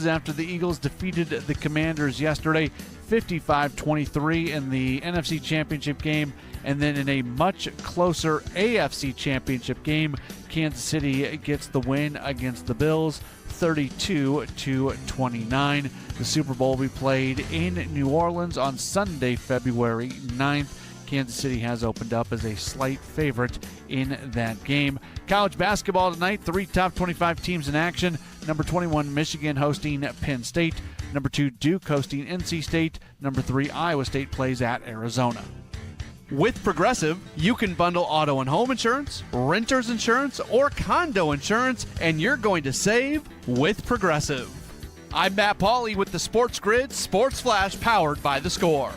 After the Eagles defeated the Commanders yesterday 55-23 in the NFC Championship game, and then in a much closer AFC Championship game, Kansas City gets the win against the Bills 32-29. The Super Bowl will be played in New Orleans on Sunday, February 9th. Kansas City has opened up as a slight favorite in that game. College basketball tonight, 3 top 25 teams in action. Number 21, Michigan hosting Penn State. Number 2, Duke hosting NC State. Number 3, Iowa State plays at Arizona. With Progressive, you can bundle auto and home insurance, renter's insurance, or condo insurance, and you're going to save with Progressive. I'm Matt Pauley with the SportsGrid Sports Flash powered by The Score.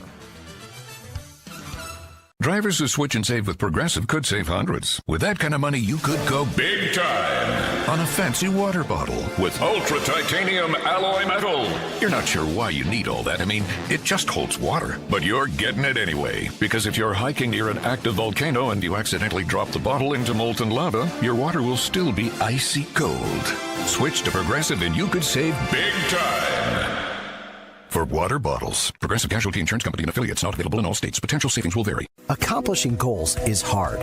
Drivers who switch and save with Progressive could save hundreds. With that kind of money, you could go big time on a fancy water bottle with ultra titanium alloy metal. You're not sure why you need all that. I mean, it just holds water, but you're getting it anyway. Because if you're hiking near an active volcano and you accidentally drop the bottle into molten lava, your water will still be icy cold. Switch to Progressive and you could save big time. For water bottles, Progressive Casualty Insurance Company and affiliates, not available in all states. Potential savings will vary. Accomplishing goals is hard,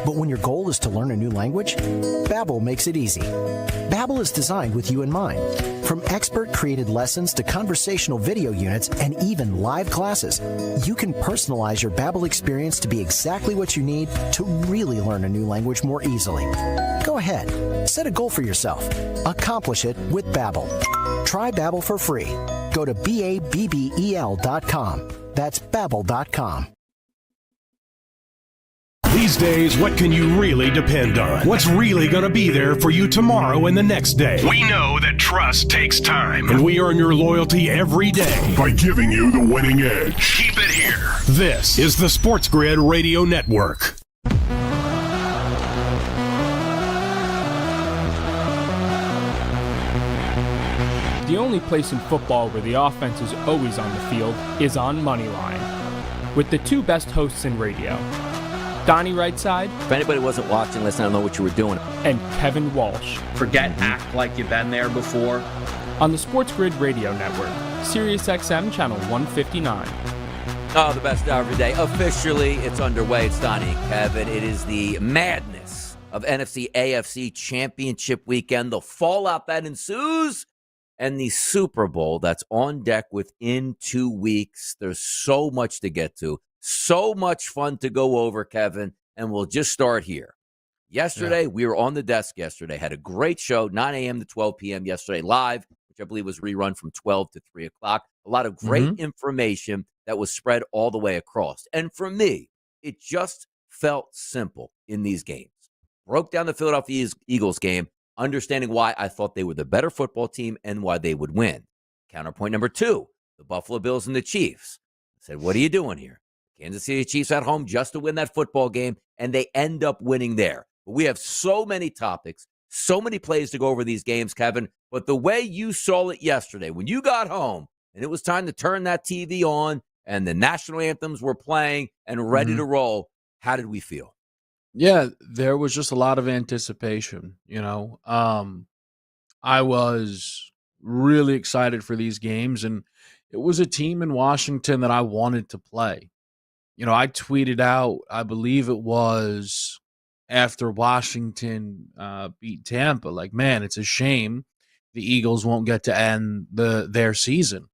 but when your goal is to learn a new language, Babbel makes it easy. Babbel is designed with you in mind. From expert-created lessons to conversational video units and even live classes, you can personalize your Babbel experience to be exactly what you need to really learn a new language more easily. Go ahead, set a goal for yourself. Accomplish it with Babbel. Try Babbel for free. Go to BABBEL.com. That's Babbel.com. These days, what can you really depend on? What's really going to be there for you tomorrow and the next day? We know that trust takes time, and we earn your loyalty every day by giving you the winning edge. Keep it here. This is the SportsGrid Radio Network. The only place in football where the offense is always on the field is on Moneyline. With the two best hosts in radio, Donnie Rightside. If anybody wasn't watching, listen, I don't know what you were doing. And Kevin Walsh. Forget act like you've been there before. On the SportsGrid Radio Network, SiriusXM Channel 159. Oh, the best hour of the day. Officially, it's underway. It's Donnie and Kevin. It is the madness of NFC AFC Championship weekend, the fallout that ensues, and the Super Bowl that's on deck within 2 weeks. There's so much to get to, so much fun to go over, Kevin, and we'll just start here. Yesterday, we were on the desk yesterday, had a great show, 9 a.m. to 12 p.m. yesterday live, which I believe was rerun from 12 to 3 o'clock. A lot of great information that was spread all the way across. And for me, it just felt simple in these games. Broke down the Philadelphia Eagles game, understanding why I thought they were the better football team and why they would win. Counterpoint number 2, the Buffalo Bills and the Chiefs. I said, what are you doing here? Kansas City Chiefs at home just to win that football game, and they end up winning there. But we have so many topics, so many plays to go over these games, Kevin. But the way you saw it yesterday, when you got home and it was time to turn that TV on and the national anthems were playing and ready to roll, how did we feel? Yeah, there was just a lot of anticipation, I was really excited for these games, and it was a team in Washington that I wanted to play. I tweeted out, I believe it was after Washington beat Tampa, like, man, it's a shame the Eagles won't get to end their season.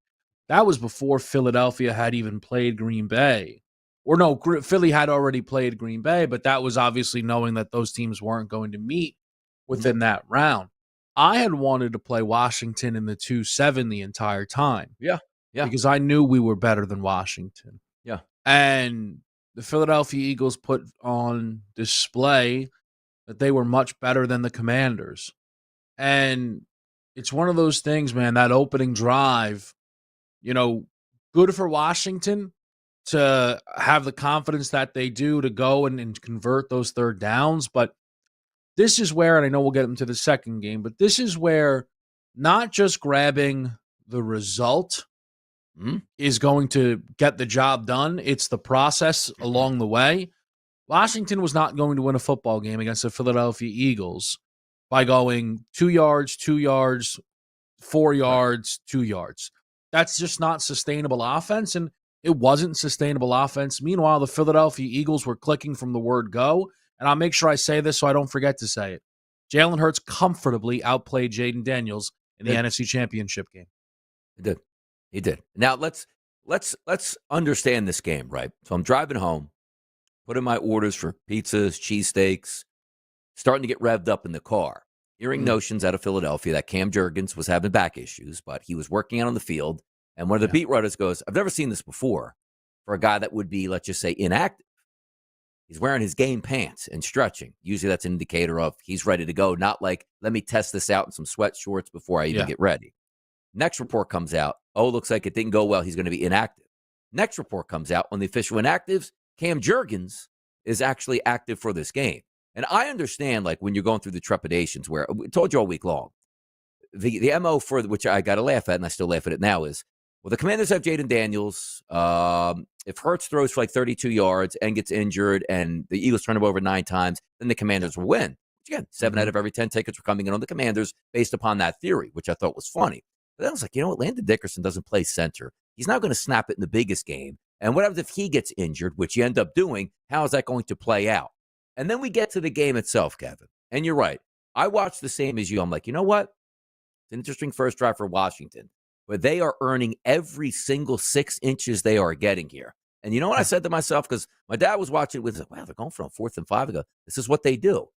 That was before Philadelphia had even played Green Bay. Or no, Philly had already played Green Bay, but that was obviously knowing that those teams weren't going to meet within that round. I had wanted to play Washington in the 2-7 the entire time. Yeah. Because I knew we were better than Washington. Yeah. And the Philadelphia Eagles put on display that they were much better than the Commanders. And it's one of those things, man, that opening drive, good for Washington to have the confidence that they do to go and convert those third downs. But this is where, and I know we'll get into the second game, but this is where not just grabbing the result is going to get the job done. It's the process along the way. Washington was not going to win a football game against the Philadelphia Eagles by going 2 yards, 4 yards, 2 yards. That's just not sustainable offense, and it wasn't sustainable offense. Meanwhile, the Philadelphia Eagles were clicking from the word go, and I'll make sure I say this so I don't forget to say it. Jalen Hurts comfortably outplayed Jaden Daniels in the NFC Championship game. He did. Now let's understand this game, right? So I'm driving home, putting my orders for pizzas, cheesesteaks, starting to get revved up in the car. Hearing notions out of Philadelphia that Cam Jurgens was having back issues, but he was working out on the field. And one of the beat writers goes, I've never seen this before for a guy that would be, let's just say, inactive. He's wearing his game pants and stretching. Usually that's an indicator of he's ready to go, not like, let me test this out in some sweat shorts before I even get ready. Next report comes out. Oh, looks like it didn't go well. He's going to be inactive. Next report comes out on the official inactives. Cam Jurgens is actually active for this game. And I understand, like, when you're going through the trepidations where I told you all week long, the MO for which I got to laugh at, and I still laugh at it now, is, well, the Commanders have Jaden Daniels. If Hurts throws for like 32 yards and gets injured and the Eagles turn him over 9 times, then the Commanders will win. Which, again, 7 out of every 10 tickets were coming in on the Commanders based upon that theory, which I thought was funny. But then I was like, you know what? Landon Dickerson doesn't play center. He's not going to snap it in the biggest game. And what happens if he gets injured, which you end up doing? How is that going to play out? And then we get to the game itself, Kevin. And you're right. I watched the same as you. I'm like, you know what? It's an interesting first drive for Washington, but they are earning every single 6 inches they are getting here. And you know what I said to myself? Because my dad was watching it with, wow, they're going for a 4th and 5. I go, this is what they do.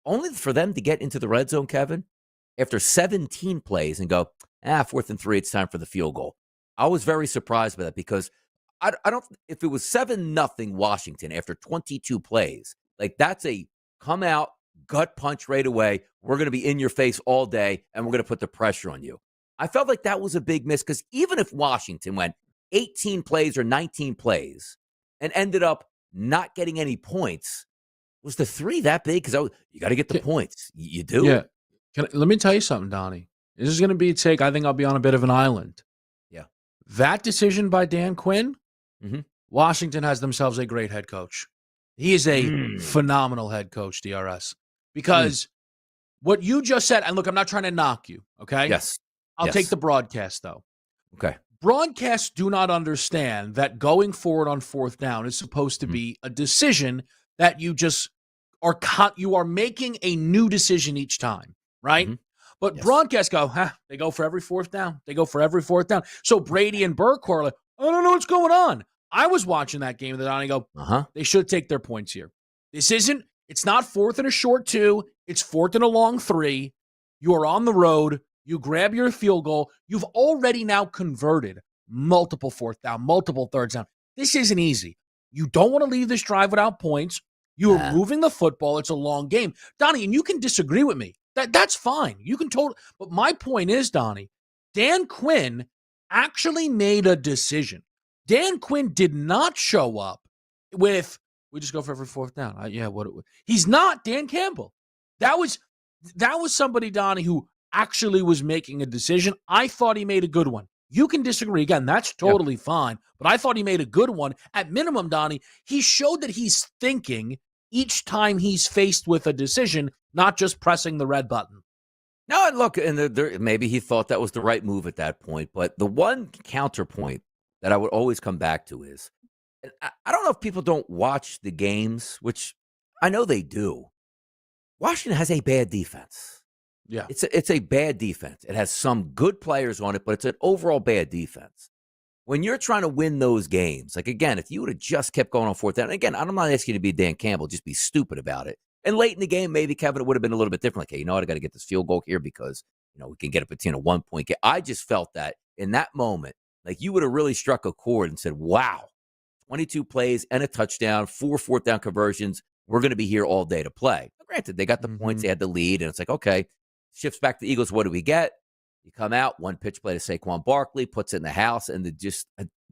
Only for them to get into the red zone, Kevin, after 17 plays and go, 4th and 3, it's time for the field goal. I was very surprised by that because I don't, if it was 7-0 Washington after 22 plays, like that's a come out, gut punch right away. We're going to be in your face all day, and we're going to put the pressure on you. I felt like that was a big miss because even if Washington went 18 plays or 19 plays and ended up not getting any points, was the 3 that big? Because you got to get the points. You do. Yeah. Let me tell you something, Donnie. This is going to be a take. I think I'll be on a bit of an island. Yeah. That decision by Dan Quinn, Washington has themselves a great head coach. He is a phenomenal head coach, DRS. Because what you just said, and look, I'm not trying to knock you, okay? Yes. I'll take the broadcast, though. Okay. Broadcasts do not understand that going forward on 4th down is supposed to be a decision that you just you are making a new decision each time, right? But broadcasts go, they go for every 4th down. They go for every 4th down. So Brady and Burke are like, I don't know what's going on. I was watching that game and I go, they should take their points here. It's not 4th and a short 2. It's 4th and a long 3. You are on the road. You grab your field goal. You've already now converted multiple 4th down, multiple 3rds down. This isn't easy. You don't want to leave this drive without points. You are moving the football. It's a long game. Donnie, and you can disagree with me. That's fine. You can but my point is, Donnie, Dan Quinn actually made a decision. Dan Quinn did not show up with, we just go for every 4th down. He's not Dan Campbell. That was somebody, Donnie, who actually was making a decision. I thought he made a good one. You can disagree. Again, that's totally fine. But I thought he made a good one. At minimum, Donnie, he showed that he's thinking each time he's faced with a decision, not just pressing the red button. No, and look, and maybe he thought that was the right move at that point. But the one counterpoint that I would always come back to is, I don't know if people don't watch the games, which I know they do. Washington has a bad defense. Yeah. It's a bad defense. It has some good players on it, but it's an overall bad defense. When you're trying to win those games, like, again, if you would have just kept going on 4th down, again, I'm not asking you to be Dan Campbell, just be stupid about it. And late in the game, maybe, Kevin, it would have been a little bit different. Like, hey, you know what, I got to get this field goal here because, we can get it between a 1-point game. I just felt that in that moment, like, you would have really struck a chord and said, wow, 22 plays and a touchdown, 4 4th down conversions. We're going to be here all day to play. Now, granted, they got the points, they had the lead, and it's like, okay, shifts back to the Eagles. What do we get? You come out, 1 pitch play to Saquon Barkley, puts it in the house, and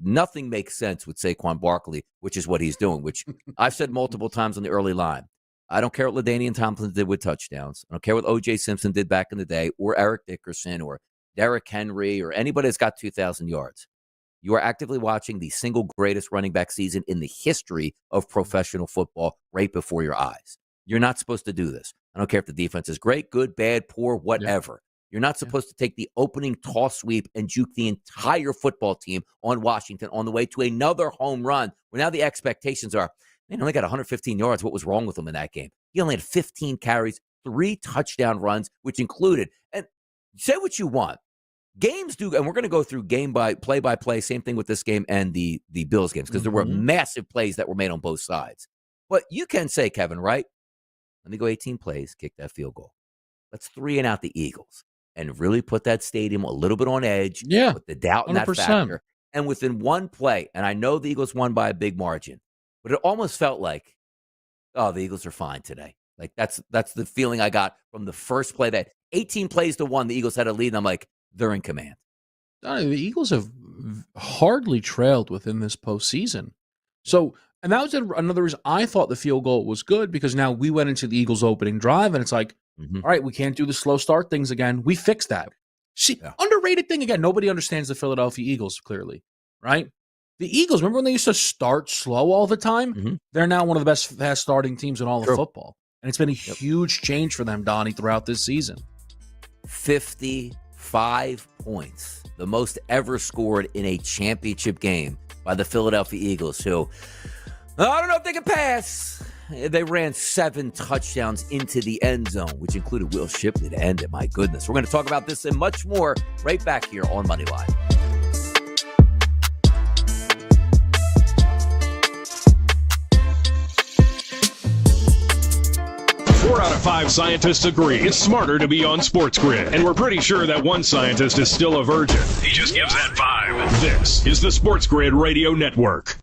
nothing makes sense with Saquon Barkley, which is what he's doing, which I've said multiple times on the early line. I don't care what LaDainian Tomlinson did with touchdowns. I don't care what O.J. Simpson did back in the day, or Eric Dickerson, or Derrick Henry, or anybody that's got 2,000 yards. You are actively watching the single greatest running back season in the history of professional football right before your eyes. You're not supposed to do this. I don't care if the defense is great, good, bad, poor, whatever. You're not supposed to take the opening toss sweep and juke the entire football team on Washington on the way to another home run, where now the expectations are, man, only got 115 yards. What was wrong with him in that game? He only had 15 carries, 3 touchdown runs, which included, and say what you want, games do, and we're going to go through game by play, same thing with this game and the Bills games, because there were massive plays that were made on both sides. But you can say, Kevin, right? Let me go 18 plays, kick that field goal. Let's 3-and-out the Eagles and really put that stadium a little bit on edge with the doubt in that 100%. factor. And within one play, and I know the Eagles won by a big margin, but it almost felt like, oh, the Eagles are fine today. Like, that's the feeling I got from the first play. That 18 plays to 1, the Eagles had a lead, and I'm like, they're in command. The Eagles have hardly trailed within this postseason. So, and that was another reason I thought the field goal was good, because now we went into the Eagles' opening drive, and it's like, all right, we can't do the slow start things again. We fixed that. See, underrated thing again. Nobody understands the Philadelphia Eagles clearly, right? The Eagles, remember when they used to start slow all the time? They're now one of the best fast starting teams in all of football. And it's been a huge change for them, Donnie, throughout this season. 55 points, the most ever scored in a championship game by the Philadelphia Eagles, who, I don't know if they can pass. They ran 7 touchdowns into the end zone, which included Will Shipley to end it. My goodness. We're going to talk about this and much more right back here on Moneyline. 4 out of 5 scientists agree it's smarter to be on SportsGrid. And we're pretty sure that one scientist is still a virgin. He just gives that 5. This is the SportsGrid Radio Network.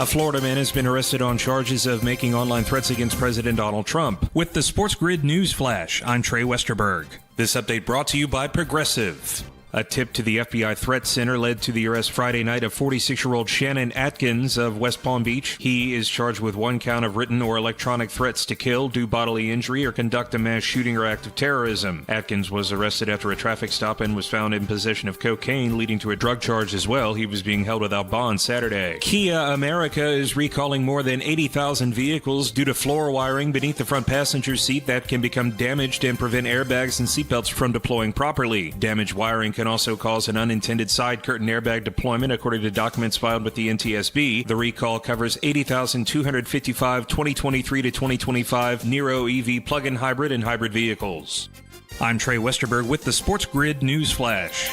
A Florida man has been arrested on charges of making online threats against President Donald Trump. With the SportsGrid News Flash, I'm Trey Westerberg. This update brought to you by Progressive. A tip to the FBI Threat Center led to the arrest Friday night of 46-year-old Shannon Atkins of West Palm Beach. He is charged with 1 count of written or electronic threats to kill, do bodily injury, or conduct a mass shooting or act of terrorism. Atkins was arrested after a traffic stop and was found in possession of cocaine, leading to a drug charge as well. He was being held without bond Saturday. Kia America is recalling more than 80,000 vehicles due to floor wiring beneath the front passenger seat that can become damaged and prevent airbags and seatbelts from deploying properly. Damaged wiring can also cause an unintended side curtain airbag deployment, according to documents filed with the NTSB. The recall covers 80,255 2023 to 2025 Nero EV plug-in hybrid and hybrid vehicles. I'm Trey Westerberg with the SportsGrid News Flash.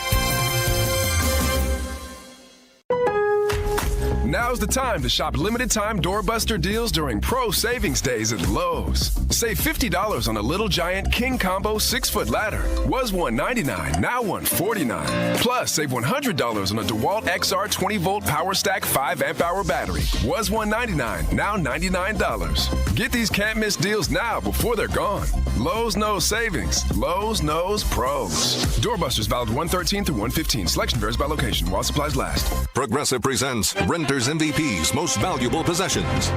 Now's the time to shop limited-time doorbuster deals during Pro Savings Days at Lowe's. Save $50 on a Little Giant King Combo 6-foot ladder. Was $199, now $149. Plus, save $100 on a DeWalt XR 20-volt Power Stack 5-amp-hour battery. Was $199, now $99. Get these can't-miss deals now before they're gone. Lowe's knows savings. Lowe's knows pros. Doorbusters valid 113 through 115. Selection varies by location while supplies last. Progressive presents Renter's MVP's Most Valuable Possessions.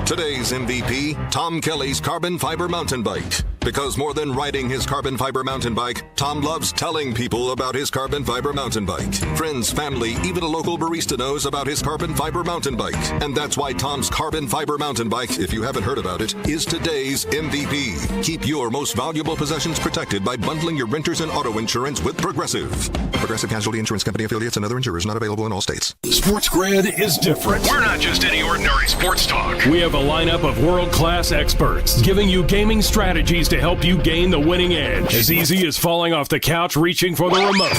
Today's MVP, Tom Kelly's carbon fiber mountain bike. Because more than riding his carbon fiber mountain bike, Tom loves telling people about his carbon fiber mountain bike. Friends, family, even a local barista knows about his carbon fiber mountain bike. And that's why Tom's carbon fiber mountain bike, if you haven't heard about it, is today's MVP. Keep your most valuable possessions protected by bundling your renters and auto insurance with Progressive. Progressive Casualty Insurance Company affiliates and other insurers not available in all states. SportsGrid is different. We're not just any ordinary sports talk. We have a lineup of world-class experts giving you gaming strategies to help you gain the winning edge. As easy as falling off the couch reaching for the remote.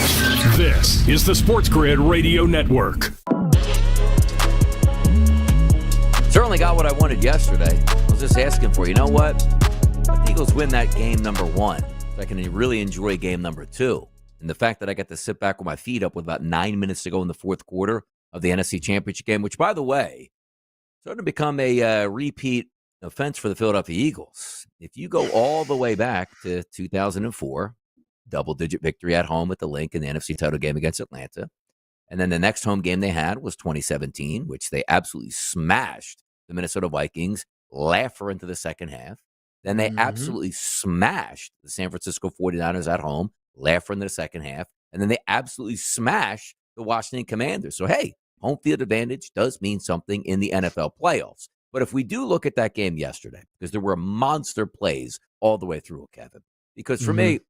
This is the SportsGrid Radio Network. Certainly got what I wanted yesterday. I was just asking for, you know what? Let the Eagles win that game number 1 so I can really enjoy game number 2. And the fact that I got to sit back with my feet up with about 9 minutes to go in the fourth quarter of the NFC Championship game, which, by the way, starting to become a repeat offense for the Philadelphia Eagles. If you go all the way back to 2004, double-digit victory at home at the Link in the NFC title game against Atlanta. And then the next home game they had was 2017, which they absolutely smashed the Minnesota Vikings, laugher into the second half. Then they absolutely smashed the San Francisco 49ers at home, laugher into the second half. And then they absolutely smashed the Washington Commanders. So, hey, home field advantage does mean something in the NFL playoffs. But if we do look at that game yesterday, because there were monster plays all the way through it, Kevin, Because for me,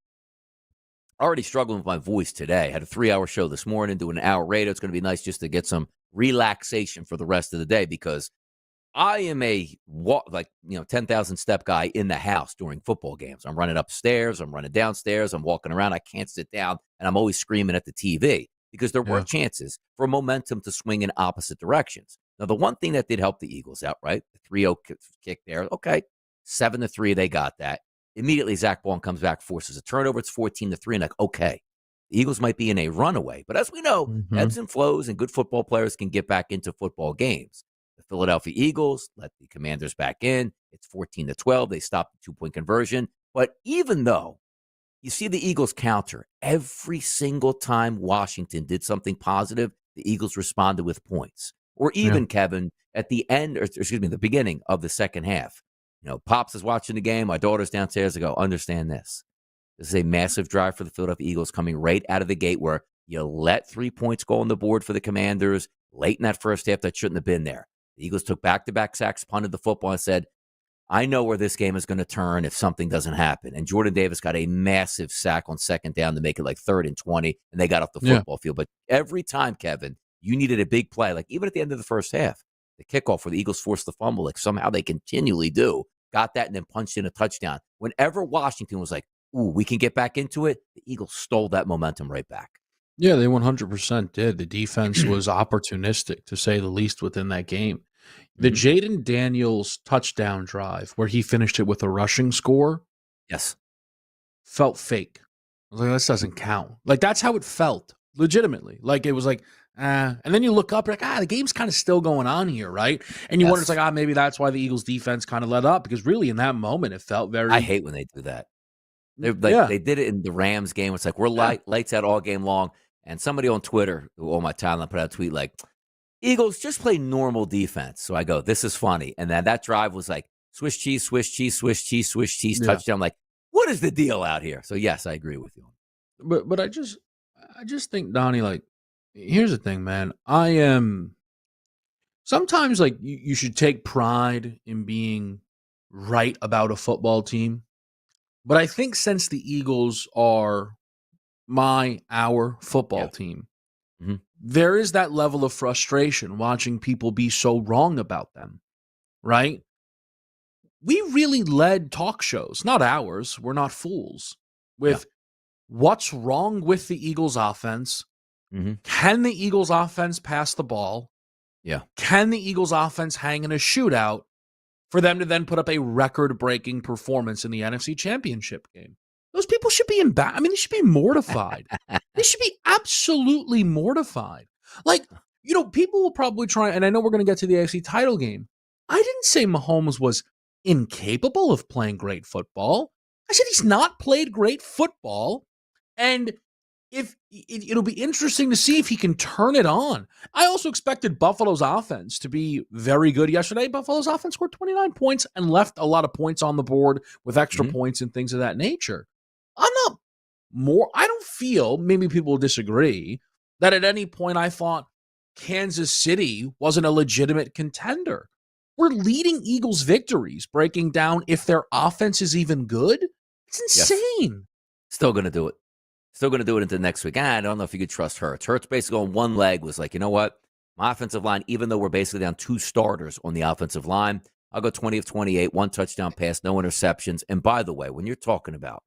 already struggling with my voice today. Had a 3-hour show this morning, doing an hour radio. It's going to be nice just to get some relaxation for the rest of the day because I am a 10,000 step guy in the house during football games. I'm running upstairs, I'm running downstairs, I'm walking around. I can't sit down, and I'm always screaming at the TV because there were chances for momentum to swing in opposite directions. Now, the one thing that did help the Eagles out, right? The 3-0 kick there. Okay, 7-3, they got that. Immediately, Zach Bond comes back, forces a turnover. It's 14-3, and like, okay, the Eagles might be in a runaway. But as we know, ebbs and flows, and good football players can get back into football games. The Philadelphia Eagles let the Commanders back in. It's 14-12. They stopped the 2-point conversion. But even though you see the Eagles counter every single time Washington did something positive, the Eagles responded with points. Or even, Kevin, at the end, the beginning of the second half. Pops is watching the game. My daughter's downstairs. I go, understand this. This is a massive drive for the Philadelphia Eagles coming right out of the gate where you let 3 points go on the board for the Commanders late in that first half that shouldn't have been there. The Eagles took back-to-back sacks, punted the football, and said, I know where this game is going to turn if something doesn't happen. And Jordan Davis got a massive sack on second down to make it like 3rd and 20, and they got off the football field. But every time, Kevin, you needed a big play, like even at the end of the first half, the kickoff where the Eagles forced the fumble, like somehow they continually do, got that and then punched in a touchdown. Whenever Washington was like, ooh, we can get back into it, the Eagles stole that momentum right back. Yeah, they 100% did. The defense was opportunistic, to say the least, within that game. The Jaden Daniels touchdown drive, where he finished it with a rushing score, felt fake. I was like, this doesn't count. Like, that's how it felt, legitimately. Like, it was like, and then you look up, you're like, the game's kind of still going on here, right? And you wonder, it's like, maybe that's why the Eagles defense kind of let up, because really in that moment, it felt very... I hate when they do that. They did it in the Rams game. It's like, we're lights out all game long. And somebody on Twitter, on my timeline, put out a tweet like, Eagles, just play normal defense. So I go, this is funny. And then that drive was like, Swiss cheese, Swiss cheese, Swiss cheese, Swiss cheese, touchdown. I'm like, what is the deal out here? So yes, I agree with you. But I just think, Donnie, like, here's the thing, man. Sometimes, like, you should take pride in being right about a football team. But I think since the Eagles are our football team, there is that level of frustration watching people be so wrong about them, right? We really led talk shows, not ours, we're not fools, with what's wrong with the Eagles offense. Can the Eagles offense pass the ball? Can the Eagles offense hang in a shootout for them to then put up a record-breaking performance in the NFC Championship game? Those people should be embarrassed. I mean, they should be mortified. They should be absolutely mortified. Like, people will probably try, and I know we're going to get to the AFC title game. I didn't say Mahomes was incapable of playing great football. I said he's not played great football, and it'll be interesting to see if he can turn it on. I also expected Buffalo's offense to be very good yesterday. Buffalo's offense scored 29 points and left a lot of points on the board with extra points and things of that nature. I don't feel, maybe people will disagree, that at any point I thought Kansas City wasn't a legitimate contender. We're leading Eagles victories, breaking down if their offense is even good. It's insane. Still going to do it. Still going to do it into next week. I don't know if you could trust Hurts. Hurts basically on one leg was like, you know what? My offensive line, even though we're basically down 2 starters on the offensive line, I'll go 20 of 28, 1 touchdown pass, no interceptions. And by the way, when you're talking about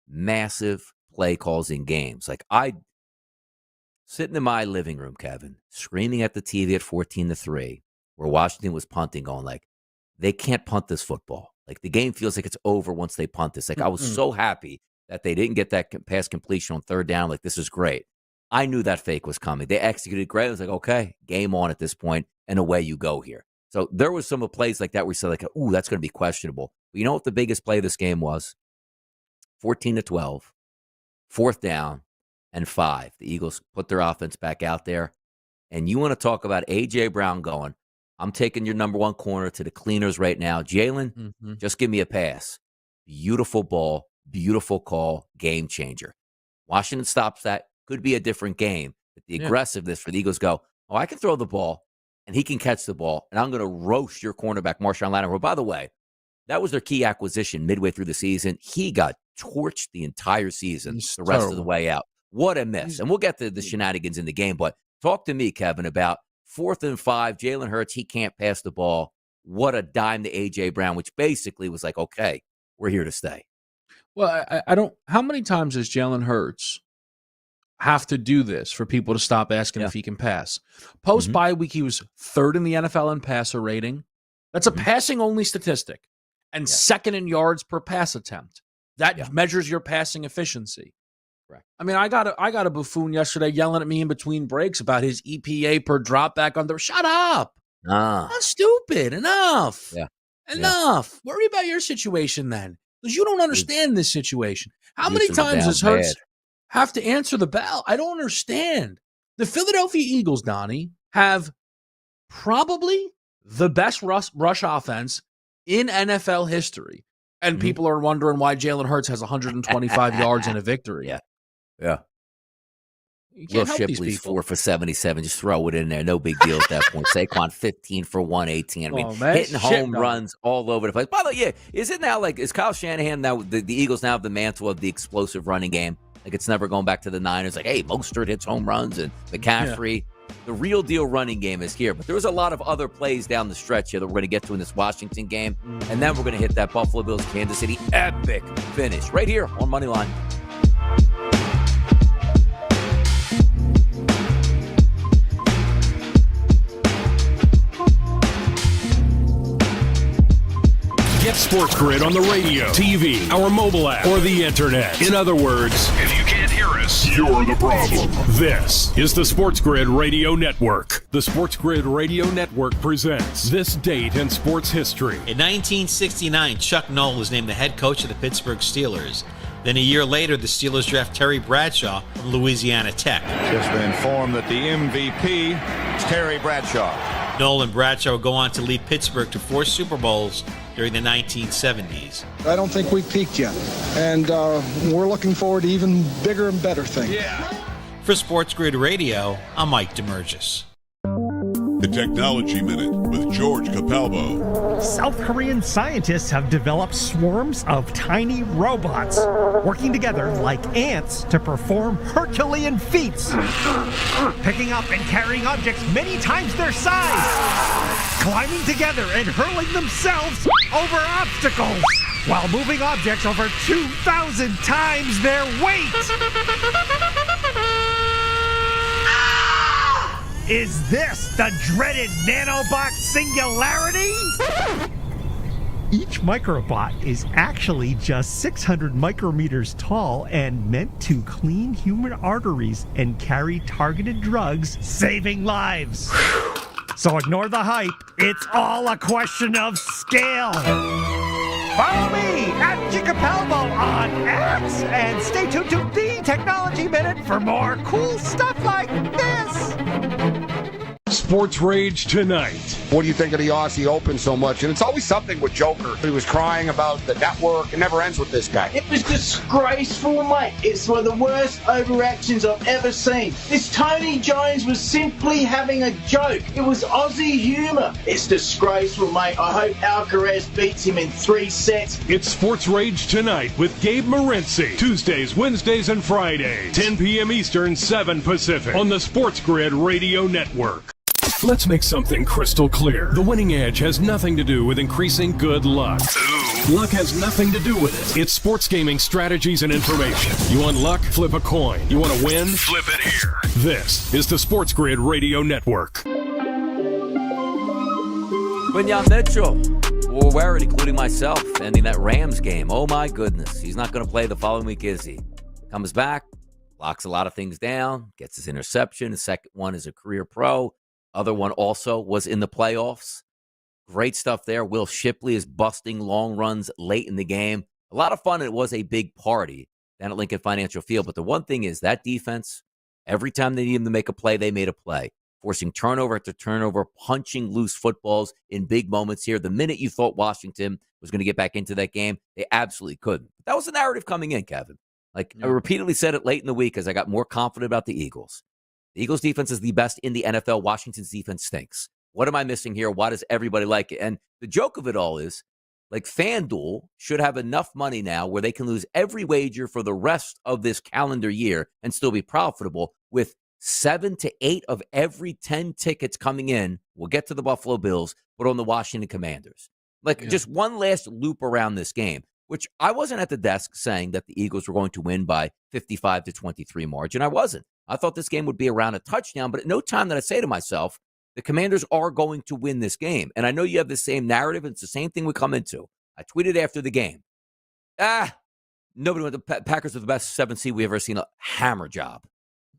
massive play calls in games, like I sitting in my living room, Kevin, screaming at the TV at 14-3, where Washington was punting, going like, they can't punt this football. Like the game feels like it's over once they punt this. Like I was so happy that they didn't get that pass completion on 3rd down. Like, this is great. I knew that fake was coming. They executed great. I was like, okay, game on at this point, and away you go here. So there was some plays like that where you said, like, ooh, that's going to be questionable. But you know what the biggest play of this game was? 14-12, 4th down, and 5. The Eagles put their offense back out there. And you want to talk about A.J. Brown going, I'm taking your number 1 corner to the cleaners right now. Jalen, just give me a pass. Beautiful ball. Beautiful call, game changer. Washington stops that. Could be a different game. But the aggressiveness for the Eagles go, I can throw the ball, and he can catch the ball, and I'm going to roast your cornerback, Marshawn Lattimore. By the way, That was their key acquisition midway through the season. He got torched the entire season, the rest of the way out. What a miss. And we'll get to the shenanigans in the game, but talk to me, Kevin, about 4th and 5, Jalen Hurts, he can't pass the ball. What a dime to A.J. Brown, which basically was like, okay, we're here to stay. Well, I don't – how many times does Jalen Hurts have to do this for people to stop asking if he can pass? Post-bye week, he was 3rd in the NFL in passer rating. That's a passing-only statistic. And 2nd in yards per pass attempt. That measures your passing efficiency. Correct. I mean, I got a buffoon yesterday yelling at me in between breaks about his EPA per drop back on the. Shut up! That's stupid. Enough. Yeah. Enough. Worry about your situation then, because you don't understand this situation. How many times does Hurts have to answer the bell? I don't understand. The Philadelphia Eagles, Donnie, have probably the best rush offense in NFL history. And people are wondering why Jalen Hurts has 125 yards in a victory. Yeah. Will Shipley's 4 for 77. Just throw it in there. No big deal at that point. Saquon 15 for 118. I mean, hitting home runs all over the place. By the way, is Kyle Shanahan now, the Eagles now have the mantle of the explosive running game? Like, it's never going back to the Niners. Like, hey, Mostert hits home runs and McCaffrey. Yeah. The real deal running game is here. But there was a lot of other plays down the stretch here that we're going to get to in this Washington game. And then we're going to hit that Buffalo Bills, Kansas City epic finish right here on Moneyline. Get SportsGrid on the radio, TV, our mobile app, or the internet. In other words, if you can't hear us, you're the problem. This is the SportsGrid Radio Network. The SportsGrid Radio Network presents This Date in Sports History. In 1969, Chuck Noll was named the head coach of the Pittsburgh Steelers. Then a year later, the Steelers draft Terry Bradshaw from Louisiana Tech. Just been informed that the MVP is Terry Bradshaw. Noll and Bradshaw go on to lead Pittsburgh to 4 Super Bowls during the 1970s. I don't think we peaked yet, and we're looking forward to even bigger and better things. Yeah. For SportsGrid Radio, I'm Mike DeMurgis. The Technology Minute with George Capalbo. South Korean scientists have developed swarms of tiny robots working together like ants to perform Herculean feats, picking up and carrying objects many times their size, climbing together and hurling themselves over obstacles while moving objects over 2,000 times their weight. Is this the dreaded nanobot singularity? Each microbot is actually just 600 micrometers tall and meant to clean human arteries and carry targeted drugs, saving lives. So ignore the hype. It's all a question of scale. Follow me at Capalbo on X and stay tuned to the Technology Minute for more cool stuff like this. Sports Rage tonight. What do you think of the Aussie Open so much? And it's always something with Joker. He was crying about the network. It never ends with this guy. It was disgraceful, mate. It's one of the worst overreactions I've ever seen. This Tony Jones was simply having a joke. It was Aussie humour. It's disgraceful, mate. I hope Alcaraz beats him in 3 sets. It's Sports Rage tonight with Gabe Morency. Tuesdays, Wednesdays, and Fridays. 10 p.m. Eastern, 7 Pacific. On the SportsGrid Radio Network. Let's make something crystal clear. The winning edge has nothing to do with increasing good luck. Luck has nothing to do with it. It's sports gaming strategies and information. You want luck? Flip a coin. You want to win? Flip it here. This is the SportsGrid Radio Network. Quinyon Mitchell, we're worried, including myself, ending that Rams game. Oh my goodness. He's not going to play the following week, is he? Comes back, locks a lot of things down, gets his interception. His second one is a career pro. Other one also was in the playoffs. Great stuff there. Will Shipley is busting long runs late in the game. A lot of fun. It was a big party down at Lincoln Financial Field. But the one thing is that defense, every time they needed them to make a play, they made a play. Forcing turnover after turnover, punching loose footballs in big moments here. The minute you thought Washington was going to get back into that game, they absolutely couldn't. But that was the narrative coming in, Kevin. I repeatedly said it late in the week as I got more confident about the Eagles. The Eagles' defense is the best in the NFL. Washington's defense stinks. What am I missing here? Why does everybody like it? And the joke of it all is Like FanDuel should have enough money now where they can lose every wager for the rest of this calendar year and still be profitable with 7 to 8 of every 10 tickets coming in. We'll get to the Buffalo Bills, but on the Washington Commanders. Just one last loop around this game, which I wasn't at the desk saying that the Eagles were going to win by 55-23 margin. I wasn't. I thought this game would be around a touchdown, but at no time did I say to myself, the Commanders are going to win this game. And I know you have the same narrative, and it's the same thing we come into. I tweeted after the game. Nobody went. The Packers are the best 7 seed we've ever seen. A hammer job.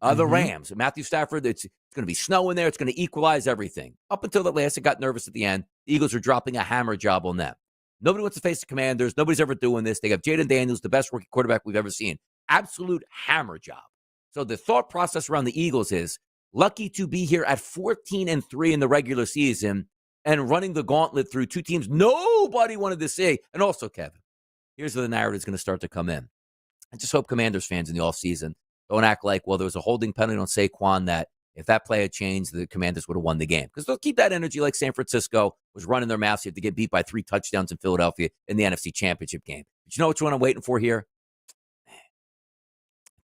The Rams, Matthew Stafford, it's going to be snow in there. It's going to equalize everything. Up until that last, it got nervous at the end. The Eagles are dropping a hammer job on them. Nobody wants to face the Commanders. Nobody's ever doing this. They have Jaden Daniels, the best rookie quarterback we've ever seen. Absolute hammer job. So the thought process around the Eagles is lucky to be here at 14-3 in the regular season and running the gauntlet through 2 teams nobody wanted to see. And also, Kevin, here's where the narrative is going to start to come in. I just hope Commanders fans in the offseason don't act like, well, there was a holding penalty on Saquon that if that play had changed, the Commanders would have won the game. Because they'll keep that energy like San Francisco was running their mouths. You have to get beat by 3 touchdowns in Philadelphia in the NFC Championship game. But you know which one I'm waiting for here? Man,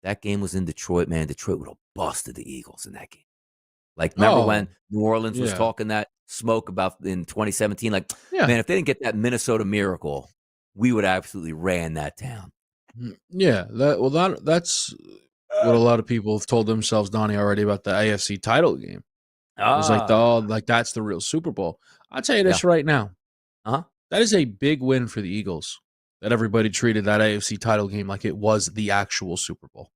that game was in Detroit, man. Detroit would have busted the Eagles in that game. Like, remember when New Orleans was talking that smoke about in 2017? Like, man, if they didn't get that Minnesota miracle, we would absolutely ran that down. Yeah, that's what a lot of people have told themselves, Donnie, already about the AFC title game. It was like, that's the real Super Bowl. I'll tell you this right now. That is a big win for the Eagles, that everybody treated that AFC title game like it was the actual Super Bowl.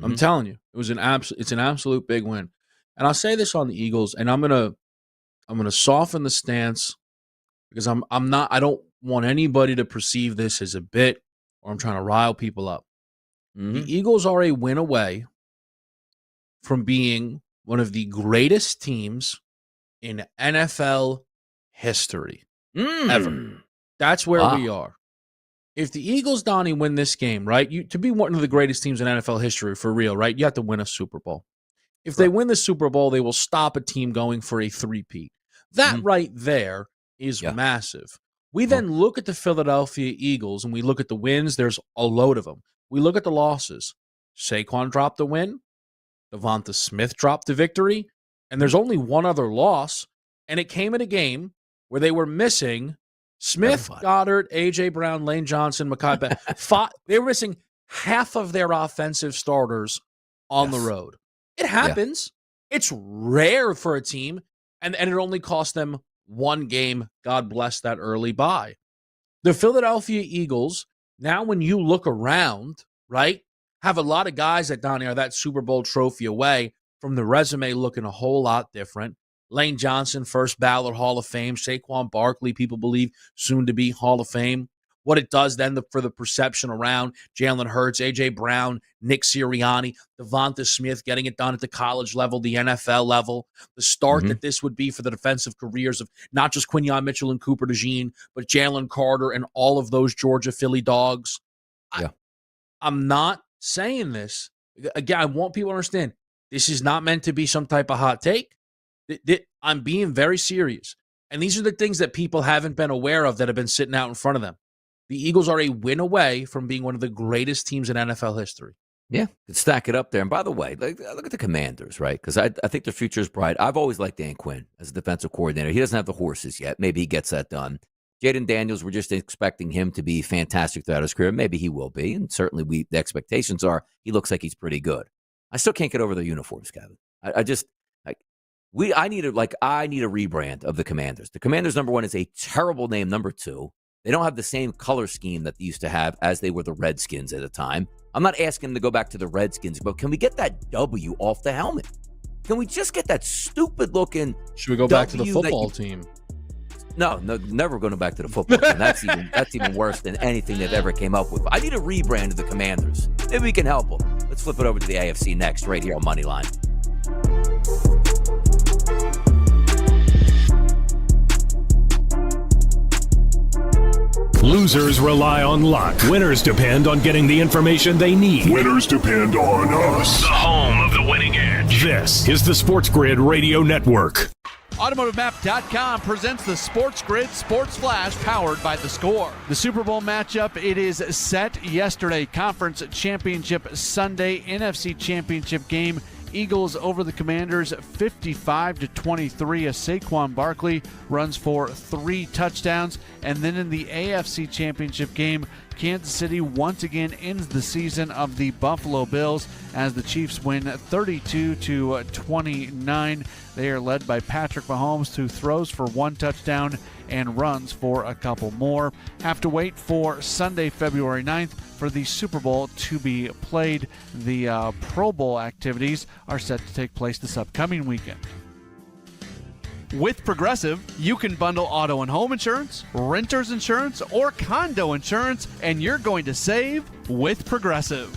I'm telling you, it's an absolute big win. And I'll say this on the Eagles, and I'm gonna soften the stance because I don't want anybody to perceive this as a bit or I'm trying to rile people up. The Eagles are a win away from being one of the greatest teams in NFL history ever. That's where we are. If the Eagles, Donnie, win this game, right? To be one of the greatest teams in NFL history for real, right? You have to win a Super Bowl. If they win the Super Bowl, they will stop a team going for a three-peat. That right there is massive. We then look at the Philadelphia Eagles and we look at the wins. There's a load of them. We look at the losses. Saquon dropped the win. Devonta Smith dropped the victory. And there's only one other loss. And it came in a game where they were missing Smith, Goddard, A.J. Brown, Lane Johnson, Mekhi Becton. They were missing half of their offensive starters on the road. It happens. It's rare for a team. And it only cost them one game. God bless that early bye. The Philadelphia Eagles, now when you look around, right, have a lot of guys that, Donnie, are that Super Bowl trophy away from the resume looking a whole lot different. Lane Johnson, first ballot Hall of Fame. Saquon Barkley, people believe, soon to be Hall of Fame. What it does then for the perception around Jalen Hurts, A.J. Brown, Nick Sirianni, Devonta Smith getting it done at the college level, the NFL level, the start that this would be for the defensive careers of not just Quinyon Mitchell and Cooper DeJean, but Jalen Carter and all of those Georgia Philly dogs. I'm not saying this. Again, I want people to understand this is not meant to be some type of hot take. I'm being very serious. And these are the things that people haven't been aware of that have been sitting out in front of them. The Eagles are a win away from being one of the greatest teams in NFL history. Yeah, stack it up there. And by the way, look at the Commanders, right? Because I think their future is bright. I've always liked Dan Quinn as a defensive coordinator. He doesn't have the horses yet. Maybe he gets that done. Jaden Daniels, we're just expecting him to be fantastic throughout his career. Maybe he will be. And certainly the expectations are he looks like he's pretty good. I still can't get over their uniforms, Kevin. I need a rebrand of the Commanders. The Commanders, number one, is a terrible name. Number two, they don't have the same color scheme that they used to have as they were the Redskins at the time. I'm not asking them to go back to the Redskins, but can we get that W off the helmet? Can we just get that stupid looking Should we go back to the football team? No, never going back to the football team. That's even worse than anything they've ever came up with. I need a rebrand of the Commanders. Maybe we can help them. Let's flip it over to the AFC next, right here on Moneyline. Losers rely on luck. Winners depend on getting the information they need. Winners depend on us. The home of the winning edge. This is the SportsGrid Radio Network. AutomotiveMap.com presents the SportsGrid Sports Flash powered by The Score. The Super Bowl matchup, it is set yesterday. Conference Championship Sunday, NFC Championship game. Eagles over the Commanders 55-23. A Saquon Barkley runs for 3 touchdowns. And then in the AFC Championship game, Kansas City once again ends the season of the Buffalo Bills as the Chiefs win 32-29. They are led by Patrick Mahomes, who throws for 1 touchdown and runs for a couple more. Have to wait for Sunday, February 9th for the Super Bowl to be played. The Pro Bowl activities are set to take place this upcoming weekend. With Progressive, you can bundle auto and home insurance, renter's insurance, or condo insurance, and you're going to save with Progressive.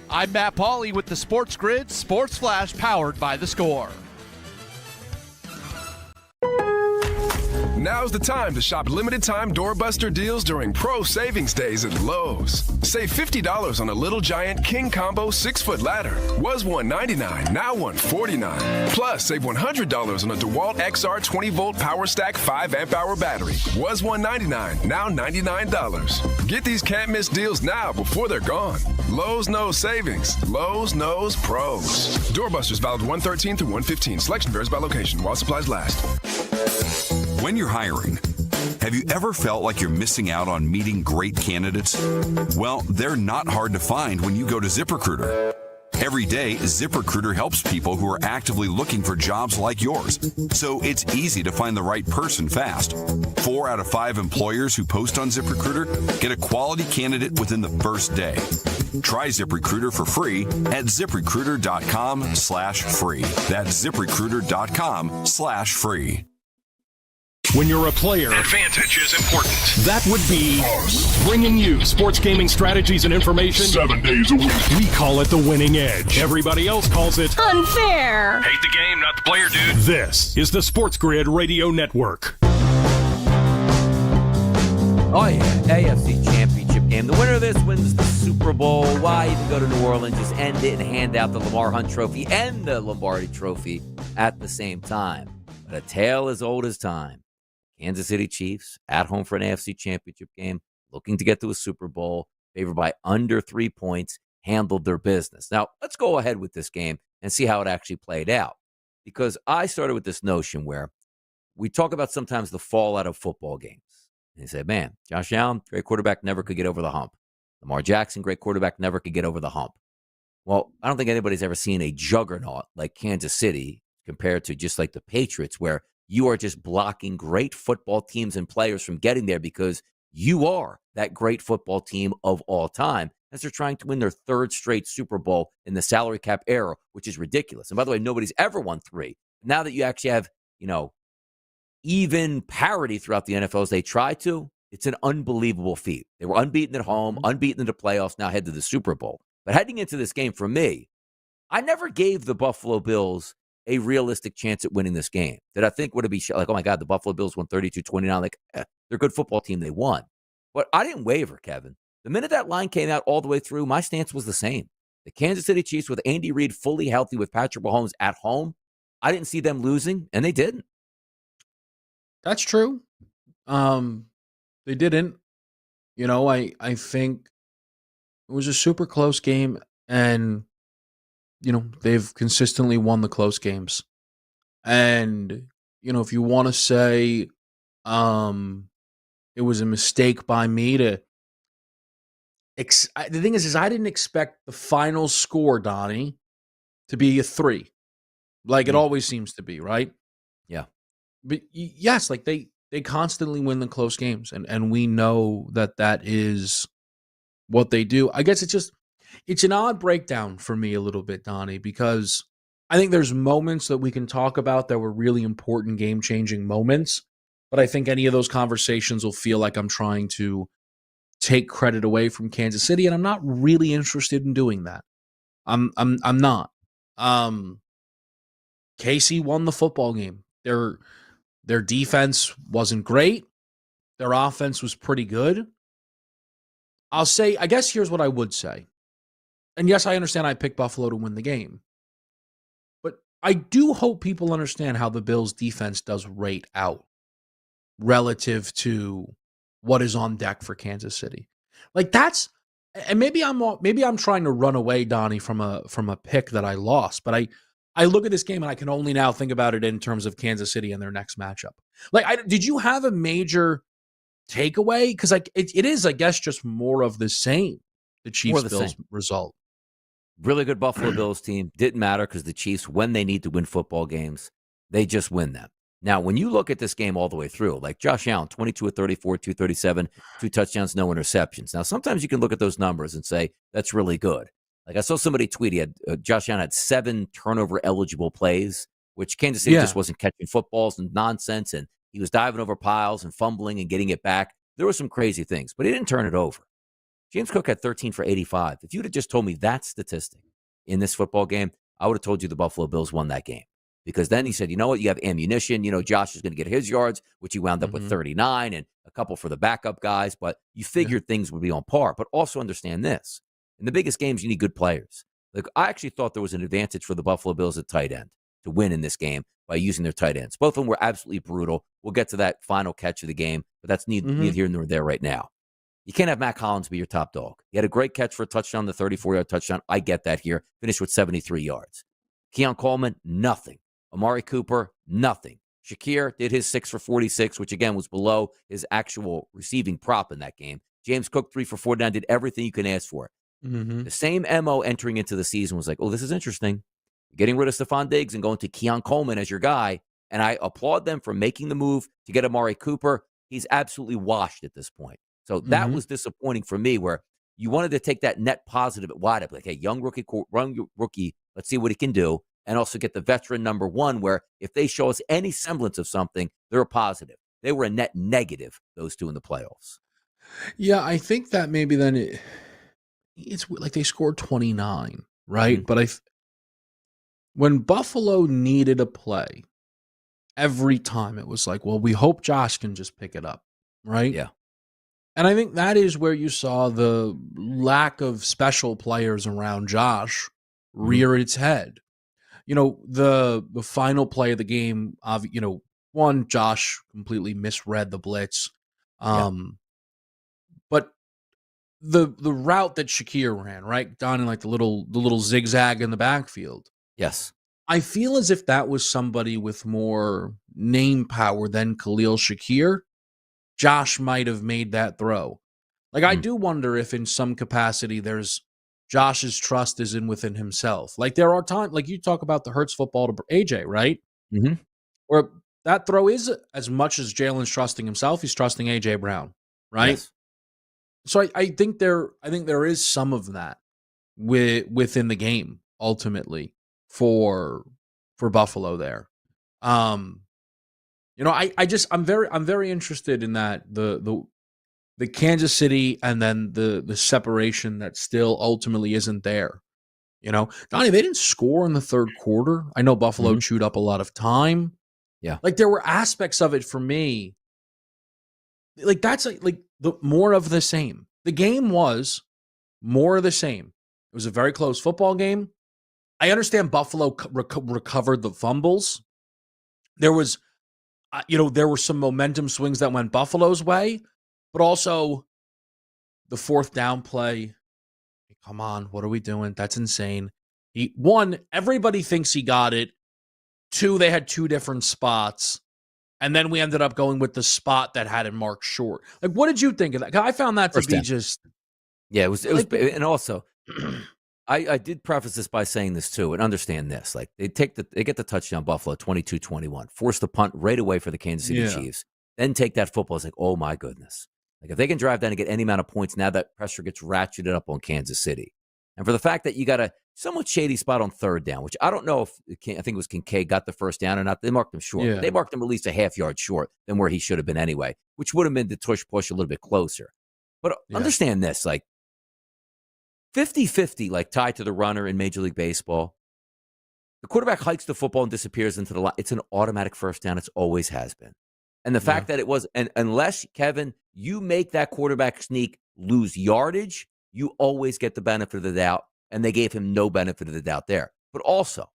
I'm Matt Pauley with the SportsGrid Sports Flash powered by The Score. Now's the time to shop limited-time doorbuster deals during Pro Savings Days at Lowe's. Save $50 on a Little Giant King Combo 6-foot ladder. Was $199, now $149. Plus, save $100 on a DeWalt XR 20-volt Power Stack 5-amp-hour battery. Was $199, now $99. Get these can't-miss deals now before they're gone. Lowe's knows savings. Lowe's knows pros. Doorbusters valid 1/13 through 1/15. Selection varies by location while supplies last. When you're hiring, have you ever felt like you're missing out on meeting great candidates? Well, they're not hard to find when you go to ZipRecruiter. Every day, ZipRecruiter helps people who are actively looking for jobs like yours, so it's easy to find the right person fast. 4 out of 5 employers who post on ZipRecruiter get a quality candidate within the first day. Try ZipRecruiter for free at ZipRecruiter.com/free. That's ZipRecruiter.com/free. When you're a player, advantage is important. That would be bringing you sports gaming strategies and information 7 days a week. We call it the winning edge. Everybody else calls it unfair. Hate the game, not the player, dude. This is the SportsGrid Radio Network. Oh, yeah. AFC Championship game. The winner of this wins the Super Bowl. Why even go to New Orleans? Just end it and hand out the Lamar Hunt Trophy and the Lombardi Trophy at the same time. But a tale as old as time. Kansas City Chiefs at home for an AFC Championship game, looking to get to a Super Bowl, favored by under 3 points, handled their business. Now, let's go ahead with this game and see how it actually played out. Because I started with this notion where we talk about sometimes the fallout of football games. And you say, man, Josh Allen, great quarterback, never could get over the hump. Lamar Jackson, great quarterback, never could get over the hump. Well, I don't think anybody's ever seen a juggernaut like Kansas City compared to just like the Patriots, where you are just blocking great football teams and players from getting there because you are that great football team of all time, as they're trying to win their 3rd straight Super Bowl in the salary cap era, which is ridiculous. And by the way, nobody's ever won 3. Now that you actually have, even parity throughout the NFL as they try to, it's an unbelievable feat. They were unbeaten at home, unbeaten in the playoffs, now head to the Super Bowl. But heading into this game, for me, I never gave the Buffalo Bills a realistic chance at winning this game. That I think would be like, oh my God, the Buffalo Bills won 32-29. Like, they're a good football team. They won. But I didn't waver, Kevin. The minute that line came out all the way through, my stance was the same. The Kansas City Chiefs with Andy Reid fully healthy with Patrick Mahomes at home, I didn't see them losing, and they didn't. That's true. They didn't. I think it was a super close game, and they've consistently won the close games. And, if you want to say it was a mistake by me to the thing is I didn't expect the final score, Donnie, to be a 3. Like it always seems to be, right? Yeah. But yes, like they constantly win the close games, and we know that is what they do. I guess it's an odd breakdown for me a little bit, Donnie, because I think there's moments that we can talk about that were really important game-changing moments, but I think any of those conversations will feel like I'm trying to take credit away from Kansas City, and I'm not really interested in doing that. I'm not. KC won the football game. Their defense wasn't great. Their offense was pretty good. I guess here's what I would say. And yes, I understand I picked Buffalo to win the game. But I do hope people understand how the Bills defense does rate out relative to what is on deck for Kansas City. Like that's, and maybe I'm trying to run away, Donnie, from a pick that I lost, but I look at this game and I can only now think about it in terms of Kansas City and their next matchup. Like, did you have a major takeaway? Because like it is, I guess, just more of the same. The Chiefs-Bills result. Really good Buffalo Bills team. Didn't matter because the Chiefs, when they need to win football games, they just win them. Now, when you look at this game all the way through, like Josh Allen, 22 of 34, 237, 2 touchdowns, no interceptions. Now, sometimes you can look at those numbers and say, that's really good. Like I saw somebody tweet, Josh Allen had 7 turnover-eligible plays, which Kansas City just wasn't catching footballs and nonsense, and he was diving over piles and fumbling and getting it back. There were some crazy things, but he didn't turn it over. James Cook had 13 for 85. If you would have just told me that statistic in this football game, I would have told you the Buffalo Bills won that game. Because then he said, you know what, you have ammunition. You know, Josh is going to get his yards, which he wound up with 39 and a couple for the backup guys. But you figured things would be on par. But also understand this. In the biggest games, you need good players. Like I actually thought there was an advantage for the Buffalo Bills at tight end to win in this game by using their tight ends. Both of them were absolutely brutal. We'll get to that final catch of the game, but that's neither here nor there right now. You can't have Matt Collins be your top dog. He had a great catch for a touchdown, the 34-yard touchdown. I get that here. Finished with 73 yards. Keon Coleman, nothing. Amari Cooper, nothing. Shakir did his 6 for 46, which again was below his actual receiving prop in that game. James Cook, 3 for 49, did everything you can ask for. The same MO entering into the season was like, oh, this is interesting. Getting rid of Stephon Diggs and going to Keon Coleman as your guy. And I applaud them for making the move to get Amari Cooper. He's absolutely washed at this point. So that was disappointing for me, where you wanted to take that net positive at wide up. Like, hey, young rookie, let's see what he can do. And also get the veteran number 1, where if they show us any semblance of something, they're a positive. They were a net negative, those two in the playoffs. Yeah, I think that maybe then it's like they scored 29, right? But when Buffalo needed a play, every time it was like, well, we hope Josh can just pick it up, right? Yeah. And I think that is where you saw the lack of special players around Josh rear its head. You know, the final play of the game, one, Josh completely misread the blitz. But the route that Shakir ran, right, down in like the little zigzag in the backfield. Yes. I feel as if that was somebody with more name power than Khalil Shakir. Josh might have made that throw. Like, I do wonder if in some capacity there's Josh's trust is within himself. Like, there are times, like you talk about the Hurts football to AJ, right? Where that throw is as much as Jalen's trusting himself, he's trusting AJ Brown, right? Yes. So I think there is some of that within the game ultimately for Buffalo there. I'm very interested in that the Kansas City and then the separation that still ultimately isn't there. You know, Donnie, they didn't score in the third quarter. I know Buffalo chewed up a lot of time. Yeah. Like there were aspects of it for me. Like that's like the more of the same. The game was more of the same. It was a very close football game. I understand Buffalo recovered the fumbles. There was, there were some momentum swings that went Buffalo's way, but also the fourth down play. Come on, what are we doing? That's insane. One, everybody thinks he got it. Two, they had two different spots. And then we ended up going with the spot that had it marked short. Like, what did you think of that? I found that to be just... Yeah, it was, and also, I did preface this by saying this too, and understand this. Like, they get the touchdown, Buffalo, 22-21, force the punt right away for the Kansas City Chiefs, then take that football. It's like, oh my goodness. Like, if they can drive down and get any amount of points, now that pressure gets ratcheted up on Kansas City. And for the fact that you got a somewhat shady spot on third down, which I don't know if, I think it was Kincaid got the first down or not. They marked him short. Yeah. They marked him at least a half yard short than where he should have been anyway, which would have been the tush push a little bit closer. But understand this, like 50-50, like tied to the runner in Major League Baseball. The quarterback hikes the football and disappears into the line. It's an automatic first down. It's always has been. And the fact that it was, and unless, Kevin, you make that quarterback sneak lose yardage, you always get the benefit of the doubt, and they gave him no benefit of the doubt there. But also,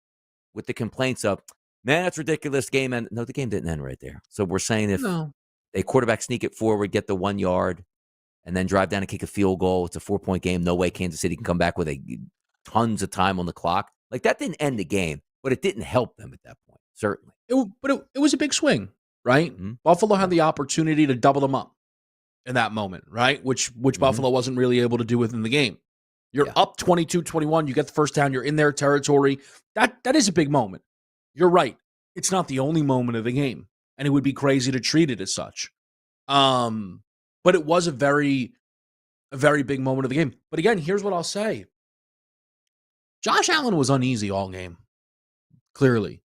with the complaints of, man, that's ridiculous. Game end. No, the game didn't end right there. So we're saying if a quarterback sneak it forward, get the 1 yard, and then drive down and kick a field goal, it's a 4-point game. No way Kansas City can come back with tons of time on the clock. Like, that didn't end the game, but it didn't help them at that point, certainly. It was a big swing, right? Mm-hmm. Buffalo had the opportunity to double them up in that moment, right? Which Buffalo wasn't really able to do within the game. You're up 22-21. You get the first down. You're in their territory. That is a big moment. You're right. It's not the only moment of the game, and it would be crazy to treat it as such. But it was a very big moment of the game. But again, here's what I'll say. Josh Allen was uneasy all game, clearly.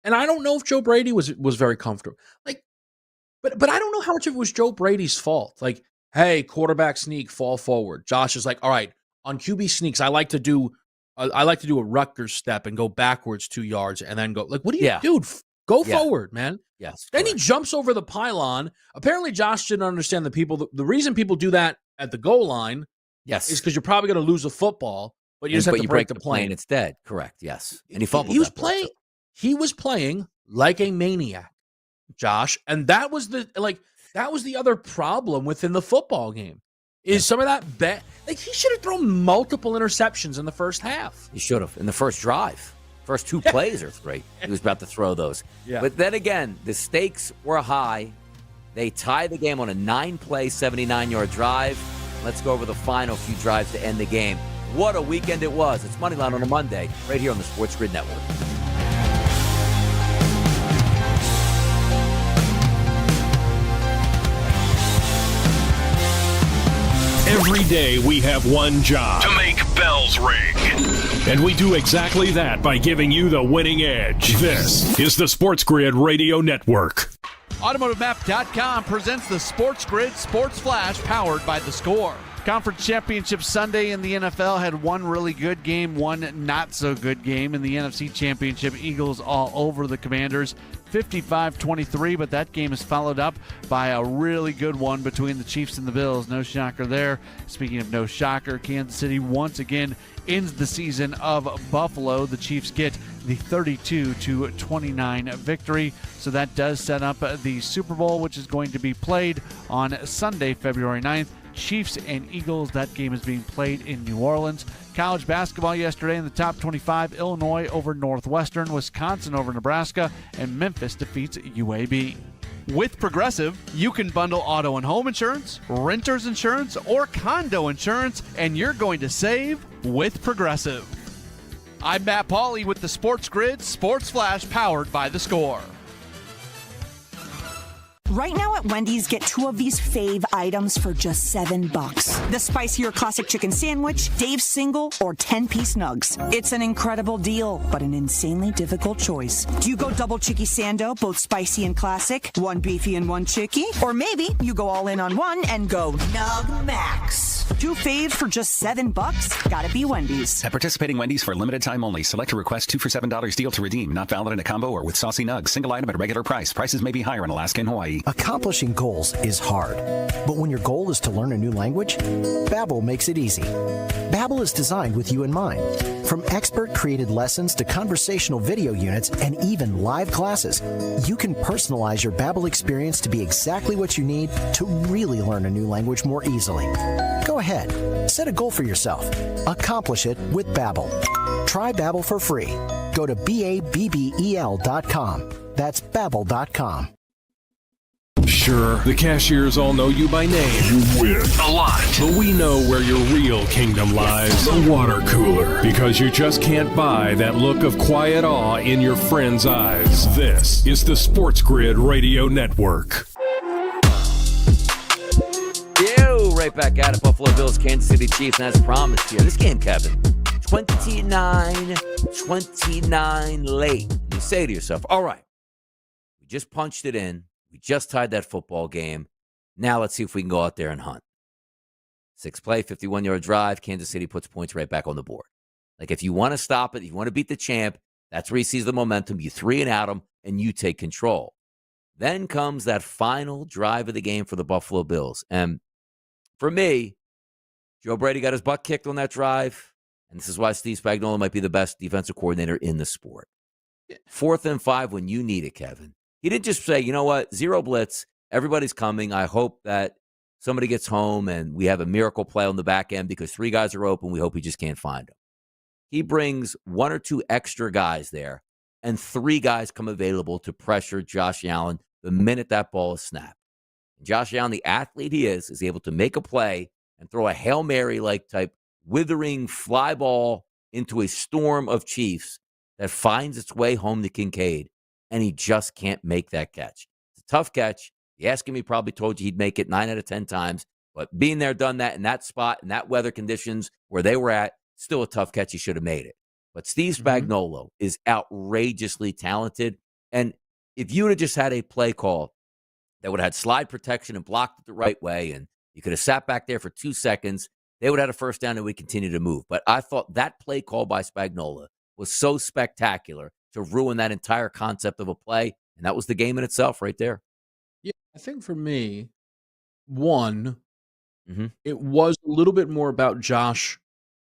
And I don't know if Joe Brady was very comfortable. But I don't know how much of it was Joe Brady's fault. Hey, quarterback sneak, fall forward. Josh is all right, on QB sneaks, I like to do a Rutgers step and go backwards 2 yards and then go. What do you do? Go forward, man. Yes. Then he jumps over the pylon. Apparently, Josh didn't understand the reason people do that at the goal line. Yes, is because you're probably going to lose a football, but you just have to break the plane. It's dead. Correct. Yes, and he fumbled. He was playing like a maniac, Josh, and that was the other problem within the football game. Is some of that bet? He should have thrown multiple interceptions in the first half. He should have in the first drive. First 2 plays are great. He was about to throw those. Yeah. But then again, the stakes were high. They tied the game on a 9-play, 79-yard drive. Let's go over the final few drives to end the game. What a weekend it was. It's Moneyline on a Monday, right here on the SportsGrid Network. Every day we have one job: to make bells ring. And we do exactly that by giving you the winning edge. This is the SportsGrid Radio Network. AutomotiveMap.com presents the SportsGrid Sports Flash, powered by The Score. Conference Championship Sunday in the NFL had one really good game, one not so good game. In the NFC Championship, Eagles all over the Commanders, 55-23, but that game is followed up by a really good one between the Chiefs and the Bills. No shocker there. Speaking of no shocker, Kansas City once again ends the season of Buffalo. The Chiefs get the 32-29 victory. So that does set up the Super Bowl, which is going to be played on Sunday, February 9th. Chiefs and Eagles, that game is being played in New Orleans. College basketball yesterday in the top 25, Illinois over Northwestern, Wisconsin over Nebraska, and Memphis defeats UAB. With Progressive, you can bundle auto and home insurance, renter's insurance, or condo insurance, and you're going to save with Progressive. I'm Matt Pauley with the SportsGrid Sports Flash, powered by The Score. Right now at Wendy's, get 2 of these fave items for just $7. The spicier classic chicken sandwich, Dave's single, or 10-piece nugs. It's an incredible deal, but an insanely difficult choice. Do you go double chicky sando, both spicy and classic, 1 beefy and 1 chicky? Or maybe you go all in on one and go Nug Max. 2 faves for just $7? Gotta be Wendy's. At participating Wendy's for a limited time only. Select a request 2 for $7 deal to redeem. Not valid in a combo or with saucy nugs. Single item at regular price. Prices may be higher in Alaska and Hawaii. Accomplishing goals is hard, but when your goal is to learn a new language, Babbel makes it easy. Babbel is designed with you in mind. From expert-created lessons to conversational video units and even live classes, you can personalize your Babbel experience to be exactly what you need to really learn a new language more easily. Go ahead, set a goal for yourself. Accomplish it with Babbel. Try Babbel for free. Go to BABBEL.com. That's Babbel.com. Sure, the cashiers all know you by name. You win a lot. But we know where your real kingdom lies. The water cooler. Because you just can't buy that look of quiet awe in your friend's eyes. This is the SportsGrid Radio Network. Right back at it. Buffalo Bills, Kansas City Chiefs. And as promised here, this game, Kevin, 29-29 late. And you say to yourself, all right, we just punched it in. We just tied that football game. Now let's see if we can go out there and hunt. 6-play, 51-yard drive. Kansas City puts points right back on the board. If you want to stop it, if you want to beat the champ, that's where he sees the momentum. You 3-and-out him, and you take control. Then comes that final drive of the game for the Buffalo Bills. And for me, Joe Brady got his butt kicked on that drive. And this is why Steve Spagnuolo might be the best defensive coordinator in the sport. 4th and 5 when you need it, Kevin. He didn't just say, you know what, 0 blitz, everybody's coming. I hope that somebody gets home and we have a miracle play on the back end because 3 guys are open. We hope he just can't find them. He brings 1 or 2 extra guys there, and 3 guys come available to pressure Josh Allen the minute that ball is snapped. Josh Allen, the athlete he is able to make a play and throw a Hail Mary-like type withering fly ball into a storm of Chiefs that finds its way home to Kincaid, and he just can't make that catch. It's a tough catch. You ask him, he probably told you he'd make it 9 out of 10 times, but being there, done that, in that spot, in that weather conditions where they were at, still a tough catch. He should have made it. But Steve Spagnuolo is outrageously talented, and if you would have just had a play call that would have had slide protection and blocked it the right way, and you could have sat back there for 2 seconds, they would have had a first down and we continue to move. But I thought that play call by Spagnuolo was so spectacular to ruin that entire concept of a play, and that was the game in itself right there. Yeah, I think for me, one, it was a little bit more about Josh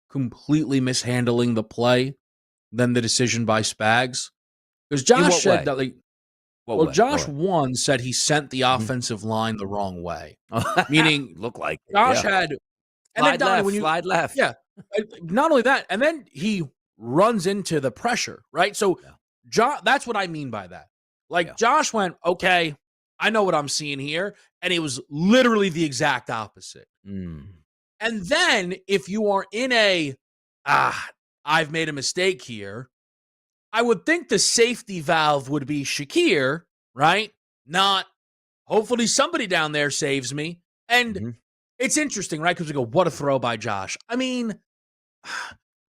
completely mishandling the play than the decision by Spags. Because Josh said that, like, Josh one said he sent the offensive line the wrong way, meaning look like Josh had and slide then Donnie, left, slide left. Yeah, not only that, and then he runs into the pressure, right? So, that's what I mean by that. Like Josh went, okay, I know what I'm seeing here, and it was literally the exact opposite. And then if you are in a I've made a mistake here, I would think the safety valve would be Shakir, right? Not, hopefully somebody down there saves me. And it's interesting, right? Because we go, what a throw by Josh. I mean,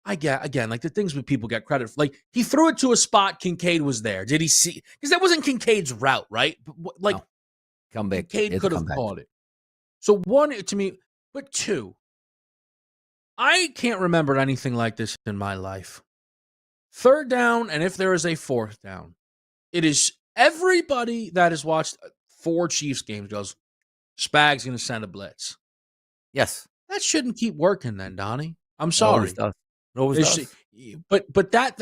I get, again, like the things that people get credit for. Like, he threw it to a spot, Kincaid was there. Did he see? Because that wasn't Kincaid's route, right? Like, come back. Kincaid could have caught it. So, one, to me, but two, I can't remember anything like this in my life. 3rd down, and if there is a 4th down, it is everybody that has watched 4 Chiefs games goes, Spags going to send a blitz. Yes. That shouldn't keep working then, Donnie. I'm sorry. It always does. But that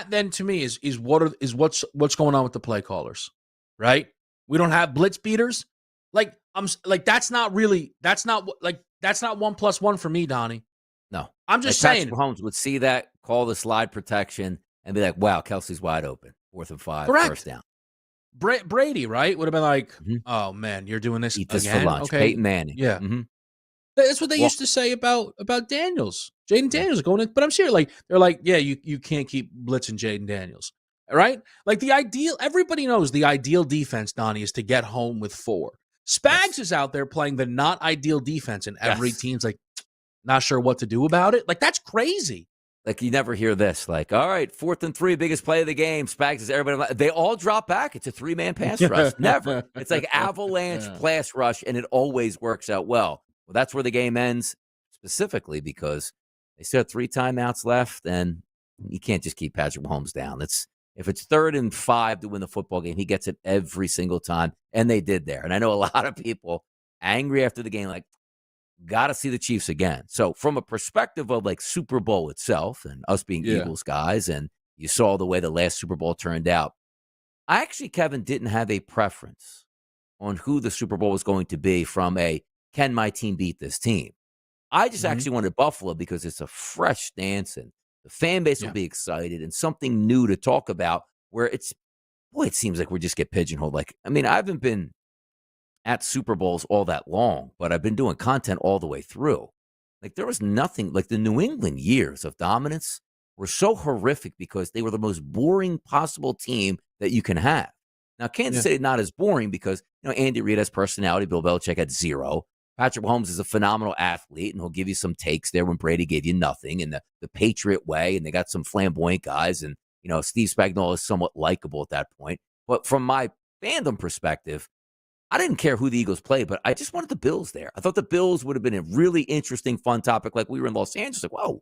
then to me is what's going on with the play callers, right? We don't have blitz beaters. Like that's not 1+1 for me, Donnie. No, I'm just saying. Patrick Mahomes would see that, call the slide protection, and be like, "Wow, Kelsey's wide open, 4th and 5, Correct. first down." Brady, right, would have been like, "Oh man, you're doing this Eat again." this for lunch. Okay, Peyton Manning. Yeah, that's what they used to say about Daniels, Jaden Daniels going in. But I'm serious. Like they're like, "Yeah, you can't keep blitzing Jaden Daniels." Right? Like everybody knows the ideal defense, Donnie, is to get home with 4. Spags is out there playing the not ideal defense, and every team's like, not sure what to do about it. Like, that's crazy. Like, you never hear this. Like, all right, 4th and 3, biggest play of the game. Spags is everybody. They all drop back. It's a 3-man pass rush. Never. It's like avalanche pass rush, and it always works out well. Well, that's where the game ends, specifically because they still have 3 timeouts left, and you can't just keep Patrick Mahomes down. If it's 3rd and 5 to win the football game, he gets it every single time, and they did there. And I know a lot of people angry after the game, like, got to see the Chiefs again. So from a perspective of like Super Bowl itself and us being Eagles guys, and you saw the way the last Super Bowl turned out, I actually, Kevin, didn't have a preference on who the Super Bowl was going to be from a, can my team beat this team? I just actually wanted Buffalo because it's a fresh stance and the fan base will be excited and something new to talk about where it seems like we just get pigeonholed. Like, I mean, I haven't been at Super Bowls all that long, but I've been doing content all the way through. Like, there was nothing, like the New England years of dominance were so horrific because they were the most boring possible team that you can have. Now, Kansas City not as boring because, Andy Reid has personality. Bill Belichick had 0. Patrick Mahomes is a phenomenal athlete, and he'll give you some takes there when Brady gave you nothing, and the Patriot way, and they got some flamboyant guys, and, Steve Spagnuolo is somewhat likable at that point. But from my fandom perspective, I didn't care who the Eagles played, but I just wanted the Bills there. I thought the Bills would have been a really interesting, fun topic. Like, we were in Los Angeles, like, whoa,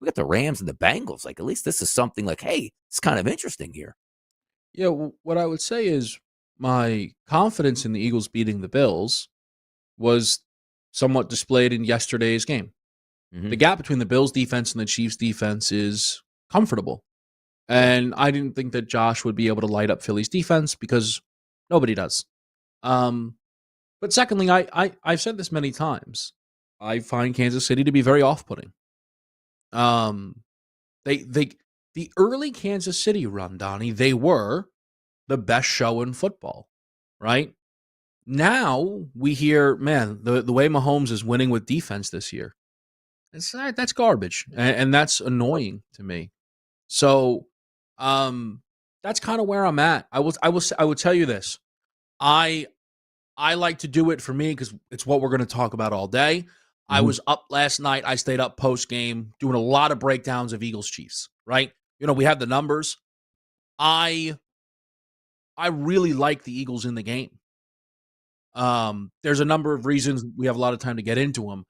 we got the Rams and the Bengals. Like, at least this is something like, hey, it's kind of interesting here. Yeah, what I would say is my confidence in the Eagles beating the Bills was somewhat displayed in yesterday's game. The gap between the Bills defense and the Chiefs defense is comfortable. And I didn't think that Josh would be able to light up Philly's defense because nobody does. But secondly, I've said this many times. I find Kansas City to be very off-putting. The early Kansas City run, Donnie, they were the best show in football, right? Now we hear, man, the way Mahomes is winning with defense this year, that's garbage, and that's annoying to me. So, that's kind of where I'm at. I would tell you this. I like to do it for me because it's what we're going to talk about all day. I was up last night. I stayed up post game doing a lot of breakdowns of Eagles Chiefs, right? We have the numbers. I really like the Eagles in the game. There's a number of reasons. We have a lot of time to get into them.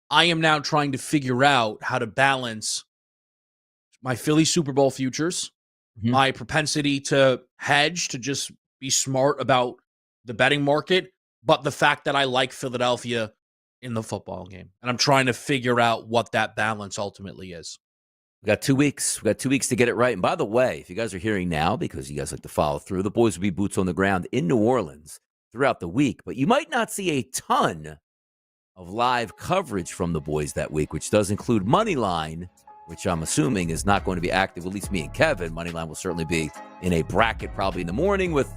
I am now trying to figure out how to balance my Philly Super Bowl futures, my propensity to hedge, to just be smart about the betting market, but the fact that I like Philadelphia in the football game. And I'm trying to figure out what that balance ultimately is. We got 2 weeks. We got 2 weeks to get it right. And by the way, if you guys are hearing now, because you guys like to follow through, the boys will be boots on the ground in New Orleans throughout the week. But you might not see a ton of live coverage from the boys that week, which does include Moneyline, which I'm assuming is not going to be active, at least me and Kevin. Moneyline will certainly be in a bracket probably in the morning with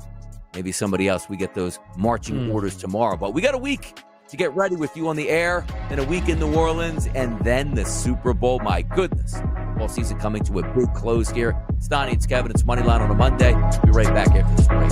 maybe somebody else. We get those marching orders tomorrow. But we got a week to get ready with you on the air, then a week in New Orleans, and then the Super Bowl. My goodness. Football season coming to a big close here. It's Donnie, it's Kevin, it's Moneyline on a Monday. We'll be right back after this break.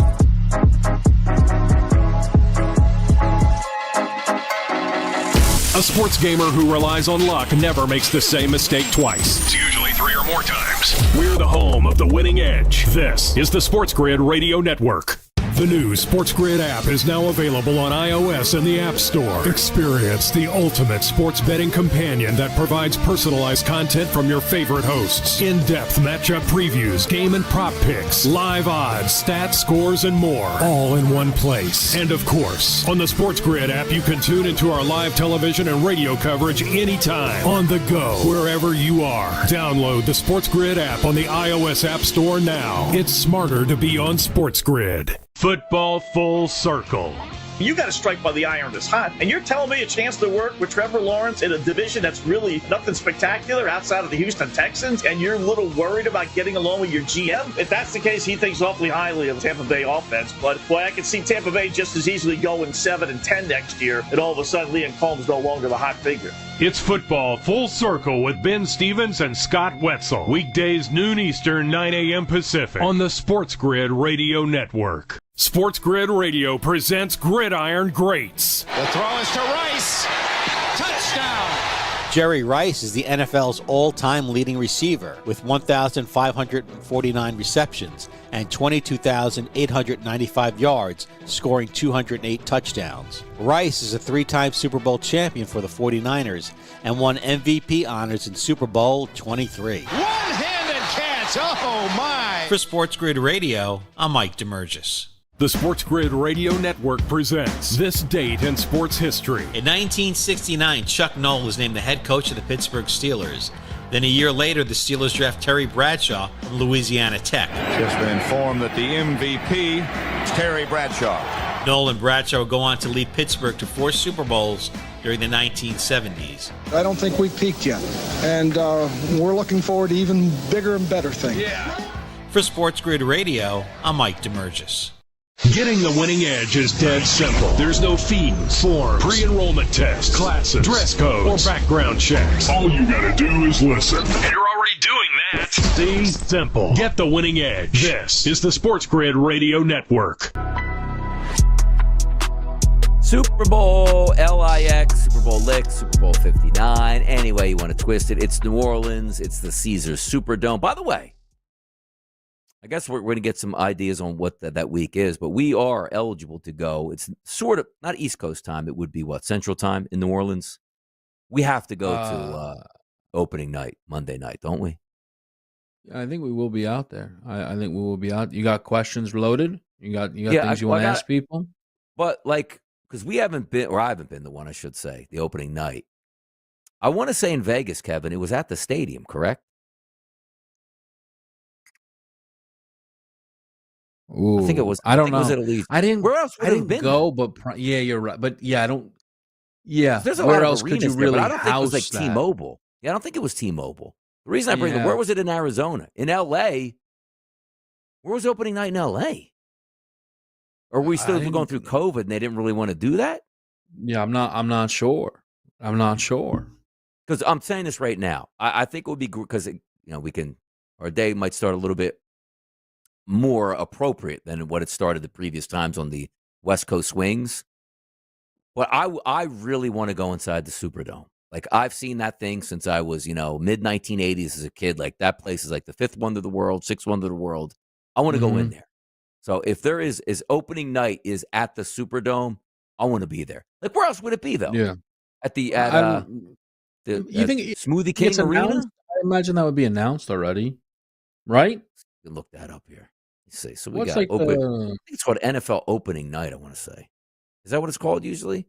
A sports gamer who relies on luck never makes the same mistake twice. It's usually 3 or more times. We're the home of the winning edge. This is the SportsGrid Radio Network. The new SportsGrid app is now available on iOS and the App Store. Experience the ultimate sports betting companion that provides personalized content from your favorite hosts. In-depth matchup previews, game and prop picks, live odds, stats, scores, and more. All in one place. And of course, on the SportsGrid app, you can tune into our live television and radio coverage anytime. On the go, wherever you are. Download the SportsGrid app on the iOS App Store now. It's smarter to be on SportsGrid. Football Full Circle. You got to strike while the iron is hot, and you're telling me a chance to work with Trevor Lawrence in a division that's really nothing spectacular outside of the Houston Texans, and you're a little worried about getting along with your GM? If that's the case, he thinks awfully highly of the Tampa Bay offense, but boy, I can see Tampa Bay just as easily going 7-10 next year, and all of a sudden Liam Combs no longer the hot figure. It's Football Full Circle with Ben Stevens and Scott Wetzel. Weekdays noon Eastern, 9 a.m. Pacific on the SportsGrid Radio Network. SportsGrid Radio presents Gridiron Greats. The throw is to Rice. Touchdown. Jerry Rice is the NFL's all-time leading receiver with 1,549 receptions and 22,895 yards, scoring 208 touchdowns. Rice is a 3-time Super Bowl champion for the 49ers and won MVP honors in Super Bowl 23. One-handed catch. Oh, my. For SportsGrid Radio, I'm Mike DeMurgis. The SportsGrid Radio Network presents This Date in Sports History. In 1969, Chuck Noll was named the head coach of the Pittsburgh Steelers. Then a year later, the Steelers draft Terry Bradshaw from Louisiana Tech. Just been informed that the MVP is Terry Bradshaw. Noll and Bradshaw would go on to lead Pittsburgh to 4 Super Bowls during the 1970s. I don't think we've peaked yet, and we're looking forward to even bigger and better things. Yeah. For SportsGrid Radio, I'm Mike DeMurgis. Getting the winning edge is dead simple. There's no fees, forms, pre-enrollment tests, classes, dress codes, or background checks. All you gotta do is listen. And you're already doing that. See? Simple. Get the winning edge. This is the SportsGrid Radio Network. Super Bowl LIX, Super Bowl Lick, Super Bowl 59. Any way you want to twist it. It's New Orleans. It's the Caesars Superdome. By the way, I guess we're going to get some ideas on what that week is, but we are eligible to go. It's sort of, not East Coast time. It would be what, Central time in New Orleans? We have to go to opening night, Monday night, don't we? I think we will be out there. I think we will be out. You got questions loaded? You got things you want to ask people? But because we haven't been, or I haven't been the one, I should say, the opening night. I want to say in Vegas, Kevin, it was at the stadium, correct? Ooh, I think it was. I don't know. It was at Allegiant. I didn't. Where else would I it have didn't been? go, but yeah, you're right. But yeah, I don't. Yeah, There's a where lot of else could you arenas there, really but I don't think it was like house that? T-Mobile. Yeah, I don't think it was T-Mobile. The reason I bring it, Yeah. where was it in Arizona? In L.A.? Where was opening night in L.A.? Or were we still going through COVID and they didn't really want to do that? Yeah, I'm not sure. I'm not sure. Because I'm saying this right now. I think it would be because we can, our day might start a little bit more appropriate than what it started the previous times on the West Coast swings. But I really want to go inside the Superdome. Like, I've seen that thing since I was, mid-1980s as a kid. Like, that place is like the fifth wonder of the world, sixth wonder of the world. I want to go in there. So if there is opening night is at the Superdome, I want to be there. Like, where else would it be, though? Yeah. You think Smoothie King Arena? Announced? I imagine that would be announced already, right? You can look that up here. Let's see. So What's got like open. I think it's called NFL Opening Night, I want to say. Is that what it's called usually?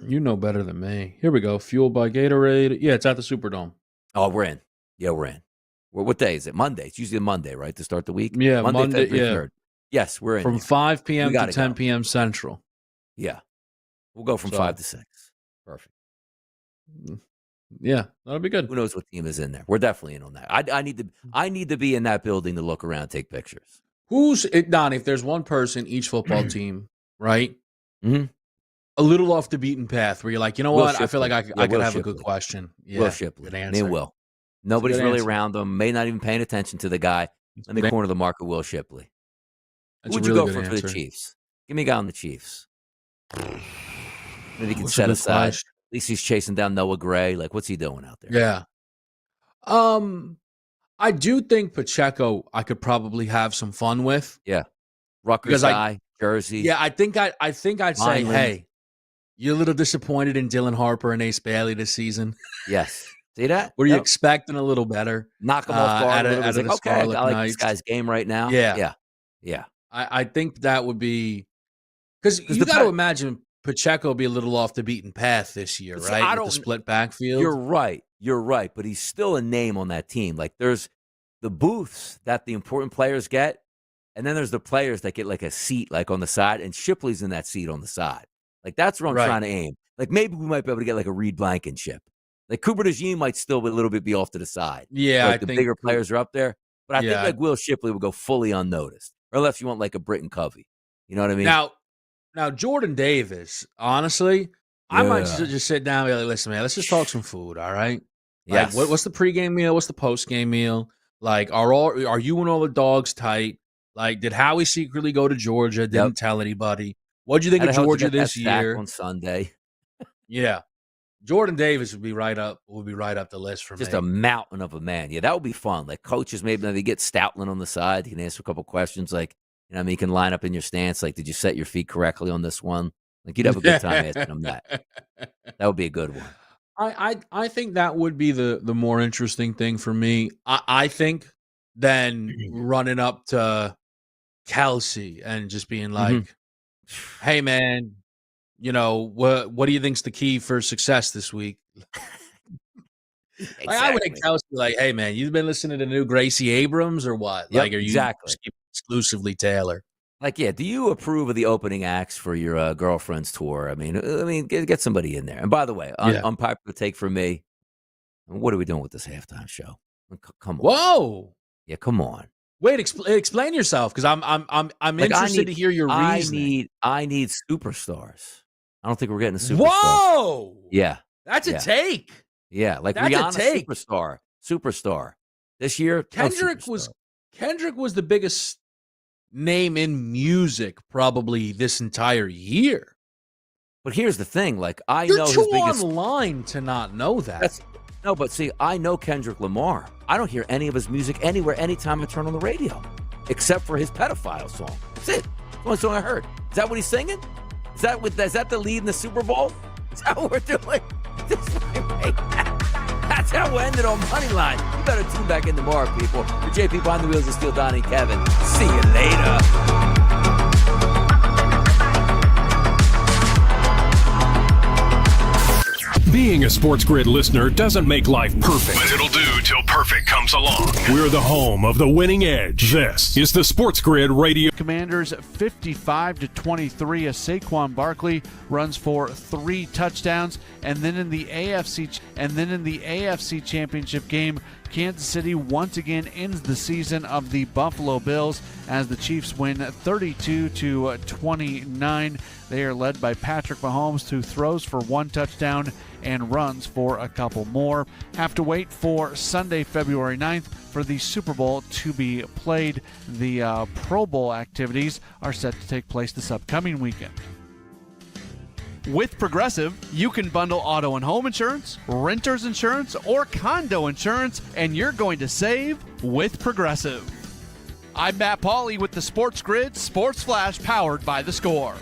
You know better than me. Here we go. Fueled by Gatorade. Yeah, it's at the Superdome. Oh, we're in. Yeah, we're in. What day is it? Monday. It's usually a Monday, right, to start the week? Yeah, Monday. February Yeah. 3rd. Yes, we're in. From there. 5 p.m. to 10 go. p.m. Central. Yeah. We'll go from 5 to 6. Perfect. Yeah, that'll be good. Who knows what team is in there? We're definitely in on that. I need to be in that building to look around, take pictures. Donnie, if there's one person each football team, right? Mm-hmm. A little off the beaten path where you're like, you know Will what? I feel like Shipley. I could Will have a Shipley. good question. Yeah, Will Shipley. good Me answer. and Will. Nobody's good really answer. around them. May not even paying attention to the guy in the corner of the market, Will Shipley. That's Who would a you really go good for the answer. Chiefs? Give me a guy on the Chiefs. Maybe he can That's a set good aside. question. At least he's chasing down Noah Gray. Like, what's he doing out there? Yeah. I do think Pacheco I could probably have some fun with. Yeah. Rutgers Because guy, Jersey. Yeah, I think I'd say, Moneyline. hey, you're a little disappointed in Dylan Harper and Ace Bailey this season. Yes. See that? Were you Yep. expecting a little better? Knock him off guard a little bit. out It's of like, the okay, I Scarlet like Knights? this guy's game right now. Yeah. Yeah. I think that would be because you the got to pa- imagine Pacheco will be a little off the beaten path this year, See, right? I With don't- the split backfield. You're right. But he's still a name on that team. Like, there's the booths that the important players get, and then there's the players that get like a seat like on the side, and Shipley's in that seat on the side. Like, that's where I'm Right. trying to aim. Like, maybe we might be able to get like a Reed Blankenship. Like, Cooper DeJean might still be a little bit be off to the side. Yeah, like I the think bigger players are up there. But I think Yeah. like Will Shipley will go fully unnoticed, or unless you want like a Britton Covey. You know what I mean? Now Jordan Davis, honestly, I might Yeah. just sit down and be like, listen, man, let's just talk some food, all right? Yes. Like, what's the pregame meal? What's the postgame meal? Like, are you and all the dogs tight? Like, did Howie secretly go to Georgia? Didn't tell anybody. What'd you think How of the hell did you Georgia get that this sack year? on Sunday? Yeah, Jordan Davis would be right up the list for Just me. a mountain of a man. Yeah, that would be fun. Like, coaches, maybe they get Stoutland on the side. He can answer a couple questions. Like, he can line up in your stance. Like, did you set your feet correctly on this one? Like, you'd have a good time asking him that. That would be a good one. I think that would be the more interesting thing for me. I think than running up to Kelsey and just being like, "Hey, man, what do you think's the key for success this week?" Like, I would think Kelsey like, "Hey, man, you've been listening to new Gracie Abrams or what? Yep, Like, are you exactly. exclusively Taylor?" Like, yeah, do you approve of the opening acts for your girlfriend's tour? I mean, get somebody in there. And by the way, unpopular take for me. What are we doing with this halftime show? Come on. Whoa. Yeah, come on. Wait, explain yourself because I'm Like, interested to hear your reasoning. I need superstars. I don't think we're getting a superstar. Whoa. Yeah. That's a take. Yeah, like That's a Rihanna, take. superstar. This year, Kendrick was the biggest name in music probably this entire year. But here's the thing, like You're know his too biggest online to not know that. but see, I know Kendrick Lamar. I don't hear any of his music anywhere, anytime I turn on the radio, except for his pedophile song. That's it. That's the only song I heard. Is that what he's singing? Is that the lead in the Super Bowl? Is that what we're doing? That's how we ended on Moneyline. You better tune back in tomorrow, people. For JP Behind the Wheels of Steel, Donnie and Kevin. See you later. Being a SportsGrid listener doesn't make life perfect, But it'll do till perfect comes along. We're the home of the winning edge. This is the SportsGrid Radio. Commanders 55-23 as Saquon Barkley runs for 3 touchdowns, and then in the AFC Championship game, Kansas City once again ends the season of the Buffalo Bills as the Chiefs win 32-29. They are led by Patrick Mahomes, who throws for 1 touchdown and runs for a couple more. Have to wait for Sunday, February 9th for the Super Bowl to be played. The Pro Bowl activities are set to take place this upcoming weekend. With Progressive, you can bundle auto and home insurance, renter's insurance, or condo insurance, and you're going to save with Progressive. I'm Matt Pauley with the SportsGrid Sports Flash powered by The Score.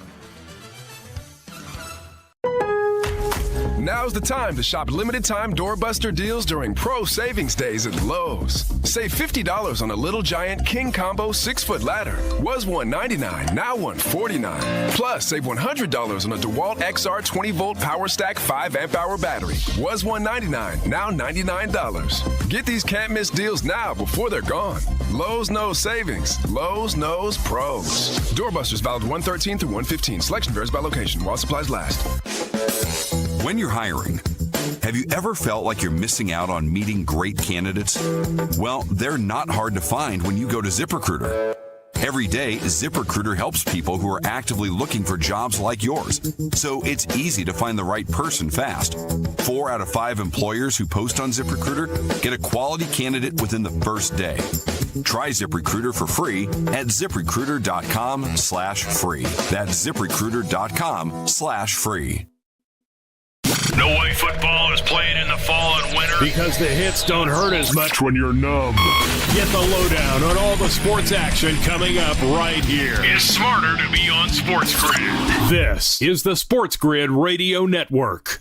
Now's the time to shop limited-time doorbuster deals during Pro Savings Days at Lowe's. Save $50 on a Little Giant King Combo 6-foot ladder. Was $199, now $149. Plus, save $100 on a DeWalt XR 20-volt Power Stack 5-amp-hour battery. Was $199, now $99. Get these can't-miss deals now before they're gone. Lowe's knows savings. Lowe's knows pros. Doorbusters valid 1/13 through 1/15. Selection varies by location while supplies last. When you're hiring, have you ever felt like you're missing out on meeting great candidates? Well, they're not hard to find when you go to ZipRecruiter. Every day, ZipRecruiter helps people who are actively looking for jobs like yours. So it's easy to find the right person fast. 4 out of 5 employers who post on ZipRecruiter get a quality candidate within the first day. Try ZipRecruiter for free at ZipRecruiter.com/free. That's ZipRecruiter.com/free. No way football is played in the fall and winter. Because the hits don't hurt as much when you're numb. Get the lowdown on all the sports action coming up right here. It's smarter to be on SportsGrid. This is the SportsGrid Radio Network.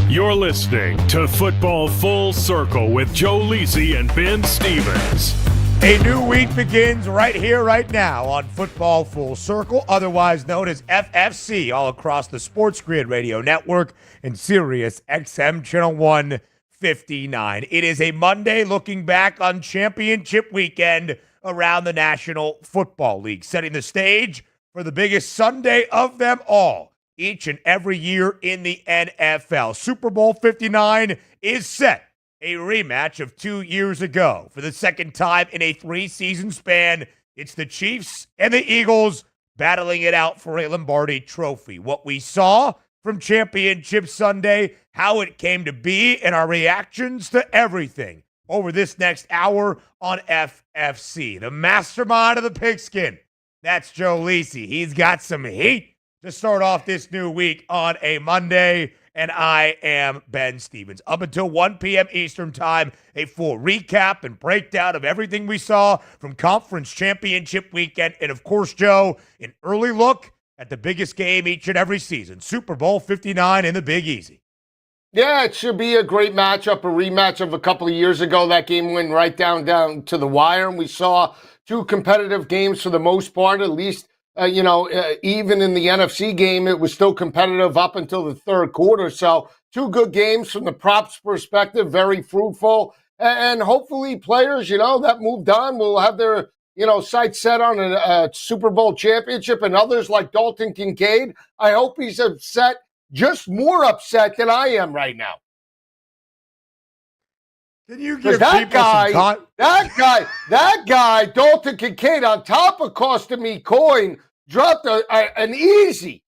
You're listening to Football Full Circle with Joe Lisi and Ben Stevens. A new week begins right here, right now on Football Full Circle, otherwise known as FFC, all across the SportsGrid Radio Network and Sirius XM Channel 159. It is a Monday looking back on championship weekend around the National Football League, setting the stage for the biggest Sunday of them all, each and every year in the NFL. Super Bowl 59 is set. A rematch of 2 years ago. For the second time in a 3-season span, it's the Chiefs and the Eagles battling it out for a Lombardi trophy. What we saw from Championship Sunday, how it came to be, and our reactions to everything over this next hour on FFC. The mastermind of the pigskin, that's Joe Lisi. He's got some heat to start off this new week on a Monday. And I am Ben Stevens. Up until 1 p.m. Eastern Time, a full recap and breakdown of everything we saw from Conference Championship Weekend. And, of course, Joe, an early look at the biggest game each and every season, Super Bowl 59 in the Big Easy. Yeah, it should be a great matchup, a rematch of a couple of years ago. That game went right down to the wire, and we saw 2 competitive games for the most part, at least. Even in the NFC game, it was still competitive up until the third quarter. So 2 good games from the props perspective, very fruitful. And hopefully players, that moved on will have their, sights set on a Super Bowl championship, and others like Dalton Kincaid. I hope he's upset, just more upset than I am right now. Can you give that guy, Dalton Kincaid, on top of costing me coin, dropped an easy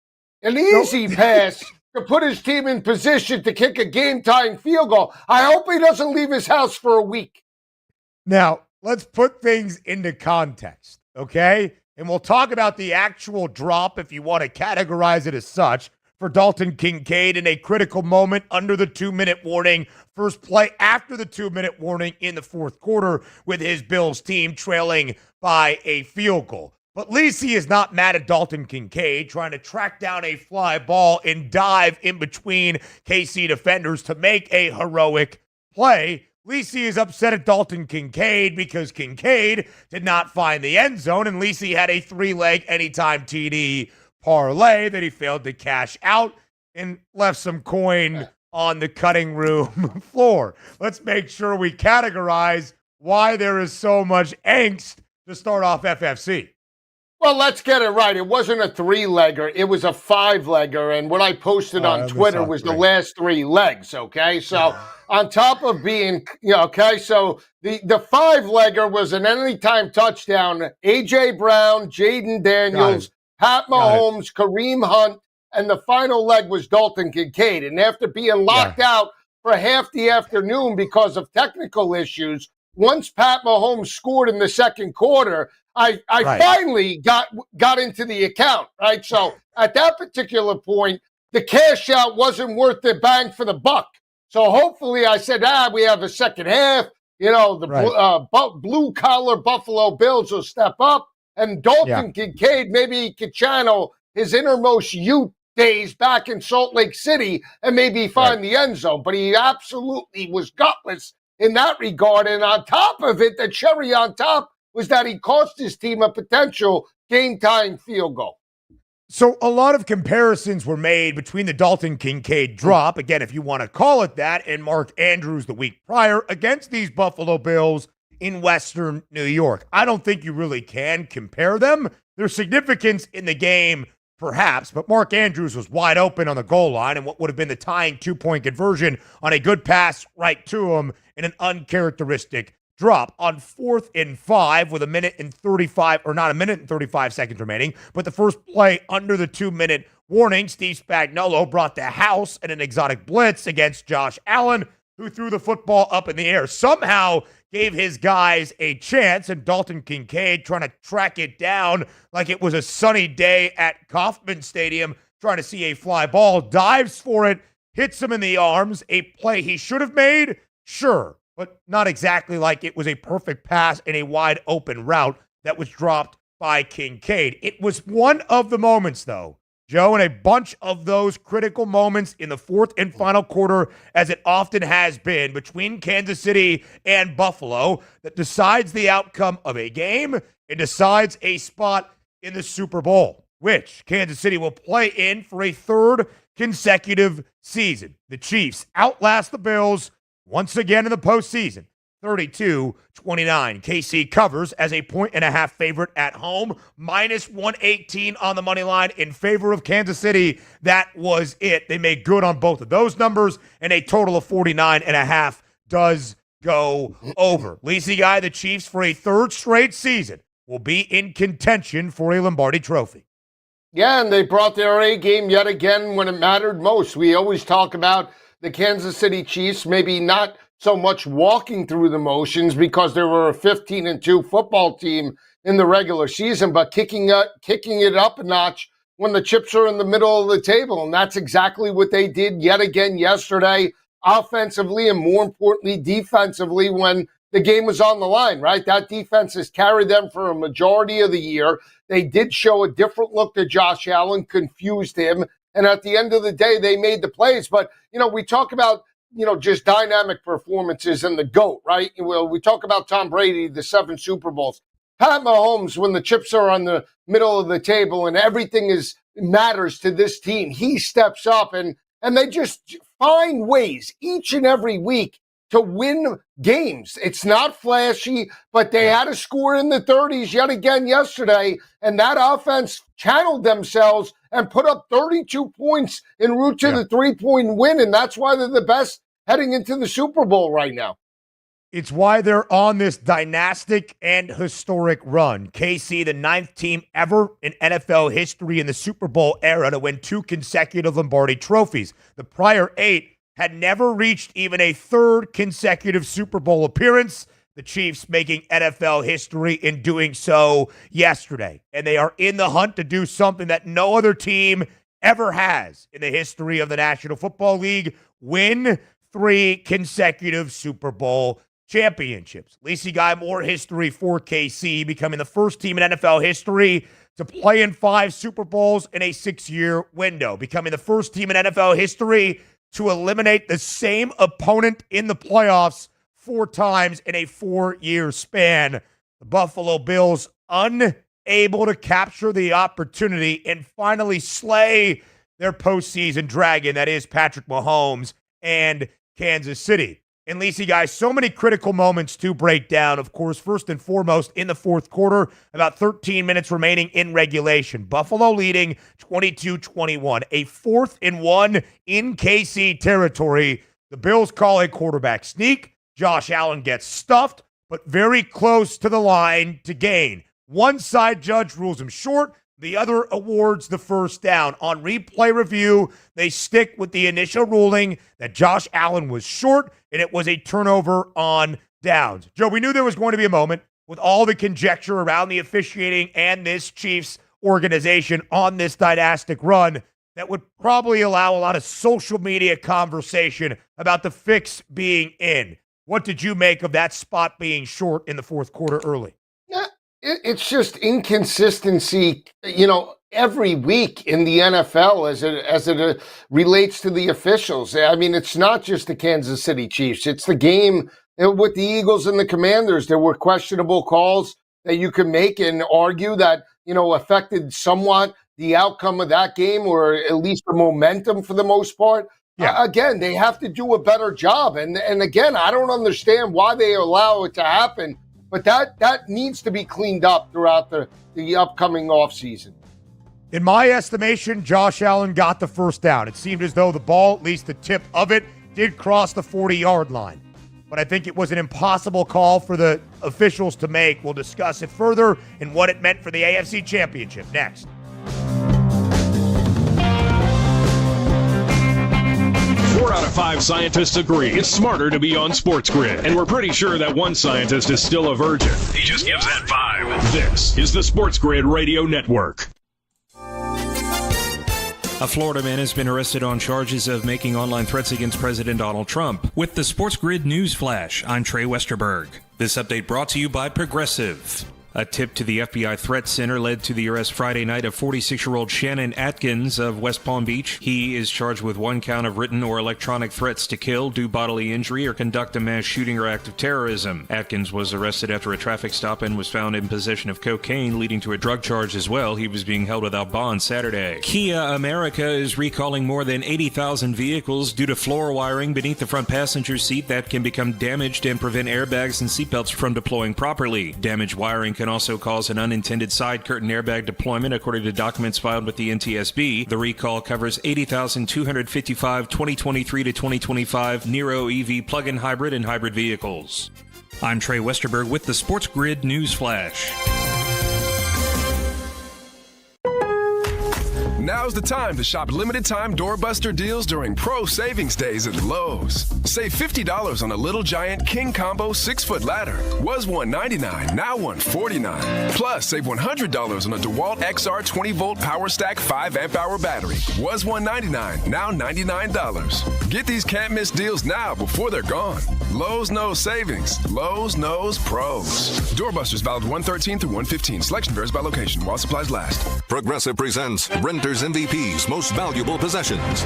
pass to put his team in position to kick a game-tying field goal. I hope he doesn't leave his house for a week. Now, let's put things into context, okay? And we'll talk about the actual drop, if you want to categorize it as such, for Dalton Kincaid in a critical moment under the 2-minute warning. First play after the 2-minute warning in the fourth quarter with his Bills team trailing by a field goal. But Lisi is not mad at Dalton Kincaid trying to track down a fly ball and dive in between KC defenders to make a heroic play. Lisi is upset at Dalton Kincaid because Kincaid did not find the end zone, and Lisi had a 3-leg anytime TD parlay that he failed to cash out. and left some coin on the cutting room floor. Let's make sure we categorize why there is so much angst to start off FFC. Well, let's get it right. It wasn't a 3-legger. It was a 5-legger. And what I posted on Twitter was the last 3 legs, okay? So on top of being, okay, so the 5-legger was an anytime touchdown. A.J. Brown, Jaden Daniels, Pat Mahomes, Kareem Hunt, and the final leg was Dalton Kincaid. And after being locked out for half the afternoon because of technical issues, once Pat Mahomes scored in the second quarter, I finally got into the account, right? So at that particular point, the cash out wasn't worth the bang for the buck. So hopefully I said, we have a second half. The blue-collar Buffalo Bills will step up. And Dalton Kincaid, maybe he could channel his innermost youth days back in Salt Lake City and maybe find the end zone. But he absolutely was gutless in that regard. And on top of it, the cherry on top was that he cost his team a potential game-tying field goal. So a lot of comparisons were made between the Dalton Kincaid drop, again, if you want to call it that, and Mark Andrews the week prior against these Buffalo Bills in Western New York. I don't think you really can compare them. There's significance in the game, perhaps, but Mark Andrews was wide open on the goal line and what would have been the tying 2-point conversion on a good pass right to him in an uncharacteristic drop on 4th and 5 with a minute and 35, or not a minute and 35 seconds remaining, but the first play under the 2-minute warning. Steve Spagnuolo brought the house in an exotic blitz against Josh Allen, who threw the football up in the air. Somehow gave his guys a chance, and Dalton Kincaid trying to track it down like it was a sunny day at Kauffman Stadium, trying to see a fly ball, dives for it, hits him in the arms, a play he should have made, sure, but not exactly like it was a perfect pass in a wide open route that was dropped by Kincaid. It was one of the moments, though, Joe, and a bunch of those critical moments in the fourth and final quarter, as it often has been between Kansas City and Buffalo, that decides the outcome of a game and decides a spot in the Super Bowl, which Kansas City will play in for a 3rd consecutive season. The Chiefs outlast the Bills once again in the postseason, 32-29. KC covers as a 1.5 favorite at home, minus 118 on the money line in favor of Kansas City. That was it. They made good on both of those numbers, and a total of 49.5 does go over. Lisi Guy, the Chiefs, for a 3rd straight season, will be in contention for a Lombardi Trophy. Yeah, and they brought their A game yet again when it mattered most. We always talk about the Kansas City Chiefs maybe not so much walking through the motions because they were a 15-2 football team in the regular season, but kicking it up a notch when the chips are in the middle of the table. And that's exactly what they did yet again yesterday, offensively and more importantly, defensively, when the game was on the line, right? That defense has carried them for a majority of the year. They did show a different look to Josh Allen, confused him. And at the end of the day, they made the plays. But, we talk about, just dynamic performances and the GOAT, right? Well, we talk about Tom Brady, the 7 Super Bowls. Pat Mahomes, when the chips are on the middle of the table and everything matters to this team, he steps up and they just find ways each and every week to win games. It's not flashy, but they had a score in the 30s yet again yesterday, and that offense channeled themselves and put up 32 points en route to the 3-point win, and that's why they're the best heading into the Super Bowl right now. It's why they're on this dynastic and historic run. KC, the 9th team ever in NFL history in the Super Bowl era to win 2 consecutive Lombardi trophies. The prior 8 had never reached even a 3rd consecutive Super Bowl appearance. The Chiefs making NFL history in doing so yesterday. And they are in the hunt to do something that no other team ever has in the history of the National Football League: win 3 consecutive Super Bowl championships. Lisi Guy, more history for KC, becoming the first team in NFL history to play in 5 Super Bowls in a 6-year window, becoming the first team in NFL history to eliminate the same opponent in the playoffs 4 times in a 4-year span. The Buffalo Bills unable to capture the opportunity and finally slay their postseason dragon that is Patrick Mahomes and Kansas City. And Lisi, guys, so many critical moments to break down. Of course, first and foremost, in the fourth quarter, about 13 minutes remaining in regulation. Buffalo leading 22-21. A 4th and 1 in KC territory. The Bills call a quarterback sneak. Josh Allen gets stuffed, but very close to the line to gain. One side judge rules him short. The other awards the first down. On replay review, they stick with the initial ruling that Josh Allen was short, and it was a turnover on downs. Joe, we knew there was going to be a moment with all the conjecture around the officiating and this Chiefs organization on this dynastic run that would probably allow a lot of social media conversation about the fix being in. What did you make of that spot being short in the fourth quarter early? It's just inconsistency, every week in the NFL as it relates to the officials. I mean, it's not just the Kansas City Chiefs. It's the game with the Eagles and the Commanders. There were questionable calls that you could make and argue that, affected somewhat the outcome of that game, or at least the momentum for the most part. Yeah. Again, they have to do a better job. And again, I don't understand why they allow it to happen. But that needs to be cleaned up throughout the upcoming offseason. In my estimation, Josh Allen got the first down. It seemed as though the ball, at least the tip of it, did cross the 40-yard line. But I think it was an impossible call for the officials to make. We'll discuss it further and what it meant for the AFC Championship next. 4 out of 5 scientists agree it's smarter to be on SportsGrid. And we're pretty sure that one scientist is still a virgin. He just gives that vibe. This is the SportsGrid Radio Network. A Florida man has been arrested on charges of making online threats against President Donald Trump. With the SportsGrid News Flash, I'm Trey Westerberg. This update brought to you by Progressive. A tip to the FBI Threat Center led to the arrest Friday night of 46-year-old Shannon Atkins of West Palm Beach. He is charged with 1 count of written or electronic threats to kill, do bodily injury, or conduct a mass shooting or act of terrorism. Atkins was arrested after a traffic stop and was found in possession of cocaine, leading to a drug charge as well. He was being held without bond Saturday. Kia America is recalling more than 80,000 vehicles due to floor wiring beneath the front passenger seat that can become damaged and prevent airbags and seatbelts from deploying properly. Damaged wiring can also cause an unintended side curtain airbag deployment, according to documents filed with the NTSB. The recall covers 80,255 2023 to 2025 Nero EV plug-in hybrid and hybrid vehicles. I'm Trey Westerberg with the SportsGrid News Flash. Now's the time to shop limited-time doorbuster deals during Pro Savings Days at Lowe's. Save $50 on a Little Giant King Combo 6-foot ladder. Was $199, now $149. Plus, save $100 on a DeWalt XR 20-volt Power Stack 5-amp-hour battery. Was $199, now $99. Get these can't-miss deals now before they're gone. Lowe's knows savings. Lowe's knows pros. Doorbusters valid 113 through 115. Selection varies by location while supplies last. Progressive presents Renter's MVP's Most Valuable Possessions.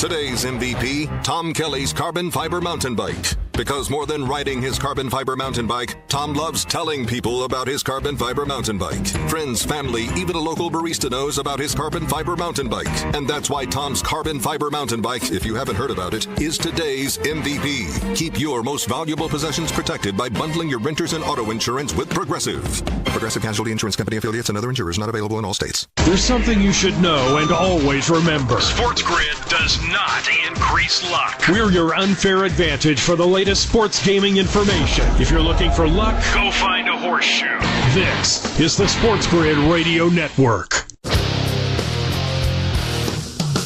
Today's MVP, Tom Kelly's carbon fiber mountain bike. Because more than riding his carbon fiber mountain bike, Tom loves telling people about his carbon fiber mountain bike. Friends, family, even a local barista knows about his carbon fiber mountain bike. And that's why Tom's carbon fiber mountain bike, if you haven't heard about it, is today's MVP. Keep your most valuable possessions protected by bundling your renters and auto insurance with Progressive. Progressive Casualty Insurance Company affiliates and other insurers not available in all states. There's something you should know and always remember. SportsGrid does not increase luck. We're your unfair advantage for the latest sports gaming information. If you're looking for luck, go find a horseshoe. This is the SportsGrid Radio Network.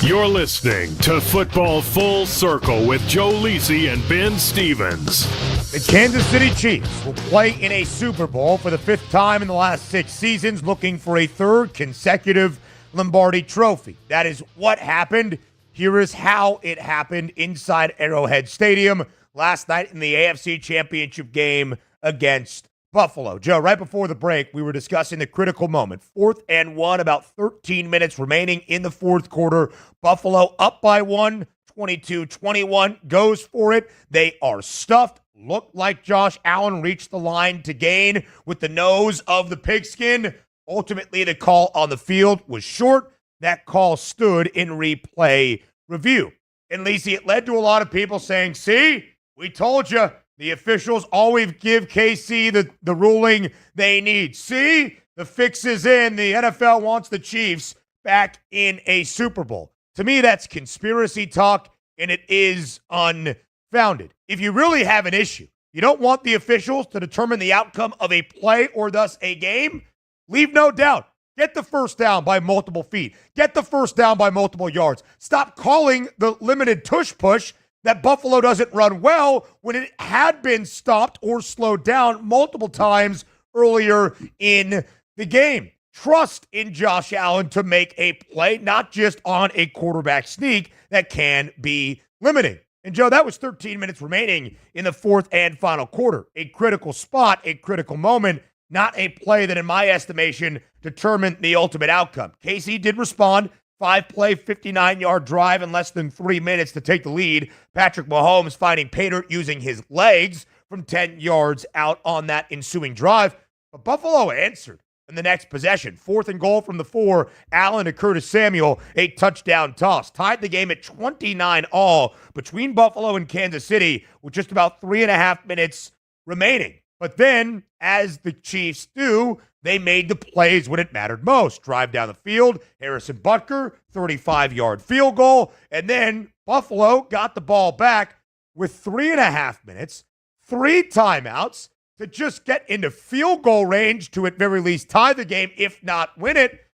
You're listening to Football Full Circle with Joe Lisi and Ben Stevens. The Kansas City Chiefs will play in a Super Bowl for the 5th time in the last 6 seasons, looking for a 3rd consecutive Lombardi trophy. That is what happened. Here is how it happened inside Arrowhead Stadium last night in the AFC Championship game against Buffalo. Joe, right before the break, we were discussing the critical moment. 4th and 1, about 13 minutes remaining in the fourth quarter. Buffalo up by 1, 22-21, goes for it. They are stuffed. Looked like Josh Allen reached the line to gain with the nose of the pigskin. Ultimately, the call on the field was short. that call stood in replay review. And Lisi, it led to a lot of people saying, see, we told you, the officials always give KC the ruling they need. See, the fix is in. The NFL wants the Chiefs back in a Super Bowl. To me, that's conspiracy talk, and it is unfounded. If you really have an issue, you don't want the officials to determine the outcome of a play or thus a game, leave no doubt. Get the first down by multiple feet. Get the first down by multiple yards. Stop calling the limited tush push that Buffalo doesn't run well when it had been stopped or slowed down multiple times earlier in the game. Trust in Josh Allen to make a play, not just on a quarterback sneak that can be limiting. And Joe, that was 13 minutes remaining in the fourth and final quarter. A critical spot, a critical moment, not a play that, in my estimation, determined the ultimate outcome. KC did respond. 5-play, 59-yard drive in less than 3 minutes to take the lead. Patrick Mahomes finding Paydirt using his legs from 10 yards out on that ensuing drive. But Buffalo answered in the next possession. 4th and goal from the 4. Allen to Curtis Samuel, a touchdown toss. Tied the game at 29 all between Buffalo and Kansas City with just about 3.5 minutes remaining. But then, as the Chiefs do, they made the plays when it mattered most. Drive down the field, Harrison Butker, 35-yard field goal, and then Buffalo got the ball back with 3.5 minutes, 3 timeouts to just get into field goal range to at very least tie the game, if not win it.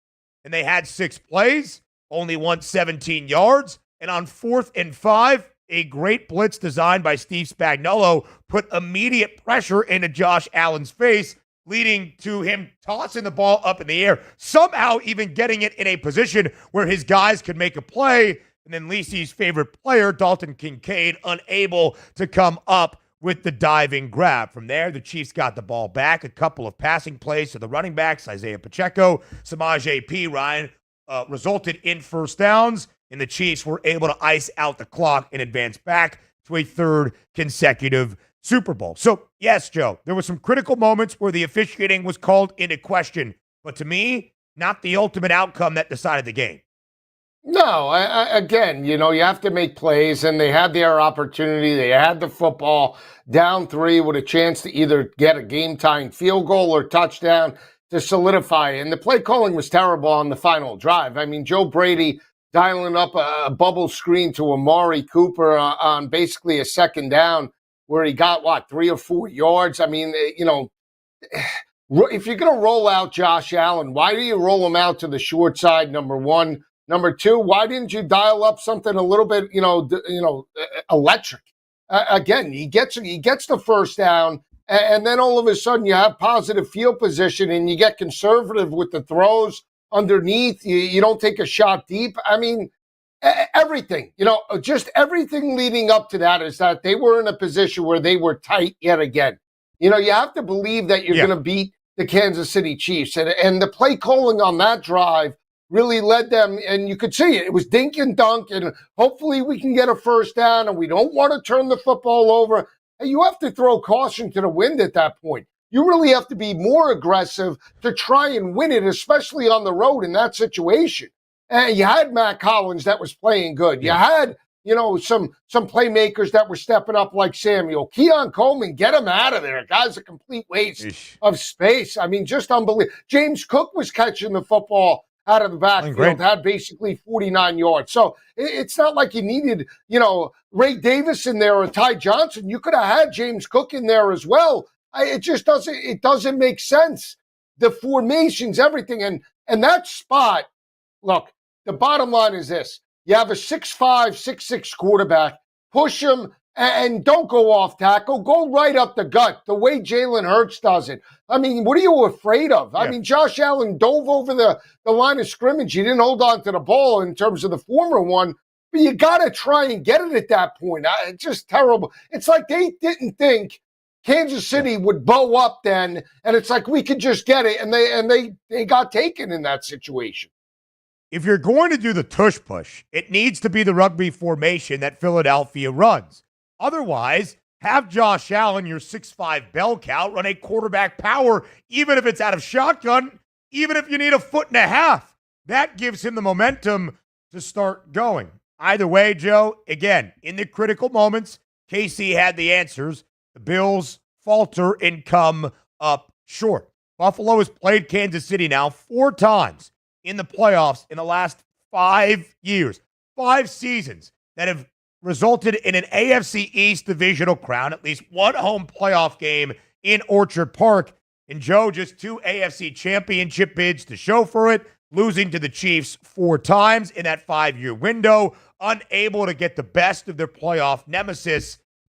And they had 6 plays, only won 17 yards, and on 4th and 5, a great blitz designed by Steve Spagnuolo put immediate pressure into Josh Allen's face, leading to him tossing the ball up in the air, somehow even getting it in a position where his guys could make a play, and then Lisi's favorite player, Dalton Kincaid, unable to come up with the diving grab. From there, the Chiefs got the ball back, a couple of passing plays to the running backs, Isaiah Pacheco, Samaje Perine, resulted in first downs, and the Chiefs were able to ice out the clock and advance back to a 3rd consecutive Super Bowl. So, yes, Joe, there were some critical moments where the officiating was called into question, but to me, not the ultimate outcome that decided the game. No, again, you have to make plays, and they had their opportunity. They had the football down 3 with a chance to either get a game-tying field goal or touchdown to solidify it. And the play calling was terrible on the final drive. I mean, Joe Brady dialing up a bubble screen to Amari Cooper on basically a 2nd down where he got, 3 or 4 yards. I mean, if you're going to roll out Josh Allen, why do you roll him out to the short side, number one? Number 2, why didn't you dial up something a little bit, electric? Again, he gets the first down, and then all of a sudden you have positive field position and you get conservative with the throws underneath. You don't take a shot deep. I mean, everything, just everything leading up to that is that they were in a position where they were tight yet again. You have to believe that you're going to beat the Kansas City Chiefs. And the play calling on that drive really led them, and you could see it. It was dink and dunk, and hopefully we can get a first down, and we don't want to turn the football over. And you have to throw caution to the wind at that point. You really have to be more aggressive to try and win it, especially on the road in that situation. And you had Matt Collins that was playing good. You had, some playmakers that were stepping up like Samuel. Keon Coleman, get him out of there. Guy's a complete waste of space. I mean, just unbelievable. James Cook was catching the football out of the backfield, had basically 49 yards. So it's not like you needed, Ray Davis in there or Ty Johnson. You could have had James Cook in there as well. It just doesn't make sense. The formations, everything. And that spot, look, the bottom line is this. You have a 6'5", 6'6" quarterback. Push him and don't go off tackle. Go right up the gut, the way Jalen Hurts does it. I mean, what are you afraid of? I mean, Josh Allen dove over the line of scrimmage. He didn't hold on to the ball in terms of the former one, but you got to try and get it at that point. It's just terrible. It's like they didn't think Kansas City would bow up then, and it's like we could just get it, and they got taken in that situation. If you're going to do the tush push, it needs to be the rugby formation that Philadelphia runs. Otherwise, have Josh Allen, your 6'5" bell cow, run a quarterback power, even if it's out of shotgun, even if you need a 1.5 foot. that gives him the momentum to start going. Either way, Joe, again, in the critical moments, KC had the answers. The Bills falter and come up short. Buffalo has played Kansas City now 4 times in the playoffs in the last 5 years. 5 seasons that have resulted in an AFC East divisional crown, at least one home playoff game in Orchard Park. And Joe, just 2 AFC championship bids to show for it, losing to the Chiefs 4 times in that 5-year window, unable to get the best of their playoff nemesis,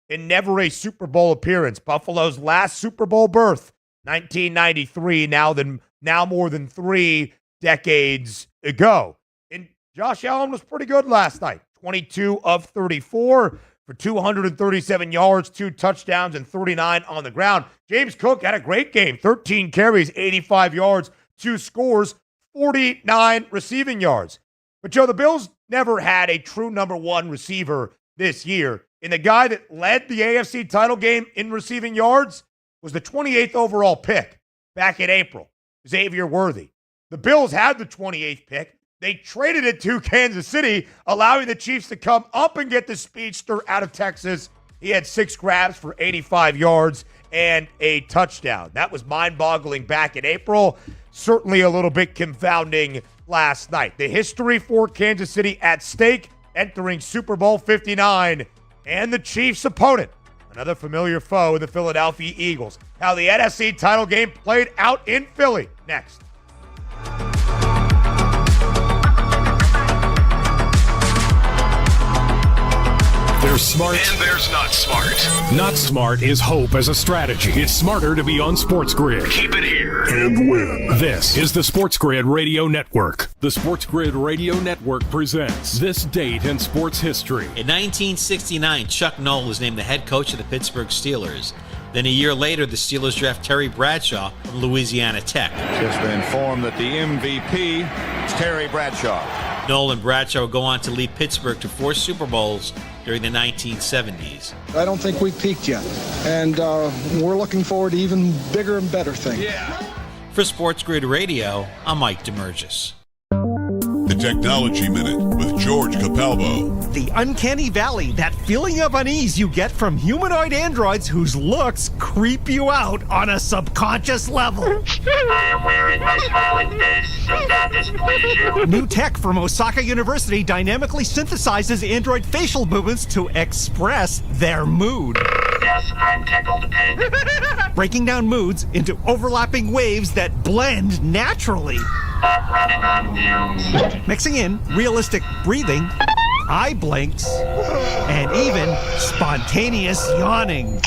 and never a Super Bowl appearance. Buffalo's last Super Bowl berth, 1993, now more than 3 decades ago. And Josh Allen was pretty good last night. 22 of 34 for 237 yards, 2 touchdowns, and 39 on the ground. James Cook had a great game. 13 carries, 85 yards, 2 scores, 49 receiving yards. But, Joe, the Bills never had a true number 1 receiver this year. And the guy that led the AFC title game in receiving yards was the 28th overall pick back in April, Xavier Worthy. The Bills had the 28th pick. They traded it to Kansas City, allowing the Chiefs to come up and get the speedster out of Texas. He had 6 grabs for 85 yards and a touchdown. That was mind-boggling back in April. Certainly a little bit confounding last night. The history for Kansas City at stake, entering Super Bowl 59, and the Chiefs' opponent, another familiar foe in the Philadelphia Eagles. How the NFC title game played out in Philly. Next. There's smart. And there's not smart. Not smart is hope as a strategy. It's smarter to be on SportsGrid. Keep it here. And win. This is the SportsGrid Radio Network. The SportsGrid Radio Network presents This Date in Sports History. In 1969, Chuck Noll was named the head coach of the Pittsburgh Steelers. Then a year later, the Steelers draft Terry Bradshaw from Louisiana Tech. Just been informed that the MVP is Terry Bradshaw. Noll and Bradshaw would go on to lead Pittsburgh to 4 Super Bowls during the 1970s. I don't think we've peaked yet, and we're looking forward to even bigger and better things. For SportsGrid Radio, I'm Mike DeMurgis. The Technology Minute with George Capalbo. The uncanny valley, that feeling of unease you get from humanoid androids whose looks creep you out on a subconscious level. I am wearing my smiling face. Does that displease you? New tech from Osaka University dynamically synthesizes android facial movements to express their mood. Yes, I'm tickled pink. Breaking down moods into overlapping waves that blend naturally. I'm running on fumes. Mixing in realistic breathing, eye blinks, and even spontaneous yawning.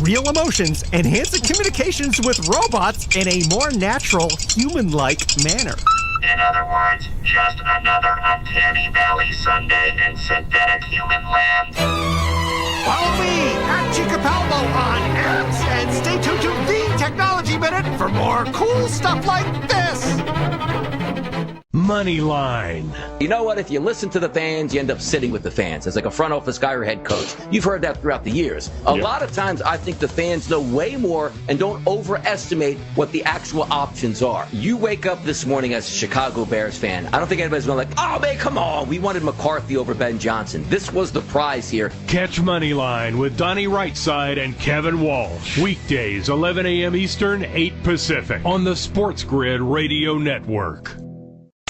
Real emotions enhancing communications with robots in a more natural, human-like manner. In other words, just another uncanny valley Sunday in synthetic human land. Follow me at Chicapalbo on X and stay tuned to the Technology Minute for more cool stuff like this. Moneyline. You know what? If you listen to the fans, you end up sitting with the fans as like a front office guy or head coach. You've heard that throughout the years. A lot of times I think the fans know way more and don't overestimate what the actual options are. You wake up this morning as a Chicago Bears fan. I don't think anybody's going to like, oh man, come on. We wanted McCarthy over Ben Johnson. This was the prize here. Catch Moneyline with Donnie Rightside and Kevin Walsh. Weekdays, 11 a.m. Eastern, 8 Pacific. On the SportsGrid Radio Network.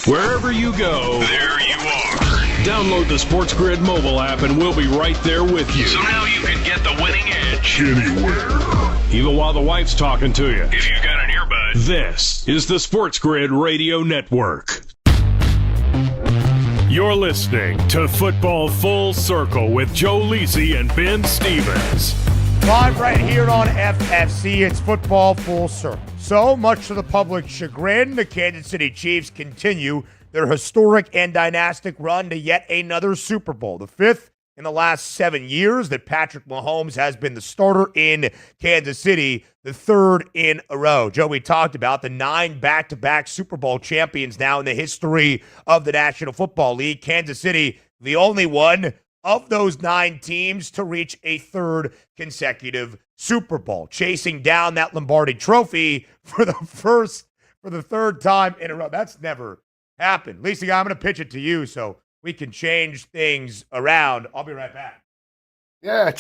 Wherever you go, there you are. Download the SportsGrid mobile app and we'll be right there with you. So now you can get the winning edge anywhere. Even while the wife's talking to you. if you've got an earbud. This is the SportsGrid Radio Network. You're listening to Football Full Circle with Joe Lisi and Ben Stevens. Live right here on FFC, it's Football Full Circle. So much to the public's chagrin, the Kansas City Chiefs continue their historic and dynastic run to yet another Super Bowl, the 5th in the last 7 years that Patrick Mahomes has been the starter in Kansas City, the 3rd in a row. Joe, we talked about the 9 back-to-back Super Bowl champions now in the history of the National Football League. Kansas City, the only one of those 9 teams to reach a 3rd consecutive Super Bowl, chasing down that Lombardi Trophy for the 3rd time in a row. That's never happen. Lisa, I'm going to pitch it to you so we can change things around. I'll be right back. Yeah,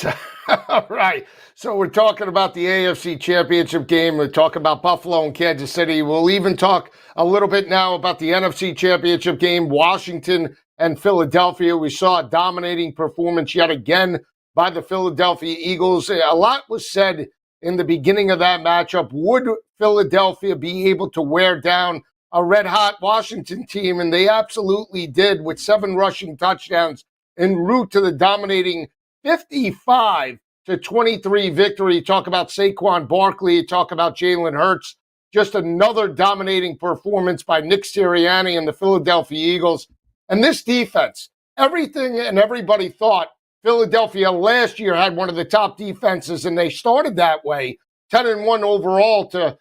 all right. So we're talking about the AFC Championship game. We're talking about Buffalo and Kansas City. We'll even talk a little bit now about the NFC Championship game, Washington and Philadelphia. We saw a dominating performance yet again by the Philadelphia Eagles. A lot was said in the beginning of that matchup. Would Philadelphia be able to wear down a red-hot Washington team? And they absolutely did, with 7 rushing touchdowns en route to the dominating 55-23 victory. Talk about Saquon Barkley. Talk about Jalen Hurts. Just another dominating performance by Nick Sirianni and the Philadelphia Eagles. And this defense, everything and everybody thought Philadelphia last year had one of the top defenses, and they started that way, 10-1 overall to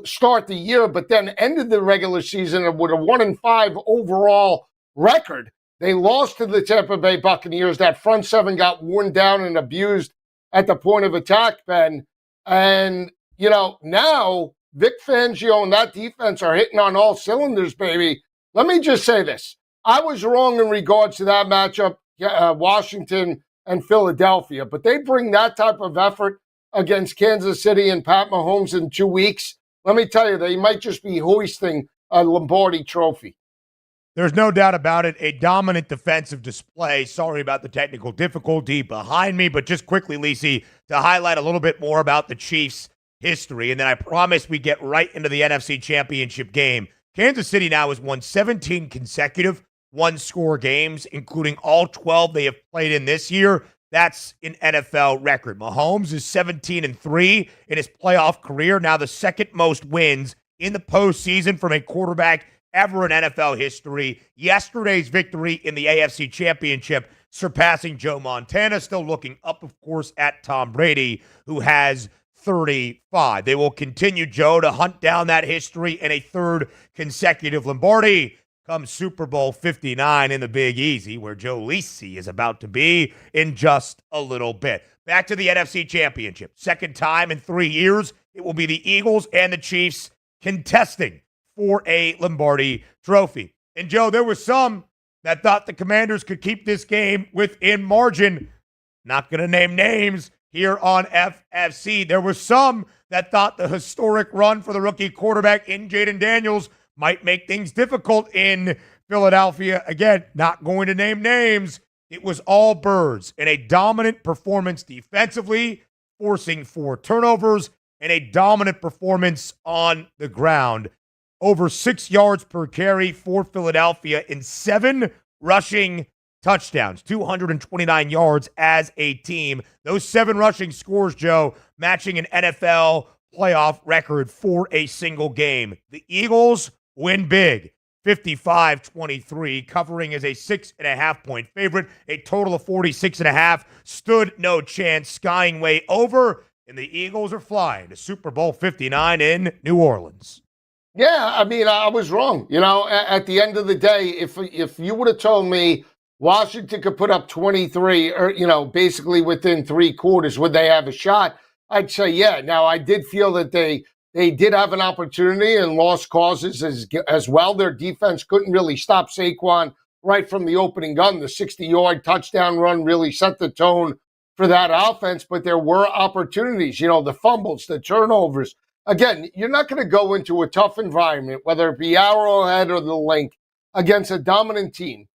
start the year, but then ended the regular season with a 1-5 overall record. They lost to the Tampa Bay Buccaneers. That front seven got worn down and abused at the point of attack, Ben. And, now Vic Fangio and that defense are hitting on all cylinders, baby. Let me just say this. I was wrong in regards to that matchup, Washington and Philadelphia, but they bring that type of effort against Kansas City and Pat Mahomes in 2 weeks. Let me tell you, they might just be hoisting a Lombardi trophy. There's no doubt about it. A dominant defensive display. Sorry about the technical difficulty behind me, but just quickly, Lisi, to highlight a little bit more about the Chiefs' history, and then I promise we get right into the NFC Championship game. Kansas City now has won 17 consecutive one-score games, including all 12 they have played in this year. That's an NFL record. Mahomes is 17-3 in his playoff career, now the second most wins in the postseason from a quarterback ever in NFL history. Yesterday's victory in the AFC Championship, surpassing Joe Montana, still looking up, of course, at Tom Brady, who has 35. They will continue, Joe, to hunt down that history in a third consecutive Lombardi come Super Bowl 59 in the Big Easy, where Joe Lisi is about to be in just a little bit. Back to the NFC Championship. Second time in 3 years, it will be the Eagles and the Chiefs contesting for a Lombardi trophy. And, Joe, there were some that thought the Commanders could keep this game within margin. Not going to name names here on FFC. There were some that thought the historic run for the rookie quarterback in Jaden Daniels might make things difficult in Philadelphia. Again, not going to name names. It was all birds and a dominant performance defensively, forcing 4 turnovers, and a dominant performance on the ground. Over 6 yards per carry for Philadelphia in 7 rushing touchdowns, 229 yards as a team. Those 7 rushing scores, Joe, matching an NFL playoff record for a single game. The Eagles win big, 55-23, covering as a 6.5-point favorite. A total of 46.5 stood no chance, skying way over, and the Eagles are flying to Super Bowl 59 in New Orleans. Yeah, I mean, I was wrong. At the end of the day, if you would have told me Washington could put up 23, or, basically within 3 quarters, would they have a shot? I'd say, yeah. Now, I did feel that they did have an opportunity and lost causes as well. Their defense couldn't really stop Saquon right from the opening gun. The 60-yard touchdown run really set the tone for that offense, but there were opportunities, the fumbles, the turnovers. Again, you're not going to go into a tough environment, whether it be Arrowhead or the Link, against a dominant team,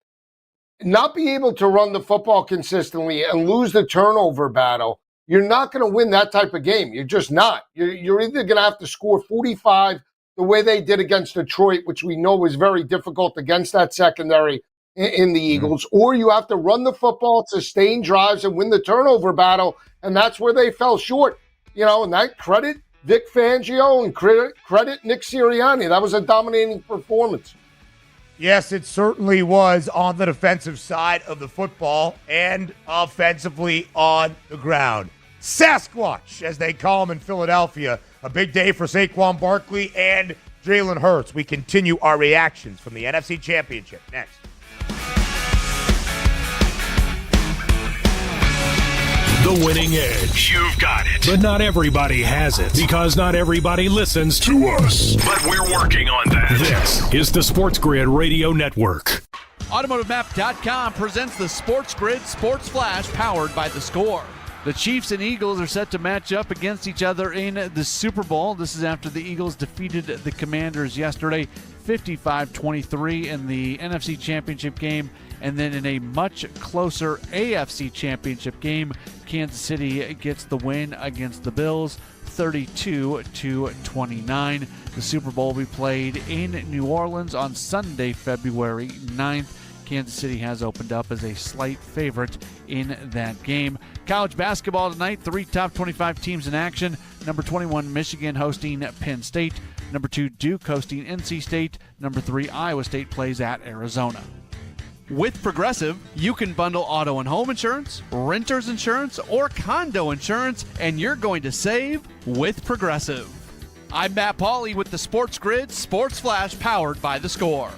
not be able to run the football consistently and lose the turnover battle. You're not going to win that type of game. You're just not. You're either going to have to score 45 the way they did against Detroit, which we know was very difficult against that secondary in the Eagles, or you have to run the football, sustain drives, and win the turnover battle, and that's where they fell short. And that credit Vic Fangio and credit Nick Sirianni. That was a dominating performance. Yes, it certainly was on the defensive side of the football and offensively on the ground. Sasquatch, as they call him in Philadelphia. A big day for Saquon Barkley and Jalen Hurts. We continue our reactions from the NFC Championship next. The Winning Edge. You've got it. But not everybody has it, because not everybody listens to us. But we're working on that. This is the SportsGrid Radio Network. AutomotiveMap.com presents the SportsGrid Sports Flash powered by The Score. The Chiefs and Eagles are set to match up against each other in the Super Bowl. This is after the Eagles defeated the Commanders yesterday, 55-23 in the NFC Championship game. And then in a much closer AFC Championship game, Kansas City gets the win against the Bills, 32-29. The Super Bowl will be played in New Orleans on Sunday, February 9th. Kansas City has opened up as a slight favorite in that game. College basketball tonight, 3 top 25 teams in action. Number 21, Michigan hosting Penn State. Number 2, Duke hosting NC State. Number 3, Iowa State plays at Arizona. With Progressive, you can bundle auto and home insurance, renter's insurance, or condo insurance, and you're going to save with Progressive. I'm Matt Pauley with the SportsGrid Sports Flash powered by The Score.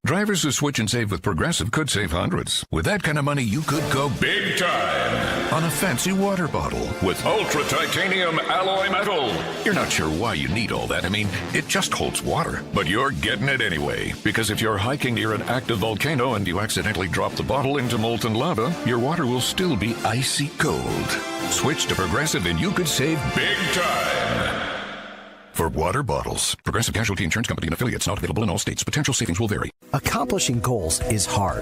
Drivers who switch and save with Progressive could save hundreds. With that kind of money, you could go big time on a fancy water bottle with ultra titanium alloy metal. You're not sure why you need all that. I mean, it just holds water, but you're getting it anyway. Because if you're hiking near an active volcano and you accidentally drop the bottle into molten lava, your water will still be icy cold. Switch to Progressive and you could save big time. For water bottles, Progressive Casualty Insurance Company and affiliates, not available in all states. Potential savings will vary. Accomplishing goals is hard,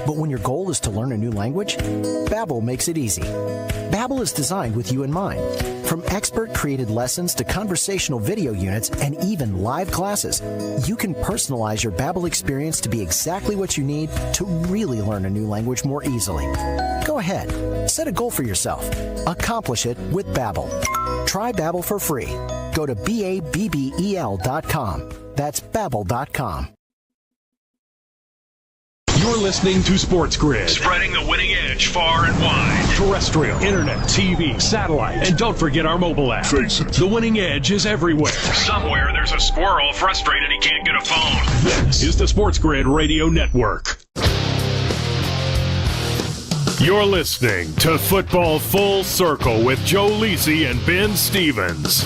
but when your goal is to learn a new language, Babbel makes it easy. Babbel is designed with you in mind. From expert-created lessons to conversational video units and even live classes, you can personalize your Babbel experience to be exactly what you need to really learn a new language more easily. Go ahead, set a goal for yourself. Accomplish it with Babbel. Try Babbel for free. Go to BABBEL.com. That's Babbel.com. You're listening to SportsGrid. Spreading the winning edge far and wide. Terrestrial, internet, TV, satellite, and don't forget our mobile app. Face it. The winning edge is everywhere. Somewhere there's a squirrel frustrated he can't get a phone. This is the SportsGrid Radio Network. You're listening to Football Full Circle with Joe Lisi and Ben Stevens.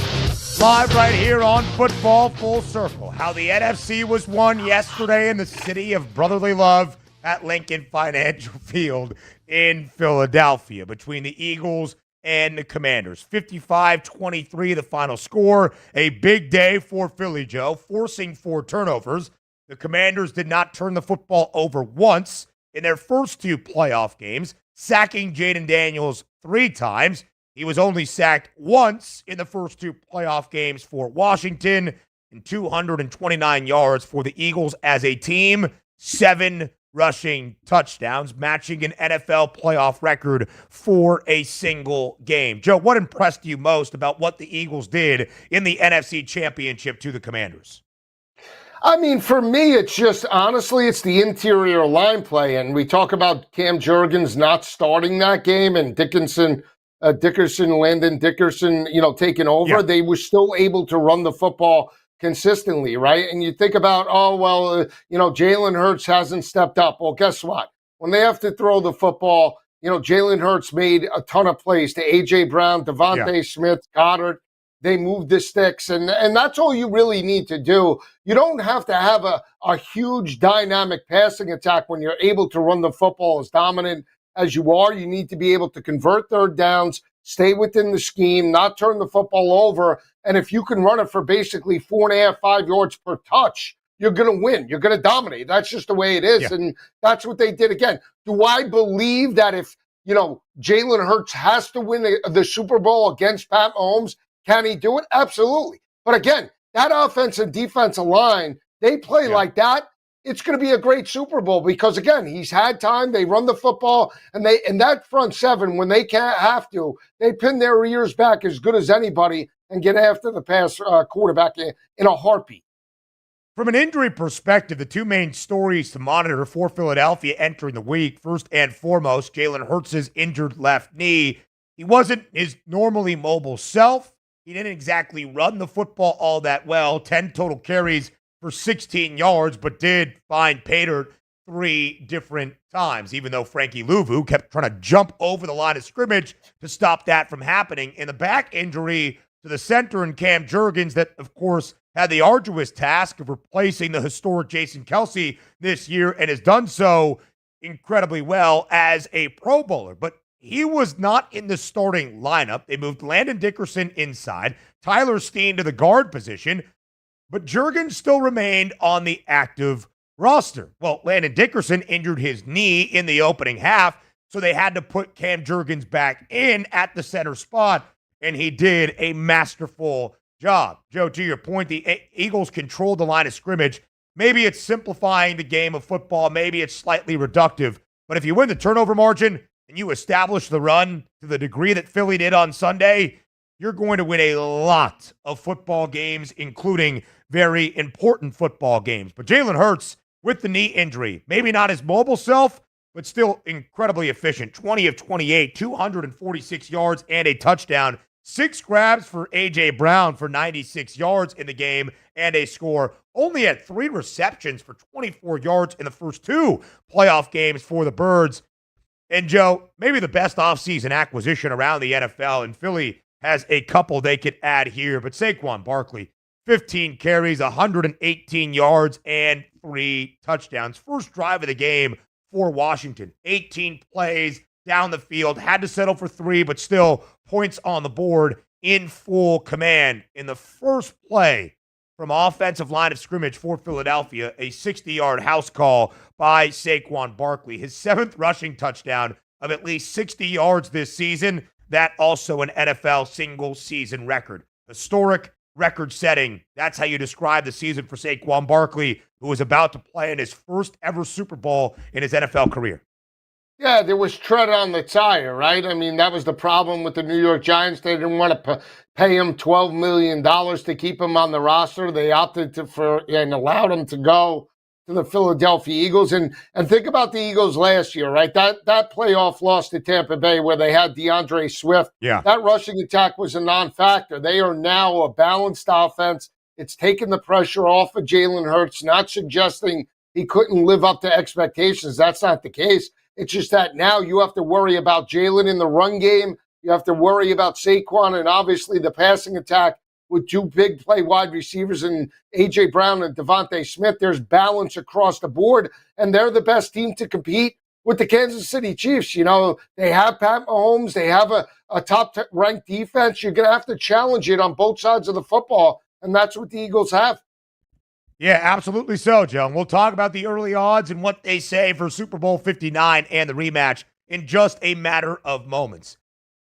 Live right here on Football Full Circle. How the NFC was won yesterday in the city of brotherly love at Lincoln Financial Field in Philadelphia between the Eagles and the Commanders. 55-23 the final score. A big day for Philly, Joe, forcing 4 turnovers. The Commanders did not turn the football over once in their first 2 playoff games, sacking Jaden Daniels 3 times. He was only sacked once in the first 2 playoff games for Washington, and 229 yards for the Eagles as a team, 7 rushing touchdowns, matching an NFL playoff record for a single game. Joe, what impressed you most about what the Eagles did in the NFC Championship to the Commanders? I mean, for me, it's just, honestly, it's the interior line play. And we talk about Cam Jurgens not starting that game and Landon Dickerson, taking over. Yeah. They were still able to run the football consistently, right? And you think about, Jalen Hurts hasn't stepped up. Well, guess what? When they have to throw the football, Jalen Hurts made a ton of plays to A.J. Brown, Devontae Smith, Goddard. They moved the sticks, and that's all you really need to do. You don't have to have a huge dynamic passing attack when you're able to run the football as dominant as you are. You need to be able to convert third downs, stay within the scheme, not turn the football over. And if you can run it for basically 4.5, 5 yards per touch, you're going to win. You're going to dominate. That's just the way it is. Yeah. And that's what they did again. Do I believe that if, Jalen Hurts has to win the Super Bowl against Pat Mahomes, can he do it? Absolutely. But again, that offense and defensive line, they play like that. It's going to be a great Super Bowl because, again, he's had time. They run the football, and that front seven, when they can't have to, they pin their ears back as good as anybody and get after the pass quarterback in a heartbeat. From an injury perspective, the 2 main stories to monitor for Philadelphia entering the week, first and foremost, Jalen Hurts' injured left knee. He wasn't his normally mobile self. He didn't exactly run the football all that well, 10 total carries for 16 yards, but did find pay dirt 3 different times, even though Frankie Louvu kept trying to jump over the line of scrimmage to stop that from happening. In the back injury to the center and Cam Jurgens that, of course, had the arduous task of replacing the historic Jason Kelce this year and has done so incredibly well as a Pro Bowler. But he was not in the starting lineup. They moved Landon Dickerson inside, Tyler Steen to the guard position, but Jurgens still remained on the active roster. Well, Landon Dickerson injured his knee in the opening half, so they had to put Cam Jurgens back in at the center spot, and he did a masterful job. Joe, to your point, the Eagles controlled the line of scrimmage. Maybe it's simplifying the game of football. Maybe it's slightly reductive. But if you win the turnover margin and you establish the run to the degree that Philly did on Sunday, you're going to win a lot of football games, including very important football games. But Jalen Hurts, with the knee injury, maybe not his mobile self, but still incredibly efficient. 20 of 28, 246 yards and a touchdown. 6 grabs for A.J. Brown for 96 yards in the game and a score. Only had 3 receptions for 24 yards in the first 2 playoff games for the Birds. And, Joe, maybe the best offseason acquisition around the NFL, and Philly has a couple they could add here, but Saquon Barkley, 15 carries, 118 yards, and 3 touchdowns. First drive of the game for Washington. 18 plays down the field, had to settle for 3, but still points on the board in full command. In the first play from offensive line of scrimmage for Philadelphia, a 60-yard house call by Saquon Barkley. His 7th rushing touchdown of at least 60 yards this season. That also an NFL single-season record. Historic, record-setting. That's how you describe the season for Saquon Barkley, who was about to play in his first ever Super Bowl in his NFL career. Yeah, there was tread on the tire, right? I mean, that was the problem with the New York Giants. They didn't want to pay him $12 million to keep him on the roster. They opted and allowed him to go to the Philadelphia Eagles. And think about the Eagles last year, right? That playoff loss to Tampa Bay where they had DeAndre Swift. Yeah. That rushing attack was a non-factor. They are now a balanced offense. It's taken the pressure off of Jalen Hurts, not suggesting he couldn't live up to expectations. That's not the case. It's just that now you have to worry about Jalen in the run game. You have to worry about Saquon and obviously the passing attack with 2 big play wide receivers and A.J. Brown and Devontae Smith. There's balance across the board, and they're the best team to compete with the Kansas City Chiefs. You know, they have Pat Mahomes. They have a top-ranked defense. You're going to have to challenge it on both sides of the football, and that's what the Eagles have. Yeah, absolutely so, Joe. And we'll talk about the early odds and what they say for Super Bowl 59 and the rematch in just a matter of moments.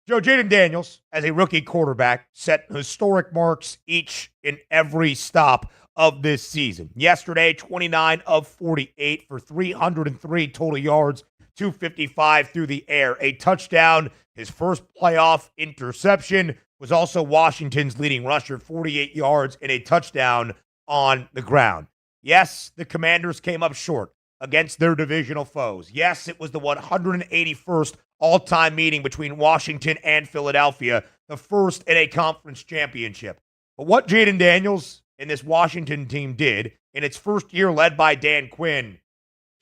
Joe, Jaden Daniels, as a rookie quarterback, set historic marks each and every stop of this season. Yesterday, 29 of 48 for 303 total yards, 255 through the air, a touchdown. His first playoff interception was also Washington's leading rusher, 48 yards and a touchdown on the ground. Yes, the Commanders came up short against their divisional foes. Yes, it was the 181st all-time meeting between Washington and Philadelphia, the first in a conference championship. But what Jaden Daniels and this Washington team did in its first year led by Dan Quinn,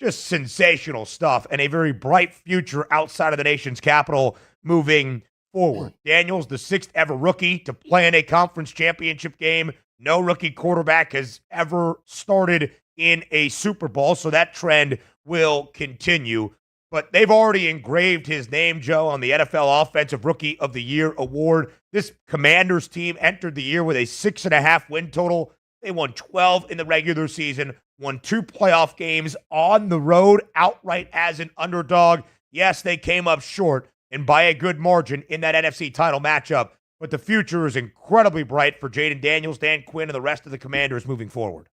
just sensational stuff and a very bright future outside of the nation's capital moving forward. Daniels, the 6th ever rookie to play in a conference championship game. No rookie quarterback has ever started in a Super Bowl, so that trend will continue. But they've already engraved his name, Joe, on the NFL Offensive Rookie of the Year award. This Commanders team entered the year with a 6.5 win total. They won 12 in the regular season, won 2 playoff games on the road outright as an underdog. Yes, they came up short and by a good margin in that NFC title matchup. But the future is incredibly bright for Jaden Daniels, Dan Quinn, and the rest of the Commanders moving forward.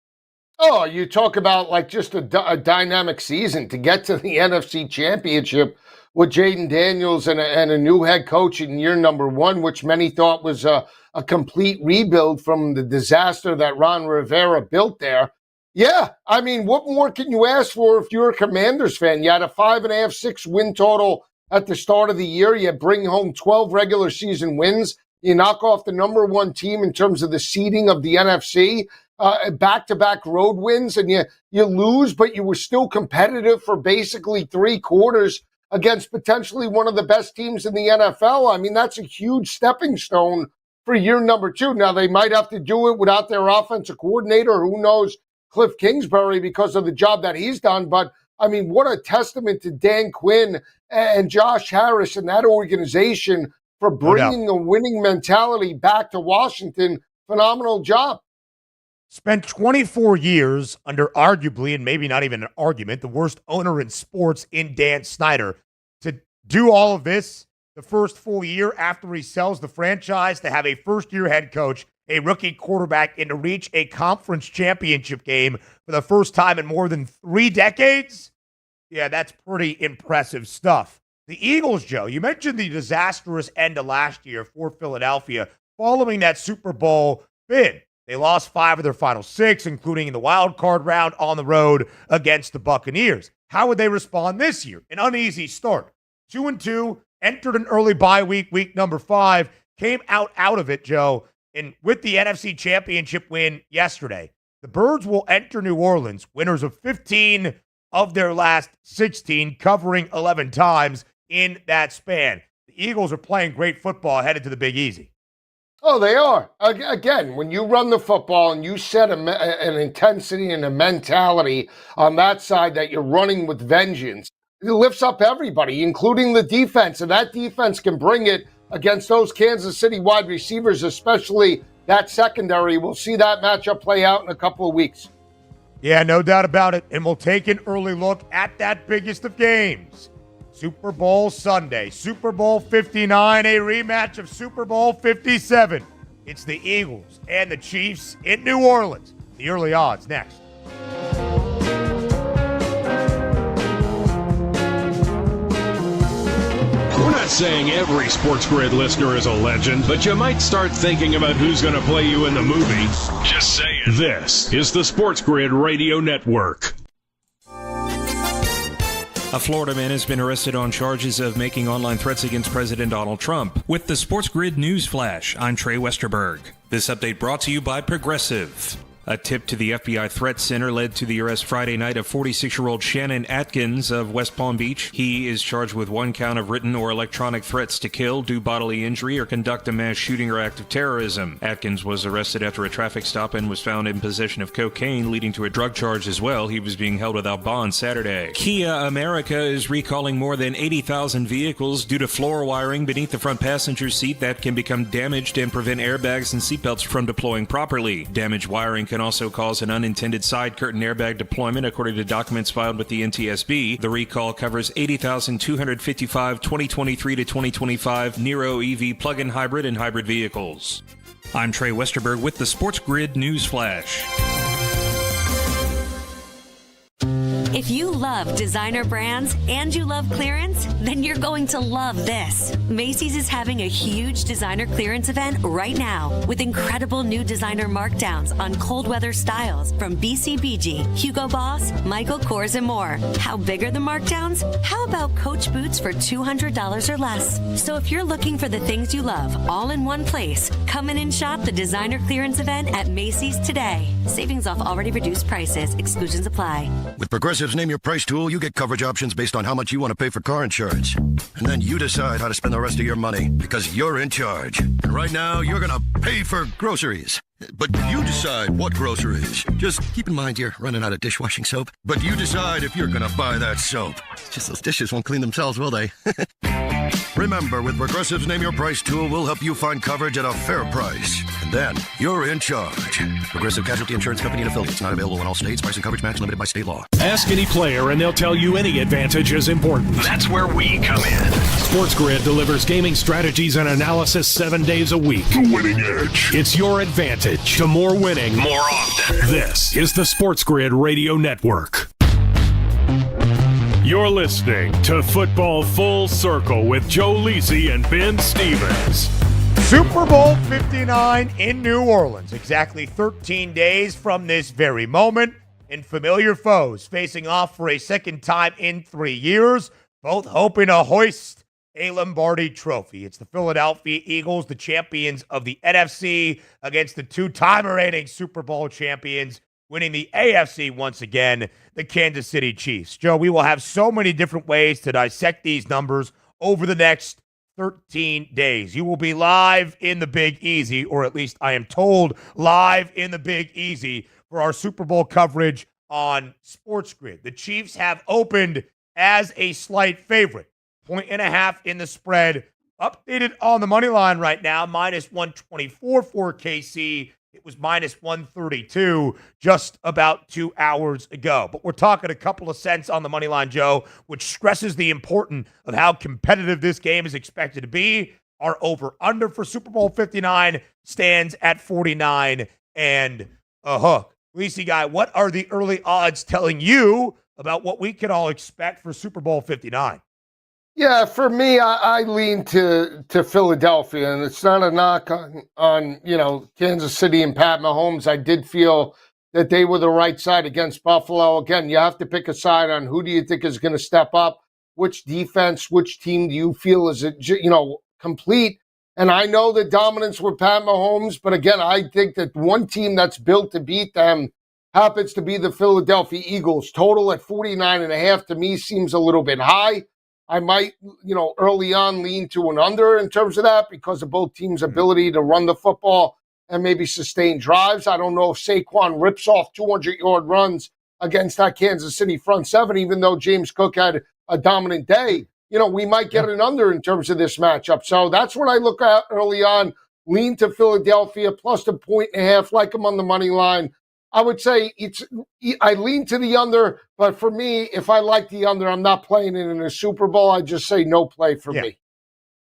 Oh, you talk about like just a dynamic season to get to the NFC Championship with Jaden Daniels and a new head coach in year number 1, which many thought was a complete rebuild from the disaster that Ron Rivera built there. Yeah, I mean, what more can you ask for if you're a Commanders fan? You had a 5.5, 6 win total at the start of the year. You bring home 12 regular season wins. You knock off the number 1 team in terms of the seeding of the NFC. back-to-back road wins, and you lose, but you were still competitive for basically 3 quarters against potentially one of the best teams in the NFL. I mean, that's a huge stepping stone for year number 2. Now, they might have to do it without their offensive coordinator, who knows, Cliff Kingsbury, because of the job that he's done. But, I mean, what a testament to Dan Quinn and Josh Harris and that organization for bringing a winning mentality back to Washington. Phenomenal job. Spent 24 years under arguably, and maybe not even an argument, the worst owner in sports in Dan Snyder. To do all of this the first full year after he sells the franchise, to have a first-year head coach, a rookie quarterback, and to reach a conference championship game for the first time in more than 3 decades? Yeah, that's pretty impressive stuff. The Eagles, Joe, you mentioned the disastrous end of last year for Philadelphia following that Super Bowl bid. They lost 5 of their final 6, including in the wild card round on the road against the Buccaneers. How would they respond this year? An uneasy start. 2-2, entered an early bye week, week number 5, came out of it, Joe, and with the NFC Championship win yesterday. The Birds will enter New Orleans, winners of 15 of their last 16, covering 11 times in that span. The Eagles are playing great football headed to the Big Easy. Oh, they are. Again, when you run the football and you set an intensity and a mentality on that side that you're running with vengeance, it lifts up everybody, including the defense. And that defense can bring it against those Kansas City wide receivers, especially that secondary. We'll see that matchup play out in a couple of weeks. Yeah, no doubt about it. And we'll take an early look at that biggest of games. Super Bowl Sunday, Super Bowl 59, a rematch of Super Bowl 57. It's the Eagles and the Chiefs in New Orleans. The early odds next. We're not saying every SportsGrid listener is a legend, but you might start thinking about who's going to play you in the movie. Just saying. This is the SportsGrid Radio Network. A Florida man has been arrested on charges of making online threats against President Donald Trump. With the SportsGrid News Flash, I'm Trey Westerberg. This update brought to you by Progressive. A tip to the FBI Threat Center led to the arrest Friday night of 46-year-old Shannon Atkins of West Palm Beach. He is charged with 1 count of written or electronic threats to kill, do bodily injury, or conduct a mass shooting or act of terrorism. Atkins was arrested after a traffic stop and was found in possession of cocaine, leading to a drug charge as well. He was being held without bond Saturday. Kia America is recalling more than 80,000 vehicles due to floor wiring beneath the front passenger seat that can become damaged and prevent airbags and seatbelts from deploying properly. Damaged wiring can also cause an unintended side curtain airbag deployment, according to documents filed with the NTSB. The recall covers 80,255 2023 to 2025 Nero EV plug-in hybrid and hybrid vehicles. I'm Trey Westerberg with the SportsGrid News Flash. If you love designer brands and you love clearance, then you're going to love this. Macy's is having a huge designer clearance event right now with incredible new designer markdowns on cold weather styles from BCBG, Hugo Boss, Michael Kors, and more. How big are the markdowns? How about Coach boots for $200 or less? So if you're looking for the things you love all in one place, come in and shop the designer clearance event at Macy's today. Savings off already reduced prices. Exclusions apply. With Progressive's Name Your Price tool, you get coverage options based on how much you want to pay for car insurance. And then you decide how to spend the rest of your money because you're in charge. And right now, you're going to pay for groceries. But you decide what groceries. Just keep in mind you're running out of dishwashing soap. But you decide if you're going to buy that soap. Just those dishes won't clean themselves, will they? Remember, with Progressive's Name Your Price tool, we'll help you find coverage at a fair price. And then you're in charge. Progressive Casualty Insurance Company and affiliates. Not available in all states. Price and coverage match limited by state law. Ask any player and they'll tell you any advantage is important. That's where we come in. SportsGrid delivers gaming strategies and analysis 7 days a week. The winning edge. It's your advantage to more winning more often. This is the SportsGrid Radio Network. You're listening to Football Full Circle with Joe Lisi and Ben Stevens. Super Bowl 59 in New Orleans, exactly 13 days from this very moment, and familiar foes facing off for a second time in 3 years, both hoping to hoist a Lombardi trophy. It's the Philadelphia Eagles, the champions of the NFC, against the two-time reigning Super Bowl champions, winning the AFC once again, the Kansas City Chiefs. Joe, we will have so many different ways to dissect these numbers over the next 13 days. You will be live in the Big Easy, or at least I am told live in the Big Easy for our Super Bowl coverage on SportsGrid. The Chiefs have opened as a slight favorite. 1.5 in the spread. Updated on the money line right now, minus 124 for KC. It was minus 132 just about 2 hours ago. But we're talking a couple of cents on the money line, Joe, which stresses the importance of how competitive this game is expected to be. Our over-under for Super Bowl 59 stands at 49 and a hook. Lacey Guy, what are the early odds telling you about what we can all expect for Super Bowl 59? Yeah, for me, I lean to Philadelphia, and it's not a knock on Kansas City and Pat Mahomes. I did feel that they were the right side against Buffalo. Again, you have to pick a side on who do you think is going to step up, which defense, which team do you feel is complete. And I know the dominance with Pat Mahomes, but again, I think that one team that's built to beat them happens to be the Philadelphia Eagles. Total at 49.5 to me seems a little bit high. I might, early on lean to an under in terms of that because of both teams' ability to run the football and maybe sustain drives. I don't know if Saquon rips off 200-yard runs against that Kansas City front seven, even though James Cook had a dominant day. We might get an under in terms of this matchup. So that's what I look at early on. Lean to Philadelphia plus the 1.5, like them on the money line. I would say I lean to the under, but for me, if I like the under, I'm not playing it in a Super Bowl. I just say no play for me.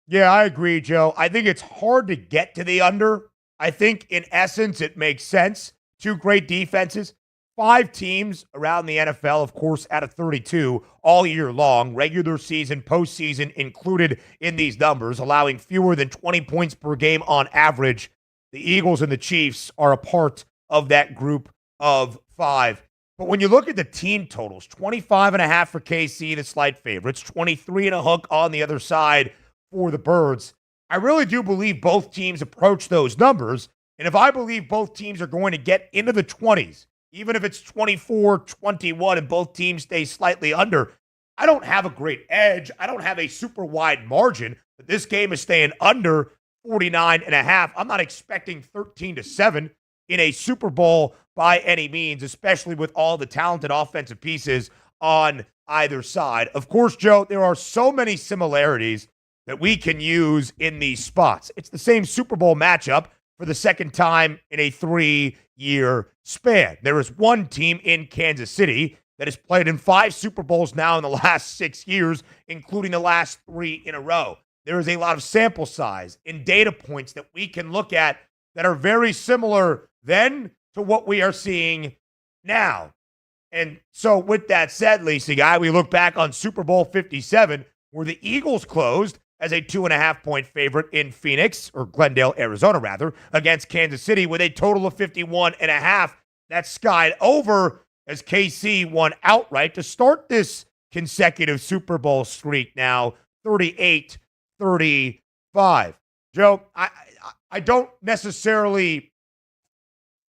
Yeah, I agree, Joe. I think it's hard to get to the under. I think in essence, it makes sense. Two great defenses. 5 teams around the NFL, of course, out of 32 all year long, regular season, postseason included in these numbers, allowing fewer than 20 points per game on average. The Eagles and the Chiefs are a part of that group of 5. But when you look at the team totals, 25.5 for KC, the slight favorites, 23 and a hook on the other side for the Birds. I really do believe both teams approach those numbers. And if I believe both teams are going to get into the 20s, even if it's 24-21 and both teams stay slightly under, I don't have a great edge. I don't have a super wide margin, but this game is staying under 49.5. I'm not expecting 13-7 in a Super Bowl by any means, especially with all the talented offensive pieces on either side. Of course, Joe, there are so many similarities that we can use in these spots. It's the same Super Bowl matchup for the second time in a 3-year span. There is one team in Kansas City that has played in 5 Super Bowls now in the last 6 years, including the last 3 in a row. There is a lot of sample size and data points that we can look at that are very similar then to what we are seeing now. And so with that said, Lacey Guy, we look back on Super Bowl 57, where the Eagles closed as a 2.5-point favorite in Phoenix, or Glendale, Arizona, rather, against Kansas City with a total of 51.5. That skied over as KC won outright to start this consecutive Super Bowl streak now, 38-35. Joe, I don't necessarily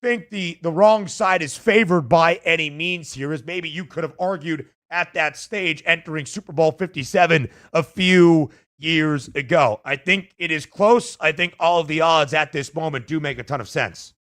think the wrong side is favored by any means here, as maybe you could have argued at that stage entering Super Bowl 57 a few years ago. I think it is close. I think all of the odds at this moment do make a ton of sense.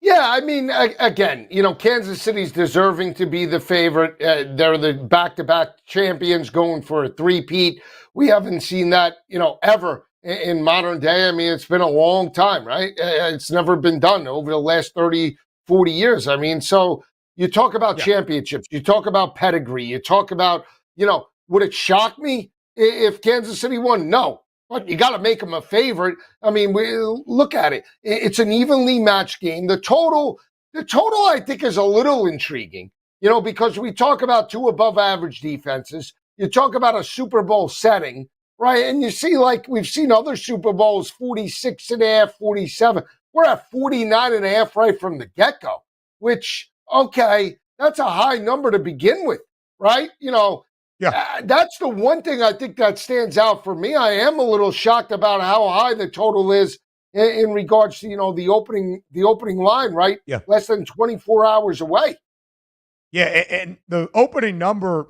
Yeah, I mean, again, Kansas City's deserving to be the favorite. They're the back-to-back champions going for a three-peat. We haven't seen that, ever in modern day. I mean, it's been a long time, right? It's never been done over the last 30, 40 years. I mean, so you talk about championships, you talk about pedigree, you talk about, would it shock me if Kansas City won? No. But you got to make them a favorite. I mean, look at it. It's an evenly matched game. The total, I think, is a little intriguing, because we talk about 2 above-average defenses. You talk about a Super Bowl setting, right? And you see, like we've seen other Super Bowls, 46.5, 47. We're at 49.5 right from the get-go, which, okay, that's a high number to begin with, right? Yeah. That's the one thing I think that stands out for me. I am a little shocked about how high the total is in regards to, the opening line, right? Yeah. Less than 24 hours away. Yeah, and the opening number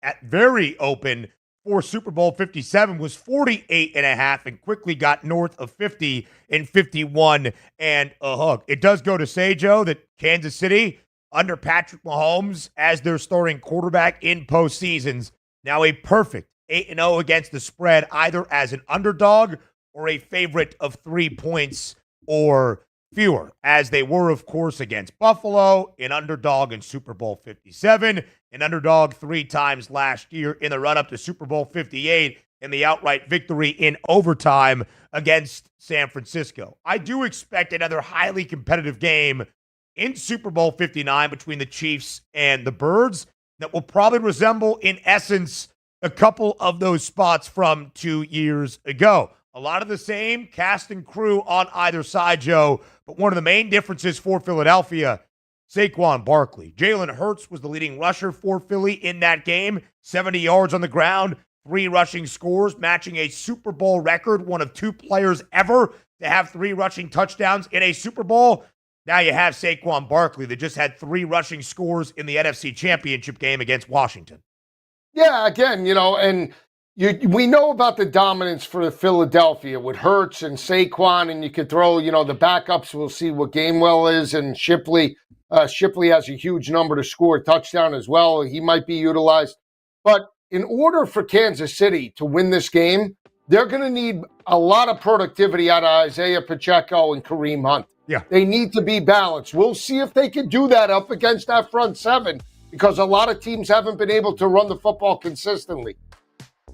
at very open for Super Bowl 57 was 48.5 and quickly got north of 50 in 51 and a hook. It does go to say, Joe, that Kansas City, under Patrick Mahomes as their starting quarterback in postseasons, now a perfect 8-0 against the spread, either as an underdog or a favorite of 3 points or fewer, as they were, of course, against Buffalo, an underdog in Super Bowl 57, an underdog 3 times last year in the run-up to Super Bowl 58, and the outright victory in overtime against San Francisco. I do expect another highly competitive game in Super Bowl 59 between the Chiefs and the Birds that will probably resemble, in essence, a couple of those spots from 2 years ago. A lot of the same cast and crew on either side, Joe, but one of the main differences for Philadelphia, Saquon Barkley. Jalen Hurts was the leading rusher for Philly in that game, 70 yards on the ground, 3 rushing scores, matching a Super Bowl record, one of 2 players ever to have 3 rushing touchdowns in a Super Bowl. Now you have Saquon Barkley that just had 3 rushing scores in the NFC Championship game against Washington. Yeah, again, and we know about the dominance for Philadelphia with Hurts and Saquon, and you could throw, the backups. We'll see what Gainwell is, and Shipley. Shipley has a huge number to score a touchdown as well. He might be utilized. But in order for Kansas City to win this game, they're going to need a lot of productivity out of Isaiah Pacheco and Kareem Hunt. Yeah. They need to be balanced. We'll see if they can do that up against that front seven, because a lot of teams haven't been able to run the football consistently.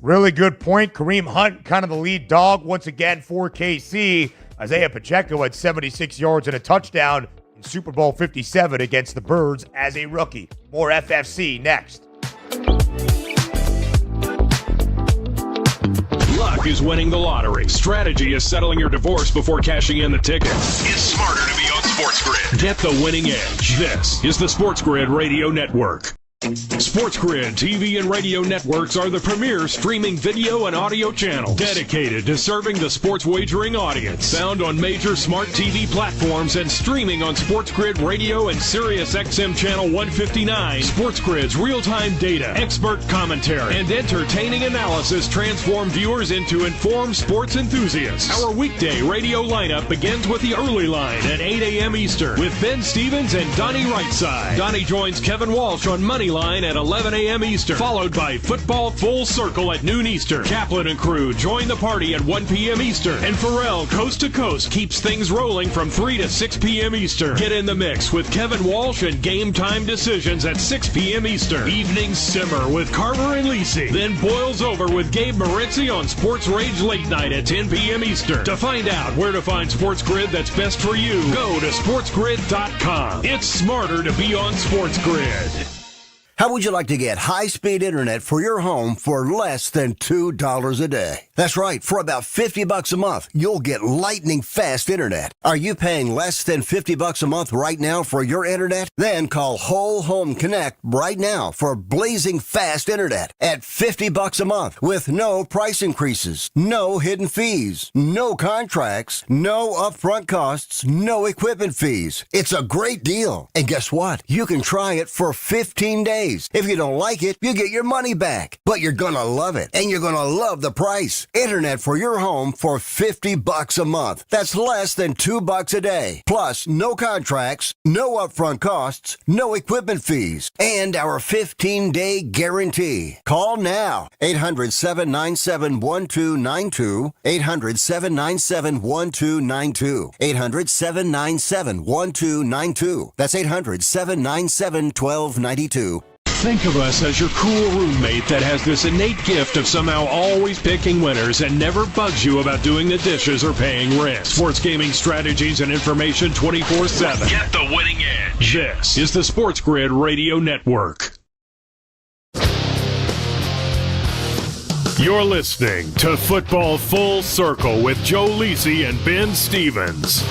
Really good point. Kareem Hunt, kind of the lead dog once again for KC. Isaiah Pacheco had 76 yards and a touchdown in Super Bowl 57 against the Birds as a rookie. More FFC next. Luck is winning the lottery. Strategy is settling your divorce before cashing in the ticket. It's smarter to be on SportsGrid. Get the winning edge. This is the SportsGrid Radio Network. SportsGrid TV and radio networks are the premier streaming video and audio channels dedicated to serving the sports wagering audience. Found on major smart TV platforms and streaming on SportsGrid Radio and Sirius XM Channel 159. SportsGrid's real-time data, expert commentary, and entertaining analysis transform viewers into informed sports enthusiasts. Our weekday radio lineup begins with the early line at 8 a.m. Eastern with Ben Stevens and Donnie Rightside. Donnie joins Kevin Walsh on Moneyline at 11 a.m. Eastern, followed by Football Full Circle at noon Eastern. Kaplan and crew join the party at 1 p.m. Eastern. And Pharrell Coast to Coast keeps things rolling from 3 to 6 p.m. Eastern. Get in the mix with Kevin Walsh and Game Time Decisions at 6 p.m. Eastern. Evenings simmer with Carver and Lisi. Then boils over with Gabe Moritzi on Sports Rage Late Night at 10 p.m. Eastern. To find out where to find SportsGrid that's best for you, go to sportsgrid.com. It's smarter to be on SportsGrid. How would you like to get high-speed internet for your home for less than $2 a day? That's right. For about $50 a month, you'll get lightning-fast internet. Are you paying less than $50 a month right now for your internet? Then call Whole Home Connect right now for blazing fast internet at $50 a month with no price increases, no hidden fees, no contracts, no upfront costs, no equipment fees. It's a great deal. And guess what? You can try it for 15 days. If you don't like it, you get your money back. But you're going to love it, and you're going to love the price. Internet for your home for $50 a month. That's less than $2 a day. Plus, no contracts, no upfront costs, no equipment fees, and our 15-day guarantee. Call now. 800-797-1292. 800-797-1292. 800-797-1292. That's 800-797-1292. Think of us as your cool roommate that has this innate gift of somehow always picking winners and never bugs you about doing the dishes or paying rent. Sports gaming strategies and information 24/7. Get the winning edge. This is the SportsGrid Radio Network. You're listening to Football Full Circle with Joe Lisi and Ben Stevens.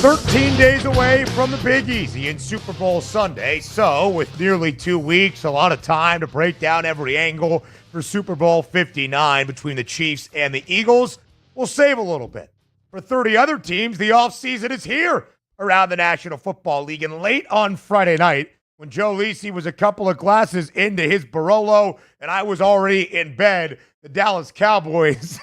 13 days away from the Big Easy in Super Bowl Sunday. So, with nearly 2 weeks, a lot of time to break down every angle for Super Bowl 59 between the Chiefs and the Eagles, we'll save a little bit. For 30 other teams, the offseason is here around the National Football League. And late on Friday night, when Joe Lisi was a couple of glasses into his Barolo and I was already in bed, the Dallas Cowboys,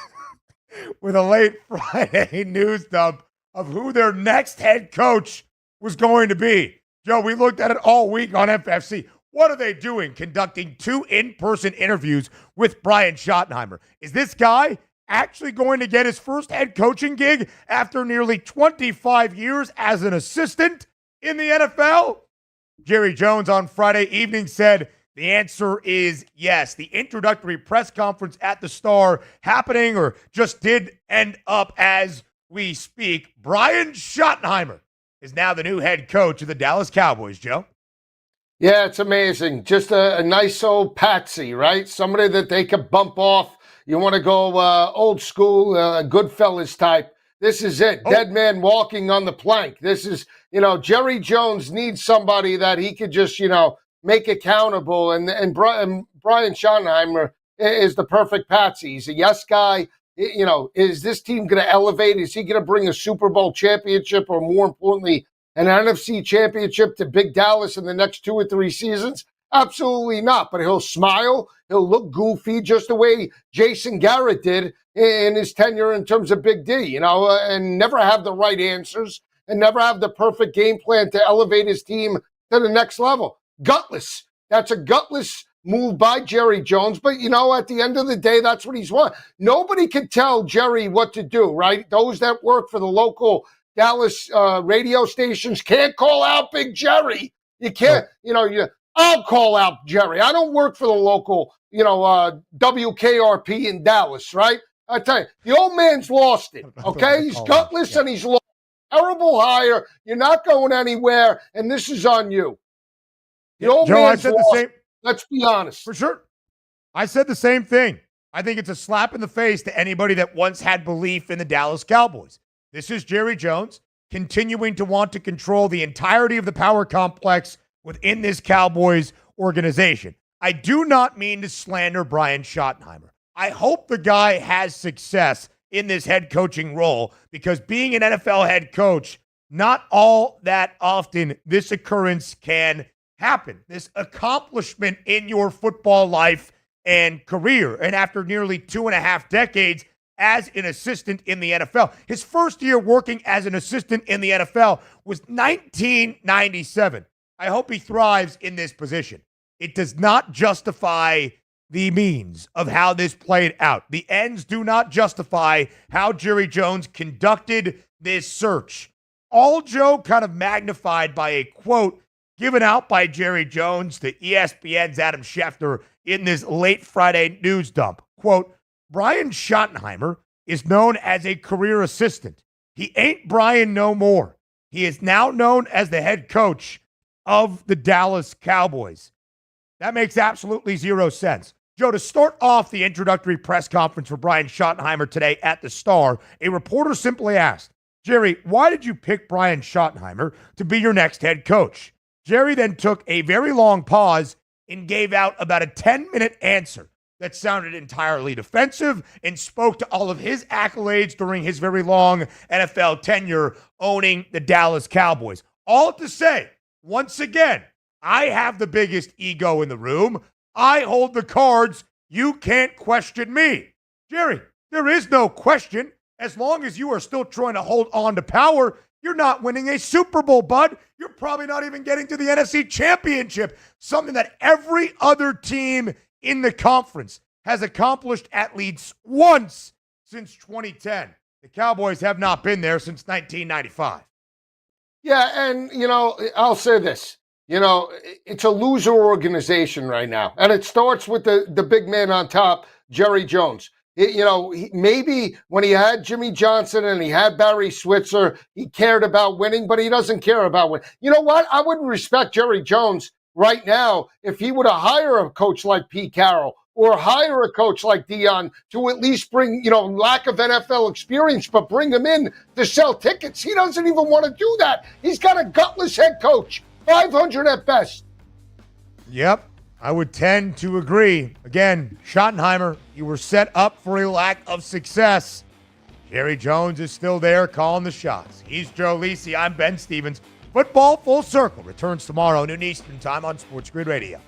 with a late Friday news dump of who their next head coach was going to be. Joe, we looked at it all week on FFC. What are they doing conducting 2 in-person interviews with Brian Schottenheimer? Is this guy actually going to get his first head coaching gig after nearly 25 years as an assistant in the NFL? Jerry Jones on Friday evening said the answer is yes. The introductory press conference at the Star happening or just did end up as we speak. Brian Schottenheimer is now the new head coach of the Dallas Cowboys, Joe. Yeah, it's amazing. Just a nice old patsy, right? Somebody that they could bump off. You want to go old school, Goodfellas type. This is it. Dead man walking on the plank. This is, Jerry Jones needs somebody that he could just, make accountable. And Brian Schottenheimer is the perfect patsy. He's a yes guy. Is this team going to elevate? Is he going to bring a Super Bowl championship or, more importantly, an NFC championship to Big Dallas in the next 2 or 3 seasons? Absolutely not. But he'll smile. He'll look goofy just the way Jason Garrett did in his tenure in terms of Big D, and never have the right answers and never have the perfect game plan to elevate his team to the next level. Gutless. That's a gutless move by Jerry Jones, but at the end of the day, that's what he's want. Nobody can tell Jerry what to do, right? Those that work for the local Dallas radio stations can't call out Big Jerry. You can't, I'll call out Jerry. I don't work for the local, WKRP in Dallas, right? I tell you, the old man's lost it, okay? He's gutless and he's lost. Terrible hire. You're not going anywhere, and this is on you. The old Joe, man's I said lost. the same. Let's be honest. For sure. I said the same thing. I think it's a slap in the face to anybody that once had belief in the Dallas Cowboys. This is Jerry Jones continuing to want to control the entirety of the power complex within this Cowboys organization. I do not mean to slander Brian Schottenheimer. I hope the guy has success in this head coaching role because being an NFL head coach, not all that often this occurrence can happen. This accomplishment in your football life and career. And after nearly 2.5 decades as an assistant in the NFL, his first year working as an assistant in the NFL was 1997. I hope he thrives in this position. It does not justify the means of how this played out. The ends do not justify how Jerry Jones conducted this search. All, Joe, kind of magnified by a quote given out by Jerry Jones to ESPN's Adam Schefter in this late Friday news dump. Quote, Brian Schottenheimer is known as a career assistant. He ain't Brian no more. He is now known as the head coach of the Dallas Cowboys. That makes absolutely zero sense. Joe, to start off the introductory press conference for Brian Schottenheimer today at the Star, a reporter simply asked, Jerry, why did you pick Brian Schottenheimer to be your next head coach? Jerry then took a very long pause and gave out about a 10-minute answer that sounded entirely defensive and spoke to all of his accolades during his very long NFL tenure owning the Dallas Cowboys. All to say, once again, I have the biggest ego in the room. I hold the cards. You can't question me. Jerry, there is no question. As long as you are still trying to hold on to power, you're not winning a Super Bowl, bud. You're probably not even getting to the NFC Championship, something that every other team in the conference has accomplished at least once since 2010. The Cowboys have not been there since 1995. Yeah, and, I'll say this. It's a loser organization right now. And it starts with the big man on top, Jerry Jones. Maybe when he had Jimmy Johnson and he had Barry Switzer, he cared about winning, but he doesn't care about winning. You know what? I would respect Jerry Jones right now if he were to hire a coach like Pete Carroll or hire a coach like Dion to at least bring, lack of NFL experience, but bring him in to sell tickets. He doesn't even want to do that. He's got a gutless head coach, 500 at best. Yep, I would tend to agree. Again, Schottenheimer, you were set up for a lack of success. Jerry Jones is still there calling the shots. He's Joe Lisi. I'm Ben Stevens. Football Full Circle returns tomorrow, noon Eastern time on SportsGrid Radio.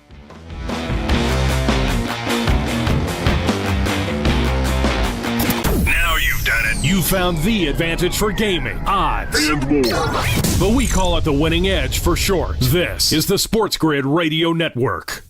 Now you've done it. You found the advantage for gaming, odds, and more. But we call it the winning edge for short. This is the SportsGrid Radio Network.